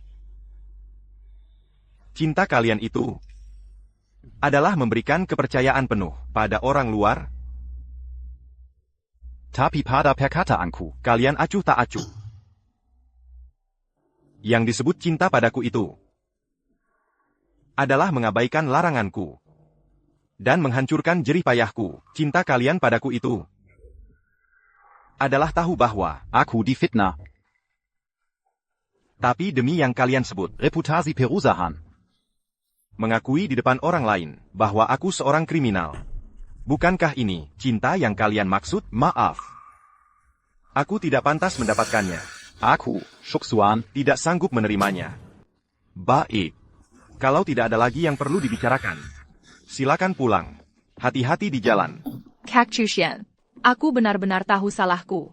[SPEAKER 1] Cinta kalian itu adalah memberikan kepercayaan penuh pada orang luar.
[SPEAKER 2] Tapi pada perkataanku,
[SPEAKER 1] Kalian acuh tak acuh. Yang disebut cinta padaku itu adalah mengabaikan laranganku dan menghancurkan jerih payahku. Cinta kalian padaku itu adalah tahu bahwa
[SPEAKER 2] aku difitnah.
[SPEAKER 1] Tapi demi yang kalian sebut
[SPEAKER 2] Reputasi perusahaan.
[SPEAKER 1] mengakui di depan orang lain bahwa aku seorang kriminal. Bukankah ini cinta yang kalian maksud? Maaf. Aku tidak pantas mendapatkannya.
[SPEAKER 2] Aku, Chuxian,
[SPEAKER 1] Tidak sanggup menerimanya. Baik. Kalau tidak ada lagi yang perlu dibicarakan, silakan pulang. Hati-hati di jalan.
[SPEAKER 4] Kak Chuxian. Aku benar-benar tahu salahku.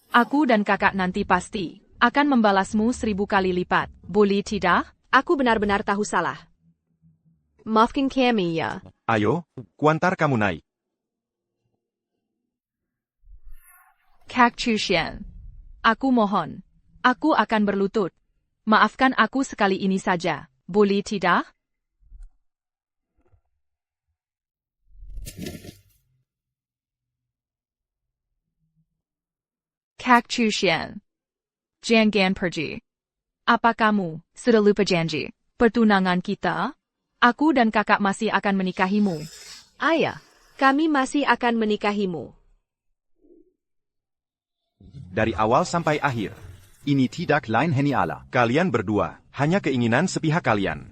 [SPEAKER 4] Aku dan kakak nanti pasti akan membalasmu 1000 kali lipat. Boleh tidak?
[SPEAKER 8] Aku benar-benar tahu salah. Maafkan kami ya.
[SPEAKER 1] Ayo, kuantar kamu naik.
[SPEAKER 4] Kak Chuxian. Aku mohon. Aku akan berlutut. Maafkan aku sekali ini saja. Boleh tidak? Kak Chuxian. Jangan pergi. Apa kamu sudah lupa janji pertunangan kita? Aku dan kakak masih akan menikahimu.
[SPEAKER 8] Ayah, Kami masih akan menikahimu.
[SPEAKER 1] Dari awal sampai akhir,
[SPEAKER 2] Ini tidak lain Heniala.
[SPEAKER 1] kalian berdua, hanya keinginan sepihak kalian.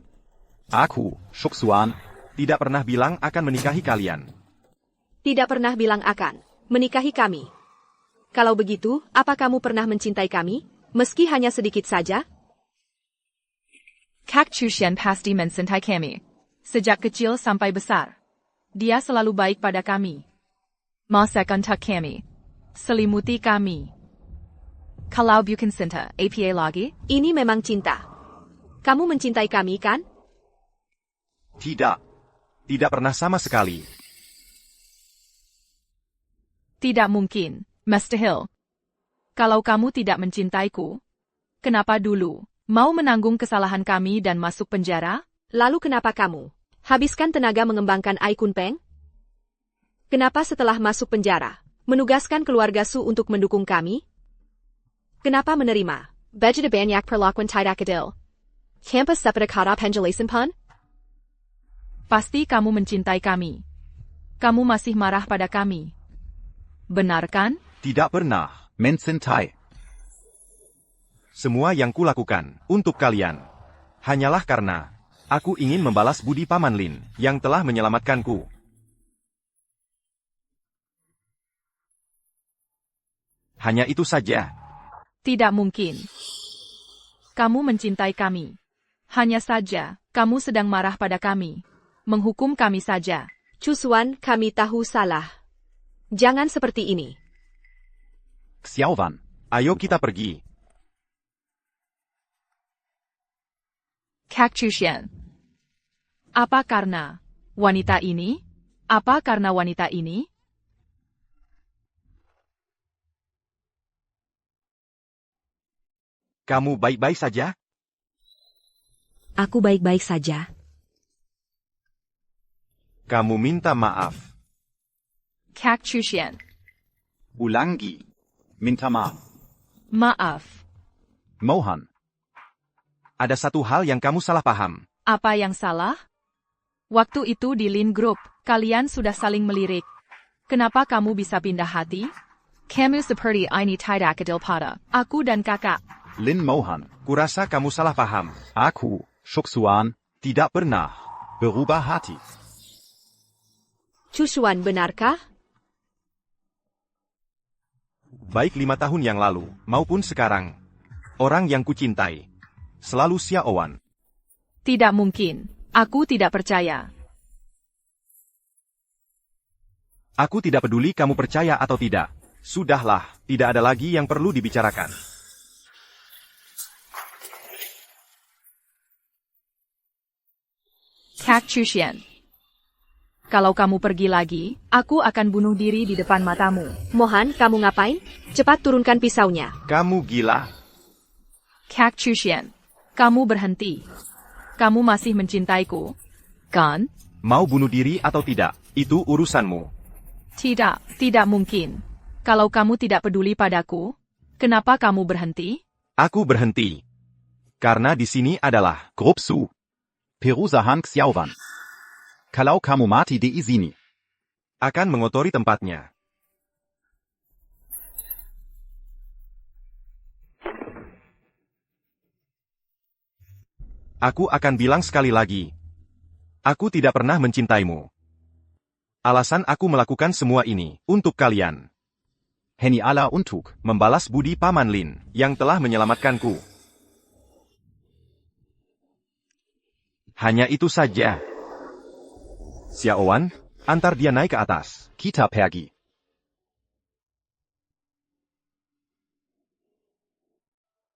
[SPEAKER 2] Aku, Shuksuan,
[SPEAKER 1] Tidak pernah bilang akan menikahi kalian.
[SPEAKER 8] Tidak pernah bilang akan menikahi kami. Kalau begitu, apa kamu pernah mencintai kami, meski hanya sedikit saja?
[SPEAKER 4] Kak Chushen pasti mencintai kami. Sejak kecil sampai besar. Dia selalu baik pada kami. Masakan tak kami. Selimuti kami. Kalau bukan cinta, apa lagi?
[SPEAKER 8] Ini memang cinta. Kamu mencintai kami, kan?
[SPEAKER 1] Tidak. Tidak pernah sama sekali.
[SPEAKER 4] Tidak mungkin, Mr. Hill. Kalau kamu tidak mencintaiku, kenapa dulu mau menanggung kesalahan kami dan masuk penjara?
[SPEAKER 8] Lalu kenapa kamu habiskan tenaga mengembangkan Ai Kun Peng? Kenapa setelah masuk penjara, menugaskan keluarga Su untuk mendukung kami? Kenapa menerima budget banyak perlakuan tidak adil? Campus seperti kata penjelasan pun?
[SPEAKER 4] Pasti kamu mencintai kami. Kamu masih marah pada kami. Benar kan?
[SPEAKER 1] Tidak pernah.
[SPEAKER 2] mencintai.
[SPEAKER 1] Semua yang kulakukan untuk kalian hanyalah karena aku ingin membalas budi Paman Lin yang telah menyelamatkanku. Hanya itu saja.
[SPEAKER 4] Tidak mungkin. Kamu mencintai kami. Hanya saja, kamu sedang marah pada kami. Menghukum kami saja.
[SPEAKER 8] Chusuan, kami tahu salah. Jangan seperti ini.
[SPEAKER 2] Xiaowan,
[SPEAKER 1] Ayo kita pergi.
[SPEAKER 4] Kak Chushen. Apa karena wanita ini? Apa karena wanita ini?
[SPEAKER 1] Kamu baik-baik saja?
[SPEAKER 5] Aku baik-baik saja.
[SPEAKER 1] Kamu minta maaf.
[SPEAKER 4] Kak Chushen.
[SPEAKER 2] ulangi. Minta maaf.
[SPEAKER 4] Maaf.
[SPEAKER 2] Mohan,
[SPEAKER 1] Ada satu hal yang kamu salah paham.
[SPEAKER 4] Apa yang salah? Waktu itu di Lin Group, kalian sudah saling melirik. Kenapa kamu bisa pindah hati? Kamu seperti ini tidak adil pada aku dan kakak.
[SPEAKER 2] Lin Mohan,
[SPEAKER 1] Kurasa kamu salah paham.
[SPEAKER 2] aku, Shuksuan,
[SPEAKER 1] Tidak pernah.
[SPEAKER 2] berubah hati.
[SPEAKER 8] Chusuan, benarkah?
[SPEAKER 1] Baik 5 tahun yang lalu, maupun sekarang. Orang yang kucintai. Selalu Xiaowan.
[SPEAKER 4] Tidak mungkin. Aku tidak percaya.
[SPEAKER 1] Aku tidak peduli kamu percaya atau tidak. Sudahlah, tidak ada lagi yang perlu dibicarakan.
[SPEAKER 4] Kak Chushen. Kalau kamu pergi lagi, aku akan bunuh diri di depan matamu.
[SPEAKER 8] Mohan, kamu ngapain? Cepat turunkan pisaunya.
[SPEAKER 1] Kamu gila.
[SPEAKER 4] Kak Chushen. Kamu berhenti. Kamu masih mencintaiku, kan?
[SPEAKER 1] Mau bunuh diri atau tidak, itu urusanmu.
[SPEAKER 4] Tidak mungkin. Kalau kamu tidak peduli padaku, kenapa kamu berhenti?
[SPEAKER 1] Aku berhenti. Karena di sini adalah
[SPEAKER 2] Grup Su. Perusahaan Xiaowan. Kalau kamu mati di sini,
[SPEAKER 1] akan mengotori tempatnya. Aku akan bilang sekali lagi. Aku tidak pernah mencintaimu. Alasan aku melakukan semua ini, untuk kalian.
[SPEAKER 2] Heniala untuk
[SPEAKER 1] Membalas budi Paman Lin, yang telah menyelamatkanku. Hanya itu saja. Xiaowan, antar dia naik ke atas.
[SPEAKER 2] kita pergi.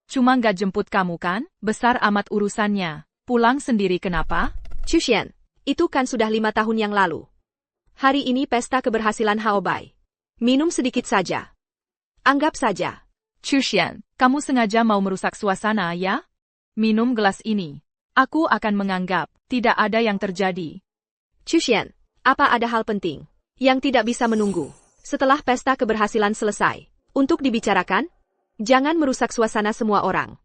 [SPEAKER 4] Cuma nggak jemput kamu kan? Besar amat urusannya. Pulang sendiri kenapa?
[SPEAKER 8] Chushen, itu kan sudah 5 tahun yang lalu. Hari ini pesta keberhasilan Haobai. Minum sedikit saja. Anggap saja.
[SPEAKER 4] Chushen, kamu sengaja mau merusak suasana ya? Minum gelas ini. Aku akan menganggap tidak ada yang terjadi.
[SPEAKER 8] Chushen, apa ada hal penting yang tidak bisa menunggu setelah pesta keberhasilan selesai untuk dibicarakan? Jangan merusak suasana semua orang.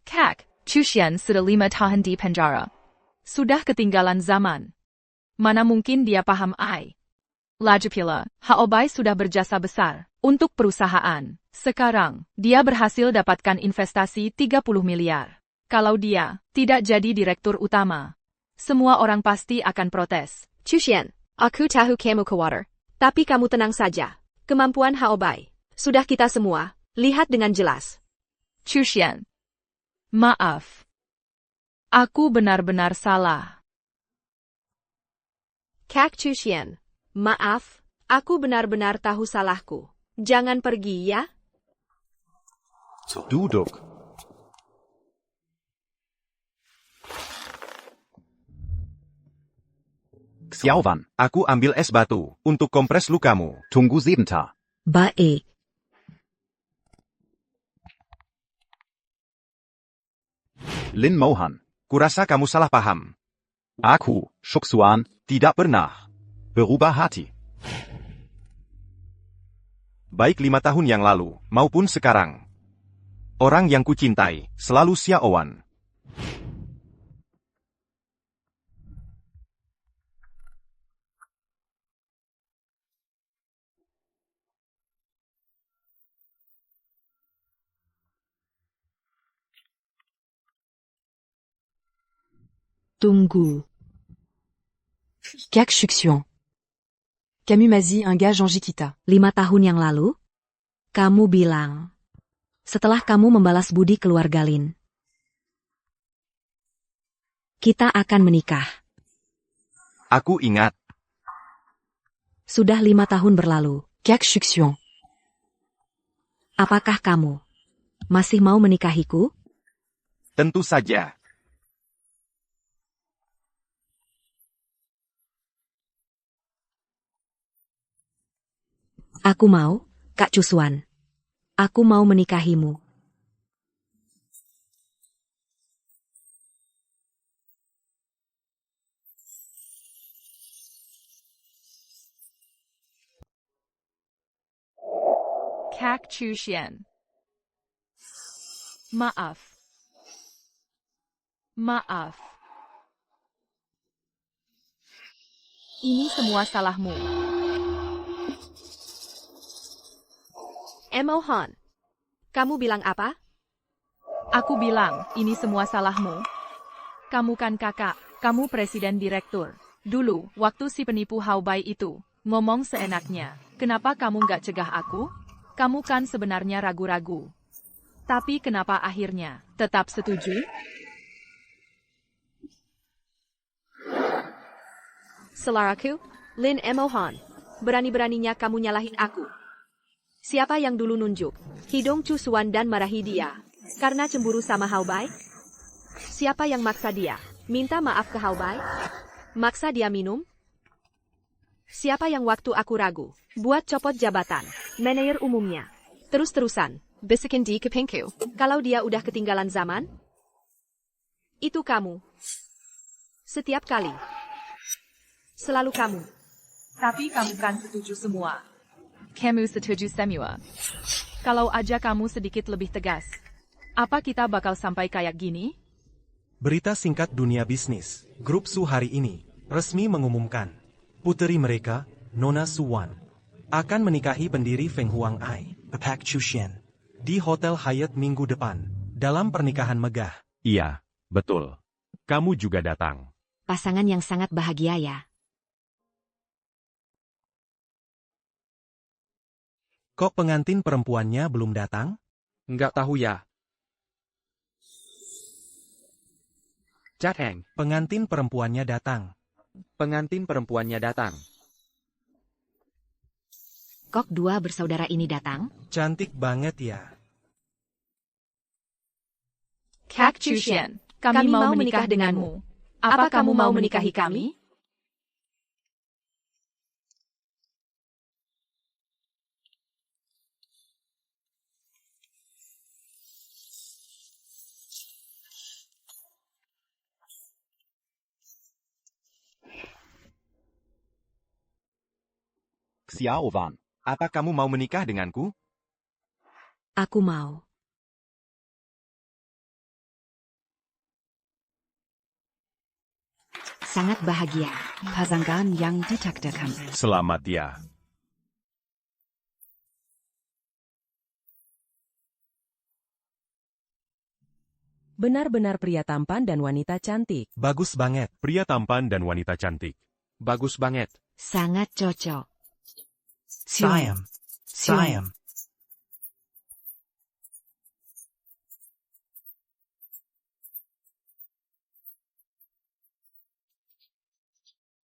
[SPEAKER 4] Kak, Chushen sudah 5 tahun di penjara. Sudah ketinggalan zaman. Mana mungkin dia paham Lagi pula, Haobai sudah berjasa besar untuk perusahaan. Sekarang, dia berhasil dapatkan investasi 30 miliar. Kalau dia tidak jadi direktur utama, semua orang pasti akan protes.
[SPEAKER 8] Chushian, aku tahu kamu khawatir. Tapi kamu tenang saja. Kemampuan Haobai sudah kita semua lihat dengan jelas.
[SPEAKER 4] Chushian, maaf. Aku benar-benar salah.
[SPEAKER 8] Kak Chushian, maaf, aku benar-benar tahu salahku. Jangan pergi ya.
[SPEAKER 3] Duduk.
[SPEAKER 2] Xiaowan,
[SPEAKER 1] Aku ambil es batu untuk kompres lukamu.
[SPEAKER 2] tunggu sebentar.
[SPEAKER 5] Baik.
[SPEAKER 2] Lin Mohan,
[SPEAKER 1] Kurasa kamu salah paham.
[SPEAKER 2] aku, Shuksuan,
[SPEAKER 1] Tidak pernah.
[SPEAKER 2] berubah hati.
[SPEAKER 1] Baik 5 tahun yang lalu, maupun sekarang. Orang yang kucintai, selalu Xiaowan.
[SPEAKER 5] Tunggu.
[SPEAKER 7] Kak Shuxian. Camus Mazi, un gage en Jikita.
[SPEAKER 5] 5 tahun yang lalu, kamu bilang, setelah kamu membalas budi keluarga Lin, kita akan menikah.
[SPEAKER 1] Aku ingat.
[SPEAKER 5] Sudah 5 tahun berlalu.
[SPEAKER 7] Kak Shuxian.
[SPEAKER 5] Apakah kamu masih mau menikahiku?
[SPEAKER 1] Tentu saja.
[SPEAKER 5] Aku mau, Kak Cusuan. Aku mau menikahimu.
[SPEAKER 4] Kak Chushian. Maaf. Maaf. Ini semua salahmu.
[SPEAKER 8] Mohan, kamu bilang apa?
[SPEAKER 4] Aku bilang, ini semua salahmu. Kamu kan kakak, kamu presiden direktur. Dulu, waktu si penipu Haobai itu ngomong seenaknya, kenapa kamu nggak cegah aku? Kamu kan sebenarnya ragu-ragu. Tapi kenapa akhirnya tetap setuju?
[SPEAKER 8] Selaraku, Lin Mohan, berani-beraninya kamu nyalahin aku. Siapa yang dulu nunjuk hidung Cusuan dan marahi dia karena cemburu sama Haobai? Siapa yang maksa dia minta maaf ke Haobai? Maksa dia minum? Siapa yang waktu aku ragu buat copot jabatan manajer umumnya terus-terusan bisikin di kepingku kalau dia udah ketinggalan zaman? Itu kamu. Setiap kali. Selalu kamu.
[SPEAKER 4] Tapi kamu kan setuju semua. Kamu setuju semua. Kalau aja kamu sedikit lebih tegas, apa kita bakal sampai kayak gini?
[SPEAKER 6] Berita singkat dunia bisnis. Grup Su hari ini resmi mengumumkan puteri mereka, Nona Suwan, akan menikahi pendiri Feng Huang Ai, Pak Chushian, di Hotel Hyatt minggu depan dalam pernikahan megah.
[SPEAKER 10] Iya, betul. Kamu juga datang.
[SPEAKER 5] Pasangan yang sangat bahagia ya.
[SPEAKER 6] Kok pengantin perempuannya belum datang?
[SPEAKER 9] Nggak tahu ya. Jateng,
[SPEAKER 6] Pengantin perempuannya datang.
[SPEAKER 9] pengantin perempuannya datang.
[SPEAKER 5] Kok dua bersaudara ini datang?
[SPEAKER 6] Cantik banget ya.
[SPEAKER 4] Kak Chushian, kami mau menikah denganmu. Apa kamu mau menikahi kami?
[SPEAKER 2] Xiaowan,
[SPEAKER 1] Apa kamu mau menikah denganku?
[SPEAKER 5] Aku mau. sangat bahagia.
[SPEAKER 7] Pasangan yang ditakdirkan.
[SPEAKER 10] Selamat ya.
[SPEAKER 12] Benar-benar pria tampan dan wanita cantik.
[SPEAKER 6] Bagus banget.
[SPEAKER 10] Pria tampan dan wanita cantik.
[SPEAKER 9] Bagus banget.
[SPEAKER 5] Sangat cocok.
[SPEAKER 6] Sayang.